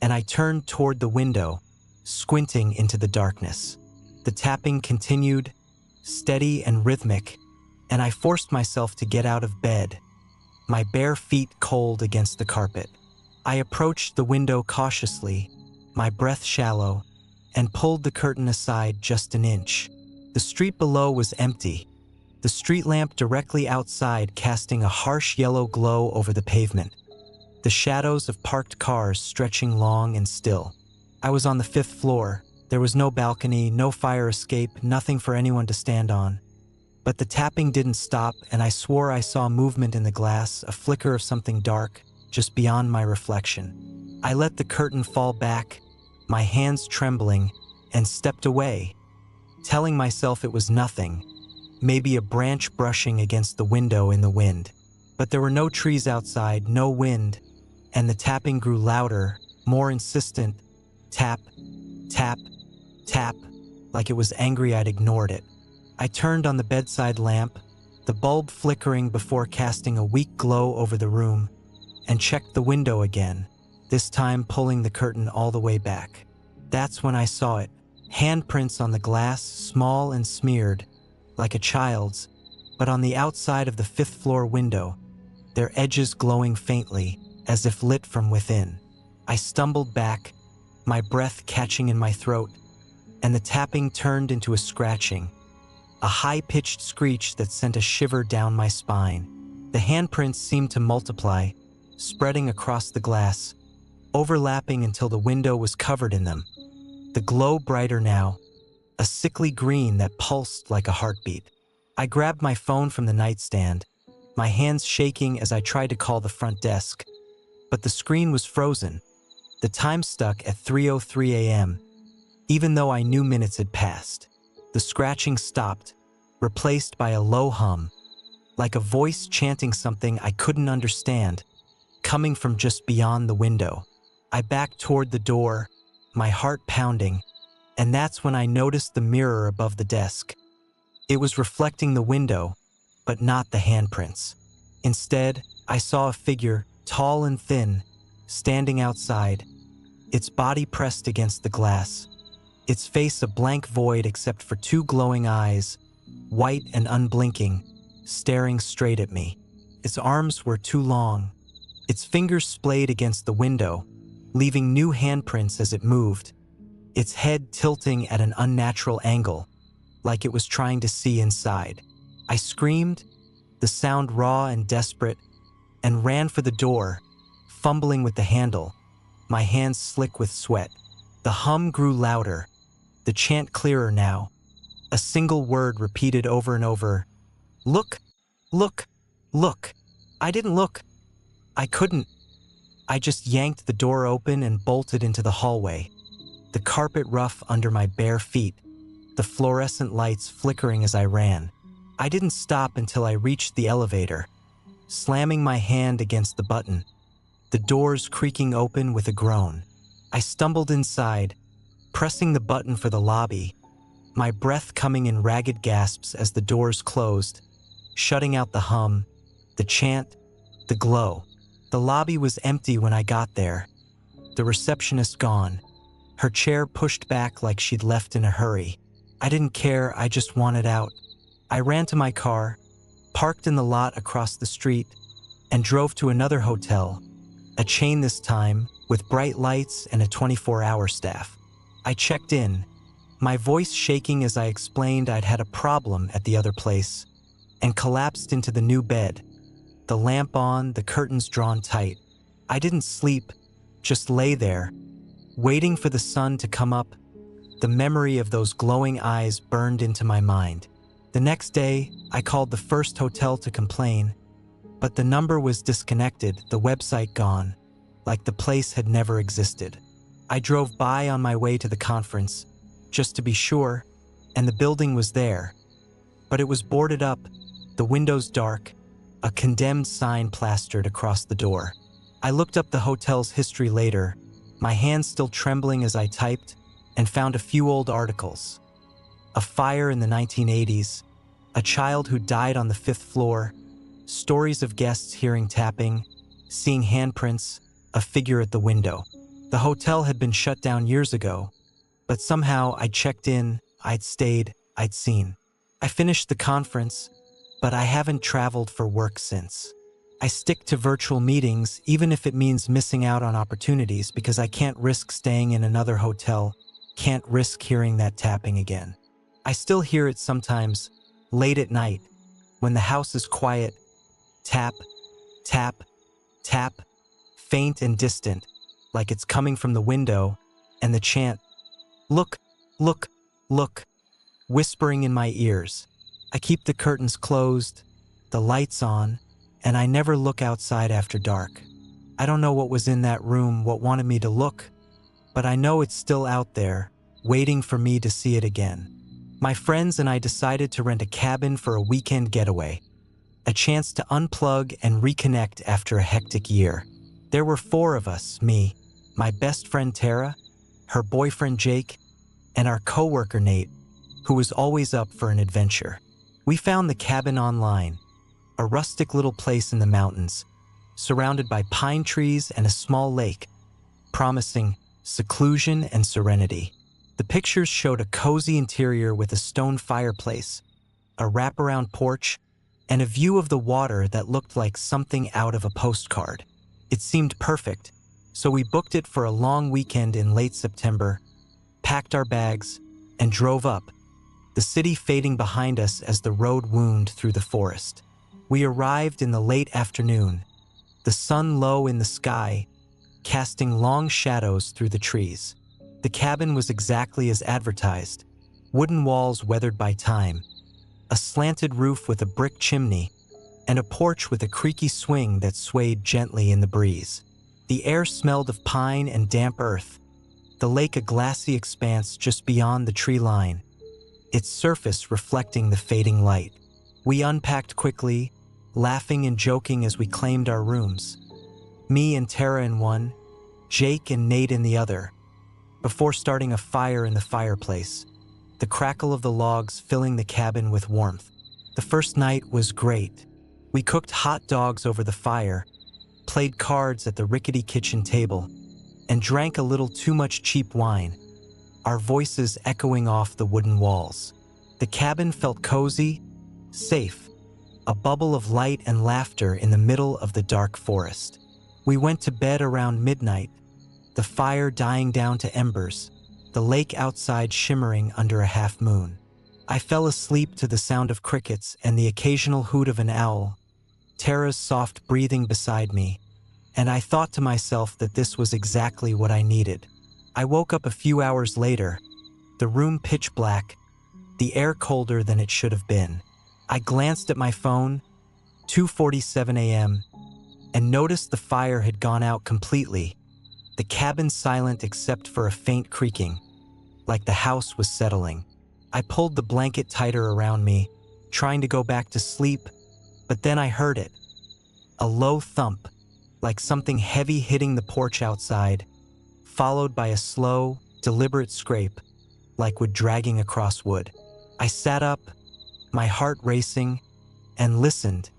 and I turned toward the window, squinting into the darkness. The tapping continued, steady and rhythmic, and I forced myself to get out of bed, my bare feet cold against the carpet. I approached the window cautiously, my breath shallow, and pulled the curtain aside just an inch. The street below was empty, the street lamp directly outside casting a harsh yellow glow over the pavement, the shadows of parked cars stretching long and still. I was on the 5th floor. There was no balcony, no fire escape, nothing for anyone to stand on. But the tapping didn't stop, and I swore I saw movement in the glass, a flicker of something dark, just beyond my reflection. I let the curtain fall back, my hands trembling, and stepped away, telling myself it was nothing, maybe a branch brushing against the window in the wind. But there were no trees outside, no wind, and the tapping grew louder, more insistent. Tap, tap, tap, like it was angry I'd ignored it. I turned on the bedside lamp, the bulb flickering before casting a weak glow over the room, and checked the window again, this time pulling the curtain all the way back. That's when I saw it. Handprints on the glass, small and smeared, like a child's, but on the outside of the 5th floor window, their edges glowing faintly, as if lit from within. I stumbled back, my breath catching in my throat, and the tapping turned into a scratching, a high-pitched screech that sent a shiver down my spine. The handprints seemed to multiply, spreading across the glass, overlapping until the window was covered in them. The glow brighter now, a sickly green that pulsed like a heartbeat. I grabbed my phone from the nightstand, my hands shaking as I tried to call the front desk, but the screen was frozen. The time stuck at 3:03 a.m., even though I knew minutes had passed. The scratching stopped, replaced by a low hum, like a voice chanting something I couldn't understand, coming from just beyond the window. I backed toward the door, my heart pounding, and that's when I noticed the mirror above the desk. It was reflecting the window, but not the handprints. Instead, I saw a figure, tall and thin, standing outside, its body pressed against the glass, its face a blank void except for 2 glowing eyes, white and unblinking, staring straight at me. Its arms were too long, its fingers splayed against the window, leaving new handprints as it moved, its head tilting at an unnatural angle, like it was trying to see inside. I screamed, the sound raw and desperate, and ran for the door, fumbling with the handle, my hands slick with sweat. The hum grew louder, the chant clearer now, a single word repeated over and over. Look, look, look. I didn't look. I couldn't. I just yanked the door open and bolted into the hallway, the carpet rough under my bare feet, the fluorescent lights flickering as I ran. I didn't stop until I reached the elevator, slamming my hand against the button, the doors creaking open with a groan. I stumbled inside, pressing the button for the lobby, my breath coming in ragged gasps as the doors closed, shutting out the hum, the chant, the glow. The lobby was empty when I got there, the receptionist gone, her chair pushed back like she'd left in a hurry. I didn't care, I just wanted out. I ran to my car, parked in the lot across the street, and drove to another hotel, a chain this time, with bright lights and a 24-hour staff. I checked in, my voice shaking as I explained I'd had a problem at the other place, and collapsed into the new bed, the lamp on, the curtains drawn tight. I didn't sleep, just lay there, waiting for the sun to come up. The memory of those glowing eyes burned into my mind. The next day, I called the first hotel to complain, but the number was disconnected, the website gone, like the place had never existed. I drove by on my way to the conference, just to be sure, and the building was there. But it was boarded up, the windows dark, a condemned sign plastered across the door. I looked up the hotel's history later, my hands still trembling as I typed, and found a few old articles. A fire in the 1980s, a child who died on the 5th floor, stories of guests hearing tapping, seeing handprints, a figure at the window. The hotel had been shut down years ago, but somehow I'd checked in, I'd stayed, I'd seen. I finished the conference, but I haven't traveled for work since. I stick to virtual meetings even if it means missing out on opportunities because I can't risk staying in another hotel, can't risk hearing that tapping again. I still hear it sometimes, late at night, when the house is quiet, tap, tap, tap, faint and distant, like it's coming from the window, and the chant, "Look, look, look," whispering in my ears. I keep the curtains closed, the lights on, and I never look outside after dark. I don't know what was in that room, what wanted me to look, but I know it's still out there, waiting for me to see it again. My friends and I decided to rent a cabin for a weekend getaway, a chance to unplug and reconnect after a hectic year. There were 4 of us, me, my best friend Tara, her boyfriend Jake, and our coworker Nate, who was always up for an adventure. We found the cabin online, a rustic little place in the mountains, surrounded by pine trees and a small lake, promising seclusion and serenity. The pictures showed a cozy interior with a stone fireplace, a wraparound porch, and a view of the water that looked like something out of a postcard. It seemed perfect, so we booked it for a long weekend in late September, packed our bags, and drove up, the city fading behind us as the road wound through the forest. We arrived in the late afternoon, the sun low in the sky, casting long shadows through the trees. The cabin was exactly as advertised, wooden walls weathered by time, a slanted roof with a brick chimney, and a porch with a creaky swing that swayed gently in the breeze. The air smelled of pine and damp earth, the lake a glassy expanse just beyond the tree line, its surface reflecting the fading light. We unpacked quickly, laughing and joking as we claimed our rooms. Me and Tara in one, Jake and Nate in the other, before starting a fire in the fireplace, the crackle of the logs filling the cabin with warmth. The first night was great. We cooked hot dogs over the fire, played cards at the rickety kitchen table, and drank a little too much cheap wine, our voices echoing off the wooden walls. The cabin felt cozy, safe, a bubble of light and laughter in the middle of the dark forest. We went to bed around midnight, the fire dying down to embers, the lake outside shimmering under a half moon. I fell asleep to the sound of crickets and the occasional hoot of an owl, Tara's soft breathing beside me, and I thought to myself that this was exactly what I needed. I woke up a few hours later, the room pitch black, the air colder than it should have been. I glanced at my phone, 2:47 a.m., and noticed the fire had gone out completely, the cabin silent except for a faint creaking, like the house was settling. I pulled the blanket tighter around me, trying to go back to sleep, but then I heard it. A low thump, like something heavy hitting the porch outside, followed by a slow, deliberate scrape, like wood dragging across wood. I sat up, my heart racing, and listened,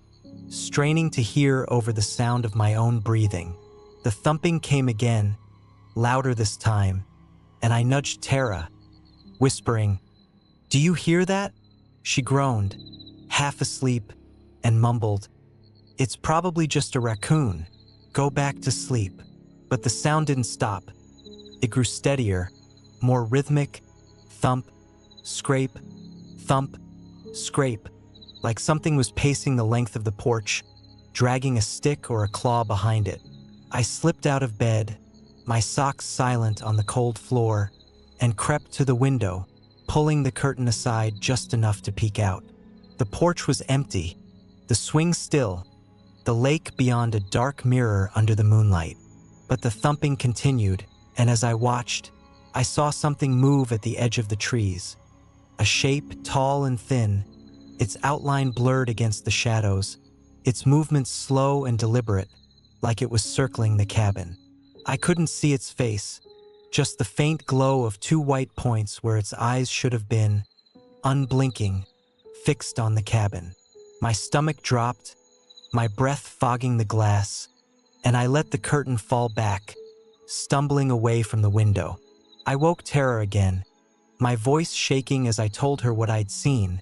straining to hear over the sound of my own breathing. The thumping came again, louder this time, and I nudged Tara, whispering, "Do you hear that?" She groaned, half asleep, and mumbled, "It's probably just a raccoon. Go back to sleep." But the sound didn't stop. It grew steadier, more rhythmic, thump, scrape, thump, scrape, like something was pacing the length of the porch, dragging a stick or a claw behind it. I slipped out of bed, my socks silent on the cold floor, and crept to the window, pulling the curtain aside just enough to peek out. The porch was empty, the swing still, the lake beyond a dark mirror under the moonlight. But the thumping continued, and as I watched, I saw something move at the edge of the trees. A shape tall and thin, its outline blurred against the shadows, its movements slow and deliberate, like it was circling the cabin. I couldn't see its face, just the faint glow of 2 white points where its eyes should have been, unblinking, fixed on the cabin. My stomach dropped, my breath fogging the glass, and I let the curtain fall back, stumbling away from the window. I woke Tara again, my voice shaking as I told her what I'd seen,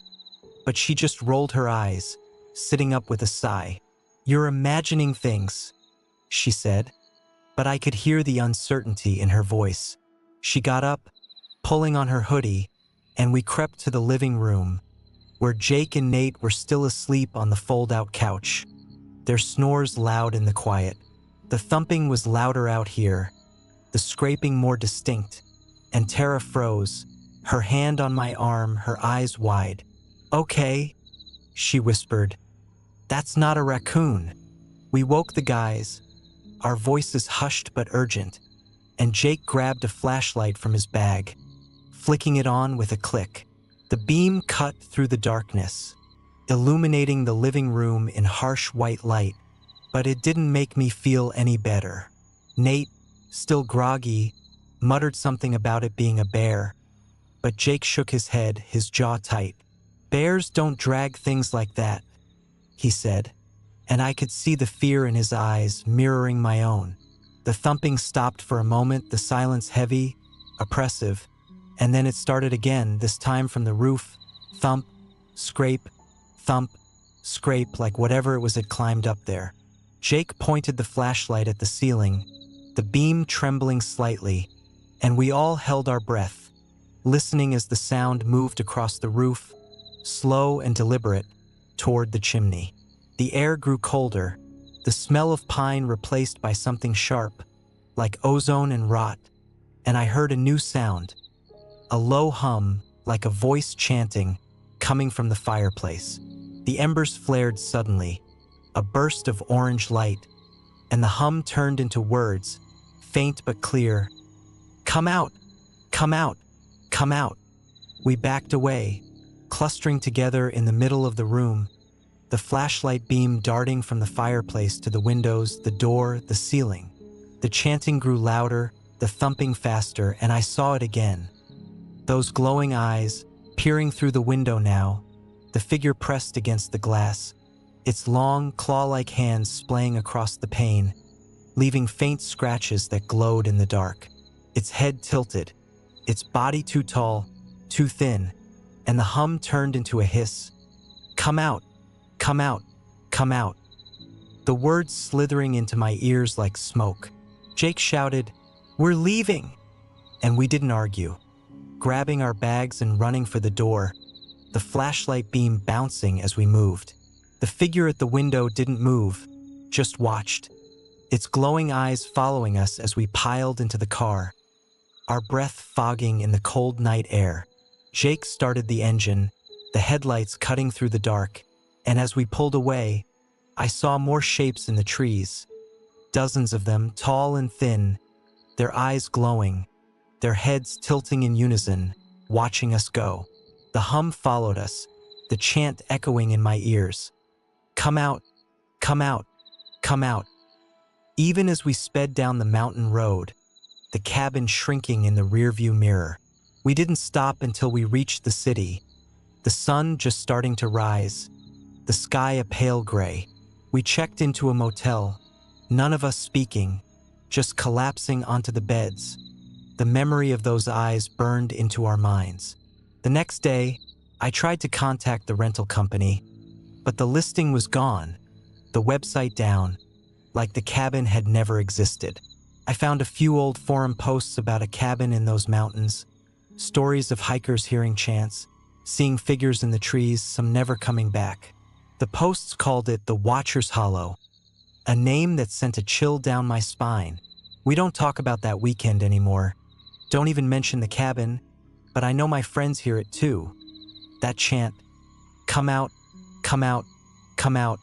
but she just rolled her eyes, sitting up with a sigh. "You're imagining things," she said, but I could hear the uncertainty in her voice. She got up, pulling on her hoodie, and we crept to the living room, where Jake and Nate were still asleep on the fold-out couch, their snores loud in the quiet. The thumping was louder out here, the scraping more distinct, and Tara froze, her hand on my arm, her eyes wide. "Okay," she whispered. "That's not a raccoon." We woke the guys, our voices hushed but urgent, and Jake grabbed a flashlight from his bag, flicking it on with a click. The beam cut through the darkness, illuminating the living room in harsh white light, but it didn't make me feel any better. Nate, still groggy, muttered something about it being a bear, but Jake shook his head, his jaw tight. "Bears don't drag things like that," he said, and I could see the fear in his eyes mirroring my own. The thumping stopped for a moment, the silence heavy, oppressive, and then it started again, this time from the roof. Thump, scrape, thump, scrape, like whatever it was had climbed up there. Jake pointed the flashlight at the ceiling, the beam trembling slightly, and we all held our breath, listening as the sound moved across the roof, slow and deliberate, toward the chimney. The air grew colder, the smell of pine replaced by something sharp, like ozone and rot, and I heard a new sound, a low hum, like a voice chanting, coming from the fireplace. The embers flared suddenly, a burst of orange light, and the hum turned into words, faint but clear. "Come out! Come out! Come out!" We backed away, clustering together in the middle of the room, the flashlight beam darting from the fireplace to the windows, the door, the ceiling. The chanting grew louder, the thumping faster, and I saw it again. Those glowing eyes, peering through the window now, the figure pressed against the glass, its long, claw-like hands splaying across the pane, leaving faint scratches that glowed in the dark. Its head tilted, its body too tall, too thin, and the hum turned into a hiss. "Come out! Come out! Come out!" The words slithering into my ears like smoke. Jake shouted, "We're leaving!" And we didn't argue, grabbing our bags and running for the door, the flashlight beam bouncing as we moved. The figure at the window didn't move, just watched, its glowing eyes following us as we piled into the car, our breath fogging in the cold night air. Jake started the engine, the headlights cutting through the dark, and as we pulled away, I saw more shapes in the trees, dozens of them, tall and thin, their eyes glowing, their heads tilting in unison, watching us go. The hum followed us, the chant echoing in my ears. "Come out! Come out! Come out!" Even as we sped down the mountain road, the cabin shrinking in the rearview mirror. We didn't stop until we reached the city, the sun just starting to rise, the sky a pale gray. We checked into a motel, none of us speaking, just collapsing onto the beds. The memory of those eyes burned into our minds. The next day, I tried to contact the rental company, but the listing was gone, the website down, like the cabin had never existed. I found a few old forum posts about a cabin in those mountains, stories of hikers hearing chants, seeing figures in the trees, some never coming back. The posts called it the Watcher's Hollow, a name that sent a chill down my spine. We don't talk about that weekend anymore. Don't even mention the cabin, but I know my friends hear it too. That chant, "Come out, come out, come out,"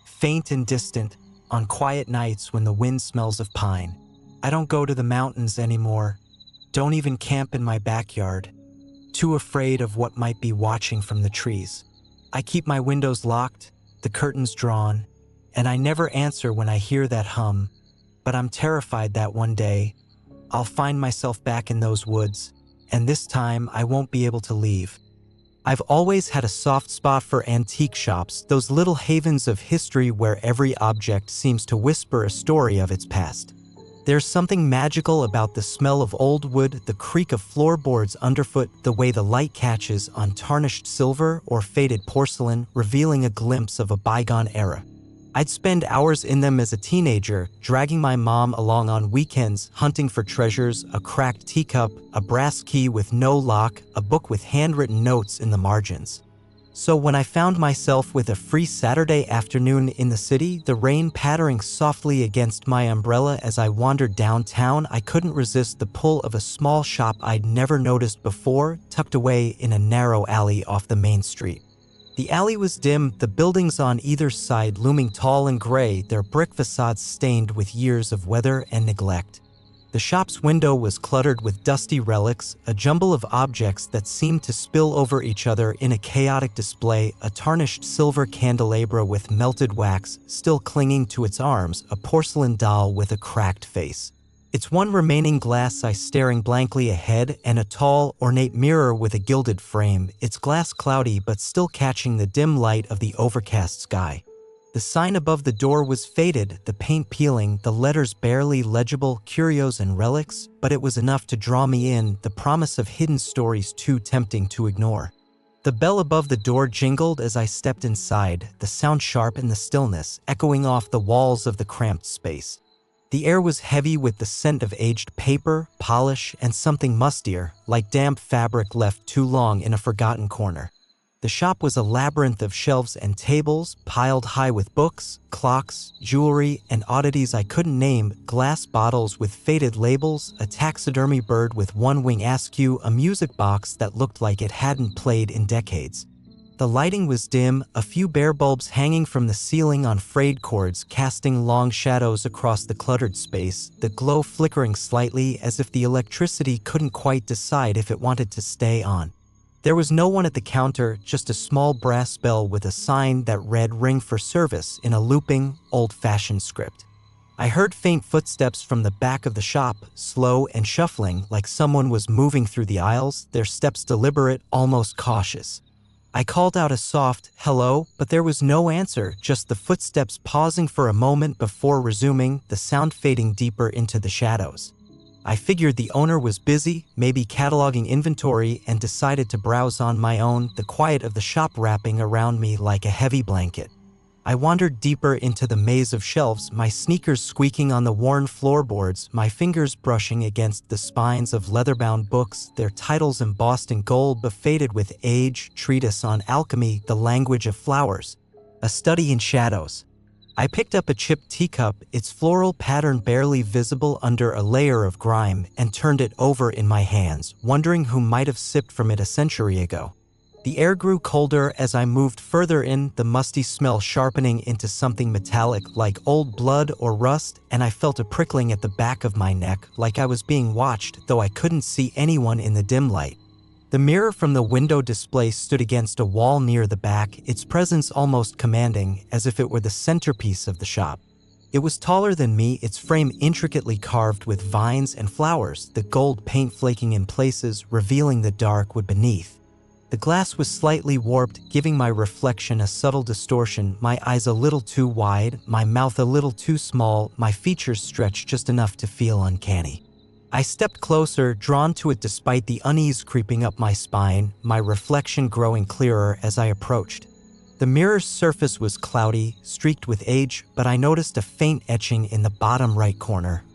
faint and distant on quiet nights when the wind smells of pine. I don't go to the mountains anymore, don't even camp in my backyard, too afraid of what might be watching from the trees. I keep my windows locked, the curtains drawn, and I never answer when I hear that hum, but I'm terrified that one day I'll find myself back in those woods, and this time I won't be able to leave. I've always had a soft spot for antique shops, those little havens of history where every object seems to whisper a story of its past. There's something magical about the smell of old wood, the creak of floorboards underfoot, the way the light catches on tarnished silver or faded porcelain, revealing a glimpse of a bygone era. I'd spend hours in them as a teenager, dragging my mom along on weekends, hunting for treasures, a cracked teacup, a brass key with no lock, a book with handwritten notes in the margins. So when I found myself with a free Saturday afternoon in the city, the rain pattering softly against my umbrella as I wandered downtown, I couldn't resist the pull of a small shop I'd never noticed before, tucked away in a narrow alley off the main street. The alley was dim, the buildings on either side looming tall and gray, their brick facades stained with years of weather and neglect. The shop's window was cluttered with dusty relics, a jumble of objects that seemed to spill over each other in a chaotic display, a tarnished silver candelabra with melted wax still clinging to its arms, a porcelain doll with a cracked face. Its one remaining glass eye staring blankly ahead, and a tall, ornate mirror with a gilded frame, its glass cloudy but still catching the dim light of the overcast sky. The sign above the door was faded, the paint peeling, the letters barely legible, curios and relics, but it was enough to draw me in, the promise of hidden stories too tempting to ignore. The bell above the door jingled as I stepped inside, the sound sharp in the stillness, echoing off the walls of the cramped space. The air was heavy with the scent of aged paper, polish, and something mustier, like damp fabric left too long in a forgotten corner. The shop was a labyrinth of shelves and tables, piled high with books, clocks, jewelry, and oddities I couldn't name, glass bottles with faded labels, a taxidermy bird with one wing askew, a music box that looked like it hadn't played in decades. The lighting was dim, a few bare bulbs hanging from the ceiling on frayed cords casting long shadows across the cluttered space, the glow flickering slightly as if the electricity couldn't quite decide if it wanted to stay on. There was no one at the counter, just a small brass bell with a sign that read "Ring for Service" in a looping, old-fashioned script. I heard faint footsteps from the back of the shop, slow and shuffling, like someone was moving through the aisles, their steps deliberate, almost cautious. I called out a soft, "Hello," but there was no answer, just the footsteps pausing for a moment before resuming, the sound fading deeper into the shadows. I figured the owner was busy, maybe cataloging inventory, and decided to browse on my own, the quiet of the shop wrapping around me like a heavy blanket. I wandered deeper into the maze of shelves, my sneakers squeaking on the worn floorboards, my fingers brushing against the spines of leather-bound books, their titles embossed in gold but faded with age, treatise on alchemy, the language of flowers, a study in shadows. I picked up a chipped teacup, its floral pattern barely visible under a layer of grime, and turned it over in my hands, wondering who might have sipped from it a century ago. The air grew colder as I moved further in, the musty smell sharpening into something metallic like old blood or rust, and I felt a prickling at the back of my neck, like I was being watched, though I couldn't see anyone in the dim light. The mirror from the window display stood against a wall near the back, its presence almost commanding, as if it were the centerpiece of the shop. It was taller than me, its frame intricately carved with vines and flowers, the gold paint flaking in places, revealing the dark wood beneath. The glass was slightly warped, giving my reflection a subtle distortion, my eyes a little too wide, my mouth a little too small, my features stretched just enough to feel uncanny. I stepped closer, drawn to it despite the unease creeping up my spine, my reflection growing clearer as I approached. The mirror's surface was cloudy, streaked with age, but I noticed a faint etching in the bottom right corner.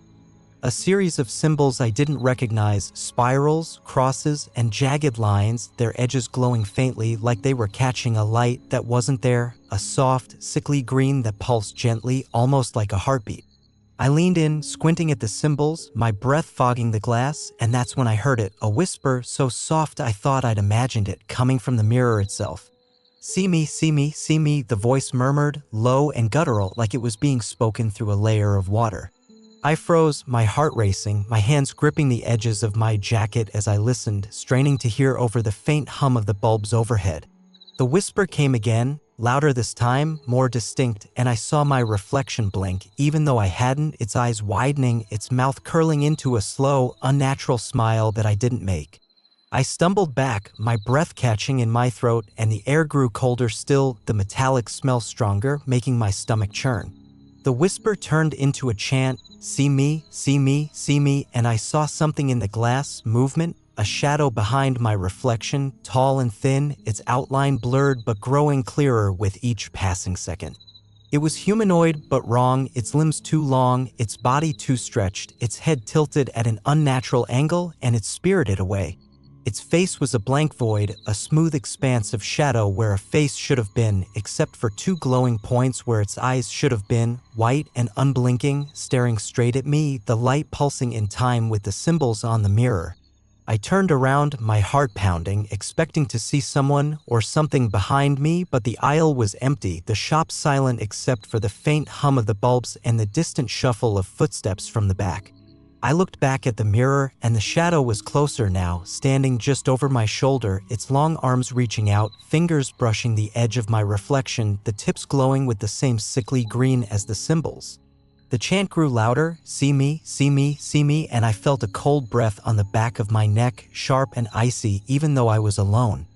A series of symbols I didn't recognize, spirals, crosses, and jagged lines, their edges glowing faintly like they were catching a light that wasn't there, a soft, sickly green that pulsed gently, almost like a heartbeat. I leaned in, squinting at the symbols, my breath fogging the glass, and that's when I heard it, a whisper so soft I thought I'd imagined it, coming from the mirror itself. "See me, see me, see me," the voice murmured, low and guttural, like it was being spoken through a layer of water. I froze, my heart racing, my hands gripping the edges of my jacket as I listened, straining to hear over the faint hum of the bulbs overhead. The whisper came again, louder this time, more distinct, and I saw my reflection blink, even though I hadn't, its eyes widening, its mouth curling into a slow, unnatural smile that I didn't make. I stumbled back, my breath catching in my throat, and the air grew colder still, the metallic smell stronger, making my stomach churn. The whisper turned into a chant, "See me, see me, see me," and I saw something in the glass, movement, a shadow behind my reflection, tall and thin, its outline blurred but growing clearer with each passing second. It was humanoid but wrong, its limbs too long, its body too stretched, its head tilted at an unnatural angle, and its spirited away. Its face was a blank void, a smooth expanse of shadow where a face should have been, except for two glowing points where its eyes should have been, white and unblinking, staring straight at me, the light pulsing in time with the symbols on the mirror. I turned around, my heart pounding, expecting to see someone or something behind me, but the aisle was empty, the shop silent except for the faint hum of the bulbs and the distant shuffle of footsteps from the back. I looked back at the mirror, and the shadow was closer now, standing just over my shoulder, its long arms reaching out, fingers brushing the edge of my reflection, the tips glowing with the same sickly green as the symbols. The chant grew louder, see me, see me, see me, and I felt a cold breath on the back of my neck, sharp and icy, even though I was alone.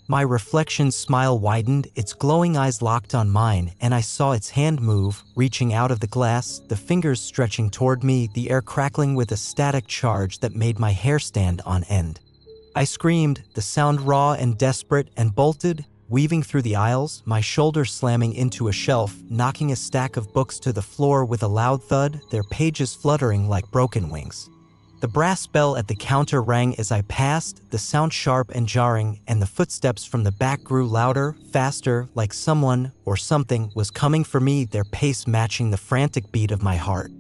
My reflection's smile widened, its glowing eyes locked on mine, and I saw its hand move, reaching out of the glass, the fingers stretching toward me, the air crackling with a static charge that made my hair stand on end. I screamed, the sound raw and desperate, and bolted, weaving through the aisles, my shoulder slamming into a shelf, knocking a stack of books to the floor with a loud thud, their pages fluttering like broken wings. The brass bell at the counter rang as I passed, the sound sharp and jarring, and the footsteps from the back grew louder, faster, like someone or something was coming for me, their pace matching the frantic beat of my heart.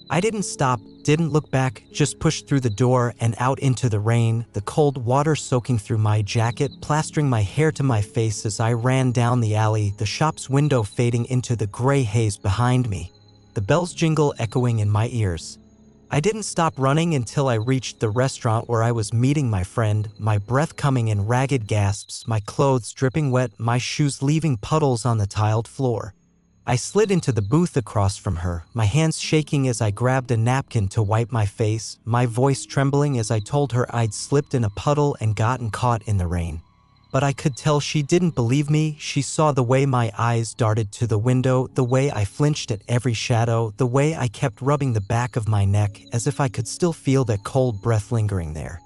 I didn't stop, didn't look back, just pushed through the door and out into the rain, the cold water soaking through my jacket, plastering my hair to my face as I ran down the alley, the shop's window fading into the gray haze behind me, the bell's jingle echoing in my ears. I didn't stop running until I reached the restaurant where I was meeting my friend, my breath coming in ragged gasps, my clothes dripping wet, my shoes leaving puddles on the tiled floor. I slid into the booth across from her, my hands shaking as I grabbed a napkin to wipe my face, my voice trembling as I told her I'd slipped in a puddle and gotten caught in the rain. But I could tell she didn't believe me. She saw the way my eyes darted to the window, the way I flinched at every shadow, the way I kept rubbing the back of my neck as if I could still feel that cold breath lingering there.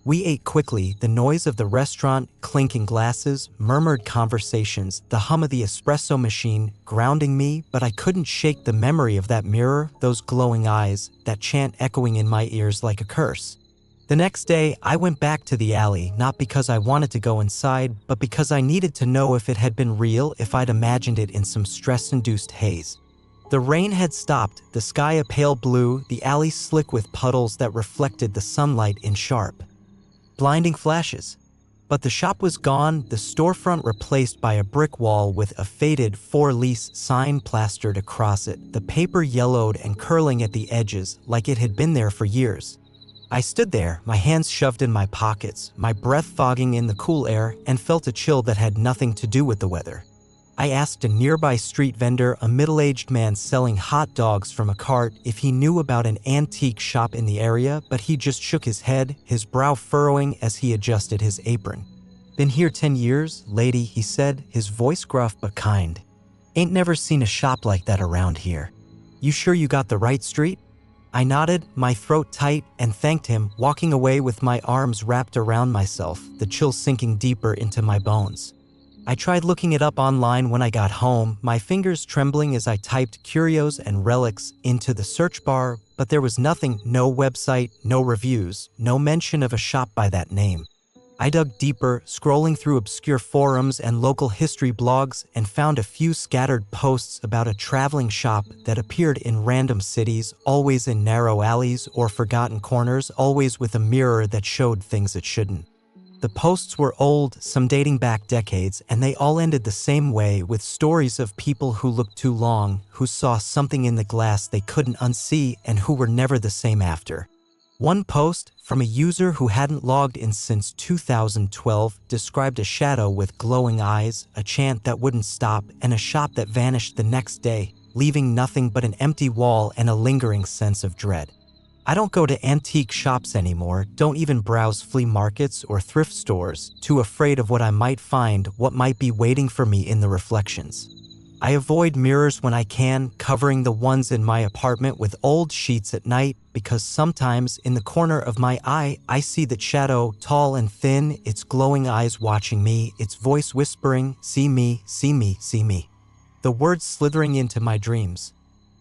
We ate quickly, the noise of the restaurant, clinking glasses, murmured conversations, the hum of the espresso machine, grounding me, but I couldn't shake the memory of that mirror, those glowing eyes, that chant echoing in my ears like a curse. The next day, I went back to the alley, not because I wanted to go inside, but because I needed to know if it had been real, if I'd imagined it in some stress-induced haze. The rain had stopped, the sky a pale blue, the alley slick with puddles that reflected the sunlight in sharp, blinding flashes. But the shop was gone, the storefront replaced by a brick wall with a faded for lease sign plastered across it, the paper yellowed and curling at the edges like it had been there for years. I stood there, my hands shoved in my pockets, my breath fogging in the cool air, and felt a chill that had nothing to do with the weather. I asked a nearby street vendor, a middle-aged man selling hot dogs from a cart, if he knew about an antique shop in the area, but he just shook his head, his brow furrowing as he adjusted his apron. "Been here 10 years, lady," he said, his voice gruff but kind. "Ain't never seen a shop like that around here. You sure you got the right street?" I nodded, my throat tight, and thanked him, walking away with my arms wrapped around myself, the chill sinking deeper into my bones. I tried looking it up online when I got home, my fingers trembling as I typed curios and relics into the search bar, but there was nothing, no website, no reviews, no mention of a shop by that name. I dug deeper, scrolling through obscure forums and local history blogs, and found a few scattered posts about a traveling shop that appeared in random cities, always in narrow alleys or forgotten corners, always with a mirror that showed things it shouldn't. The posts were old, some dating back decades, and they all ended the same way, with stories of people who looked too long, who saw something in the glass they couldn't unsee, and who were never the same after. One post, from a user who hadn't logged in since 2012, described a shadow with glowing eyes, a chant that wouldn't stop, and a shop that vanished the next day, leaving nothing but an empty wall and a lingering sense of dread. I don't go to antique shops anymore, don't even browse flea markets or thrift stores, too afraid of what I might find, what might be waiting for me in the reflections. I avoid mirrors when I can, covering the ones in my apartment with old sheets at night, because sometimes in the corner of my eye, I see that shadow, tall and thin, its glowing eyes watching me, its voice whispering, "See me, see me, see me." the words slithering into my dreams.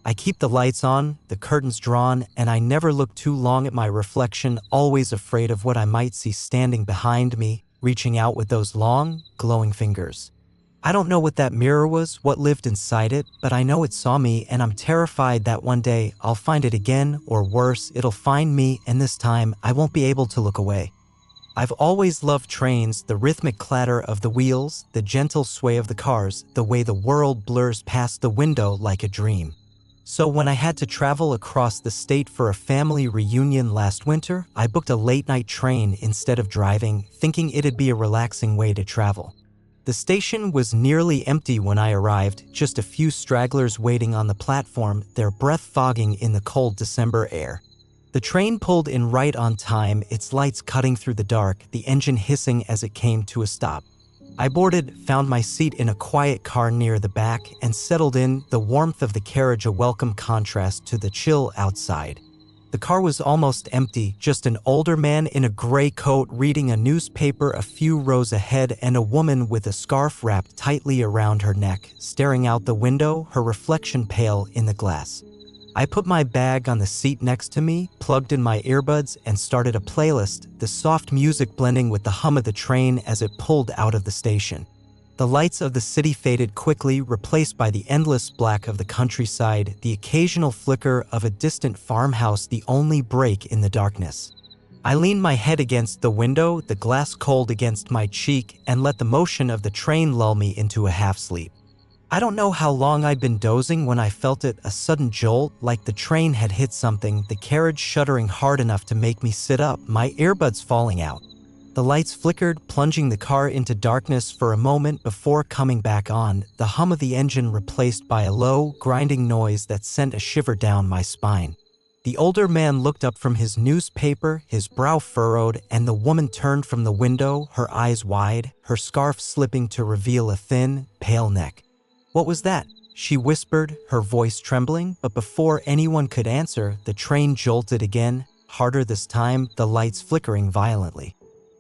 I keep the lights on, the curtains drawn, and I never look too long at my reflection, always afraid of what I might see standing behind me, reaching out with those long, glowing fingers. I don't know what that mirror was, what lived inside it, but I know it saw me, and I'm terrified that one day I'll find it again, or worse, it'll find me, and this time I won't be able to look away. I've always loved trains, the rhythmic clatter of the wheels, the gentle sway of the cars, the way the world blurs past the window like a dream. So when I had to travel across the state for a family reunion last winter, I booked a late-night train instead of driving, thinking it'd be a relaxing way to travel. The station was nearly empty when I arrived, just a few stragglers waiting on the platform, their breath fogging in the cold December air. The train pulled in right on time, its lights cutting through the dark, the engine hissing as it came to a stop. I boarded, found my seat in a quiet car near the back, and settled in, the warmth of the carriage a welcome contrast to the chill outside. The car was almost empty, just an older man in a gray coat reading a newspaper a few rows ahead and a woman with a scarf wrapped tightly around her neck, staring out the window, her reflection pale in the glass. I put my bag on the seat next to me, plugged in my earbuds, and started a playlist, the soft music blending with the hum of the train as it pulled out of the station. The lights of the city faded quickly, replaced by the endless black of the countryside, the occasional flicker of a distant farmhouse the only break in the darkness. I leaned my head against the window, the glass cold against my cheek, and let the motion of the train lull me into a half-sleep. I don't know how long I'd been dozing when I felt it, a sudden jolt, like the train had hit something, the carriage shuddering hard enough to make me sit up, my earbuds falling out. The lights flickered, plunging the car into darkness for a moment before coming back on, the hum of the engine replaced by a low, grinding noise that sent a shiver down my spine. The older man looked up from his newspaper, his brow furrowed, and the woman turned from the window, her eyes wide, her scarf slipping to reveal a thin, pale neck. "What was that?" she whispered, her voice trembling, but before anyone could answer, the train jolted again, harder this time, the lights flickering violently.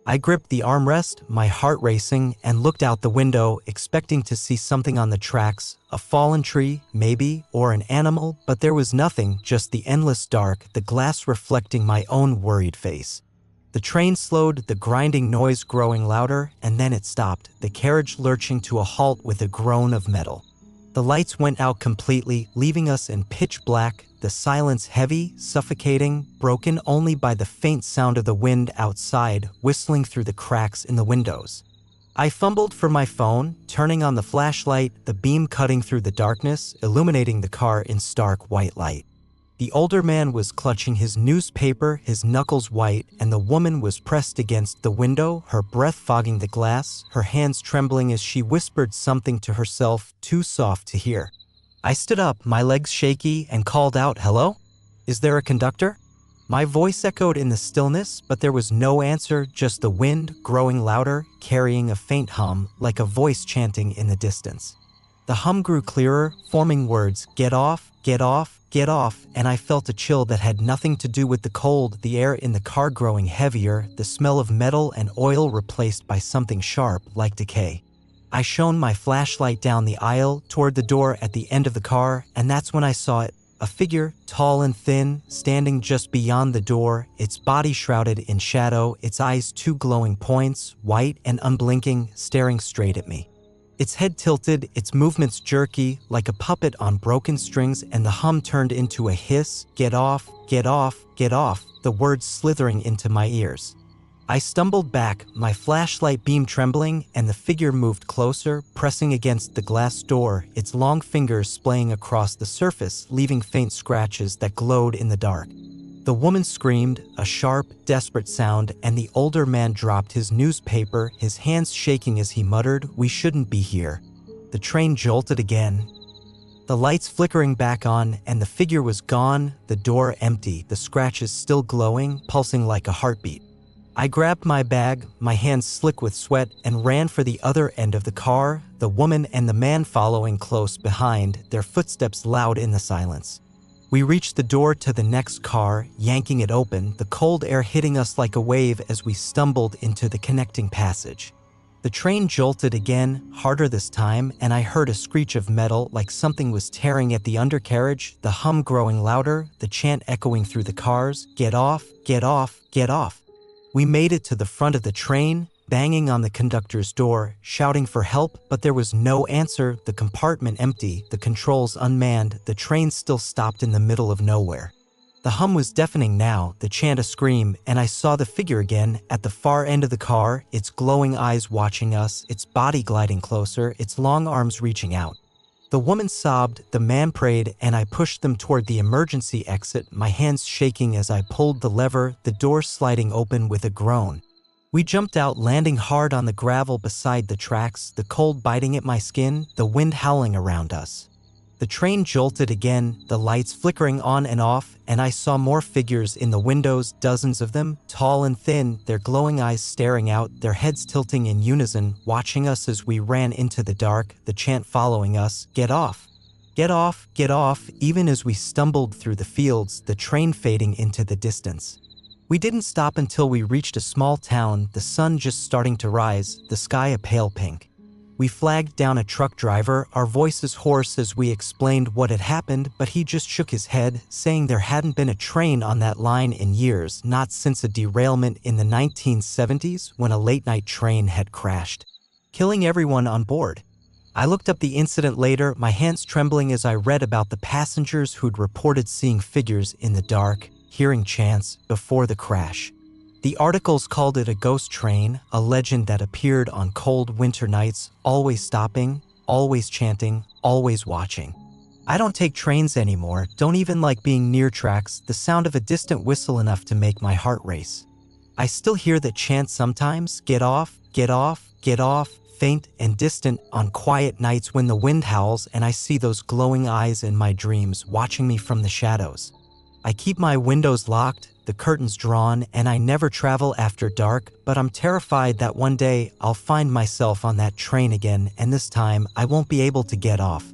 I gripped the armrest, my heart racing, and looked out the window, expecting to see something on the tracks, a fallen tree, maybe, or an animal, but there was nothing, just the endless dark, the glass reflecting my own worried face. The train slowed, the grinding noise growing louder, and then it stopped, the carriage lurching to a halt with a groan of metal. The lights went out completely, leaving us in pitch black, the silence heavy, suffocating, broken only by the faint sound of the wind outside, whistling through the cracks in the windows. I fumbled for my phone, turning on the flashlight, the beam cutting through the darkness, illuminating the car in stark white light. The older man was clutching his newspaper, his knuckles white, and the woman was pressed against the window, her breath fogging the glass, her hands trembling as she whispered something to herself, too soft to hear. I stood up, my legs shaky, and called out, "Hello? Is there a conductor?" My voice echoed in the stillness, but there was no answer, just the wind, growing louder, carrying a faint hum, like a voice chanting in the distance. The hum grew clearer, forming words, "Get off, get off, get off," and I felt a chill that had nothing to do with the cold, the air in the car growing heavier, the smell of metal and oil replaced by something sharp, like decay. I shone my flashlight down the aisle, toward the door at the end of the car, and that's when I saw it. A figure, tall and thin, standing just beyond the door, its body shrouded in shadow, its eyes two glowing points, white and unblinking, staring straight at me. Its head tilted, its movements jerky, like a puppet on broken strings, and the hum turned into a hiss, "Get off, get off, get off," the words slithering into my ears. I stumbled back, my flashlight beam trembling, and the figure moved closer, pressing against the glass door, its long fingers splaying across the surface, leaving faint scratches that glowed in the dark. The woman screamed, a sharp, desperate sound, and the older man dropped his newspaper, his hands shaking as he muttered, "We shouldn't be here." The train jolted again. The lights flickering back on, and the figure was gone, the door empty, the scratches still glowing, pulsing like a heartbeat. I grabbed my bag, my hands slick with sweat, and ran for the other end of the car, the woman and the man following close behind, their footsteps loud in the silence. We reached the door to the next car, yanking it open, the cold air hitting us like a wave as we stumbled into the connecting passage. The train jolted again, harder this time, and I heard a screech of metal like something was tearing at the undercarriage, the hum growing louder, the chant echoing through the cars, "Get off, get off, get off." We made it to the front of the train, banging on the conductor's door, shouting for help, but there was no answer, the compartment empty, the controls unmanned, the train still stopped in the middle of nowhere. The hum was deafening now, the chant a scream, and I saw the figure again, at the far end of the car, its glowing eyes watching us, its body gliding closer, its long arms reaching out. The woman sobbed, the man prayed, and I pushed them toward the emergency exit, my hands shaking as I pulled the lever, the door sliding open with a groan. We jumped out, landing hard on the gravel beside the tracks, the cold biting at my skin, the wind howling around us. The train jolted again, the lights flickering on and off, and I saw more figures in the windows, dozens of them, tall and thin, their glowing eyes staring out, their heads tilting in unison, watching us as we ran into the dark, the chant following us, "Get off! Get off! Get off!" Even as we stumbled through the fields, the train fading into the distance. We didn't stop until we reached a small town, the sun just starting to rise, the sky a pale pink. We flagged down a truck driver, our voices hoarse as we explained what had happened, but he just shook his head, saying there hadn't been a train on that line in years, not since a derailment in the 1970s when a late-night train had crashed, killing everyone on board. I looked up the incident later, my hands trembling as I read about the passengers who'd reported seeing figures in the dark, hearing chants before the crash. The articles called it a ghost train, a legend that appeared on cold winter nights, always stopping, always chanting, always watching. I don't take trains anymore, don't even like being near tracks, the sound of a distant whistle enough to make my heart race. I still hear that chant sometimes, "Get off, get off, get off," faint and distant on quiet nights when the wind howls and I see those glowing eyes in my dreams watching me from the shadows. I keep my windows locked, the curtains drawn, and I never travel after dark, but I'm terrified that one day I'll find myself on that train again, and this time I won't be able to get off.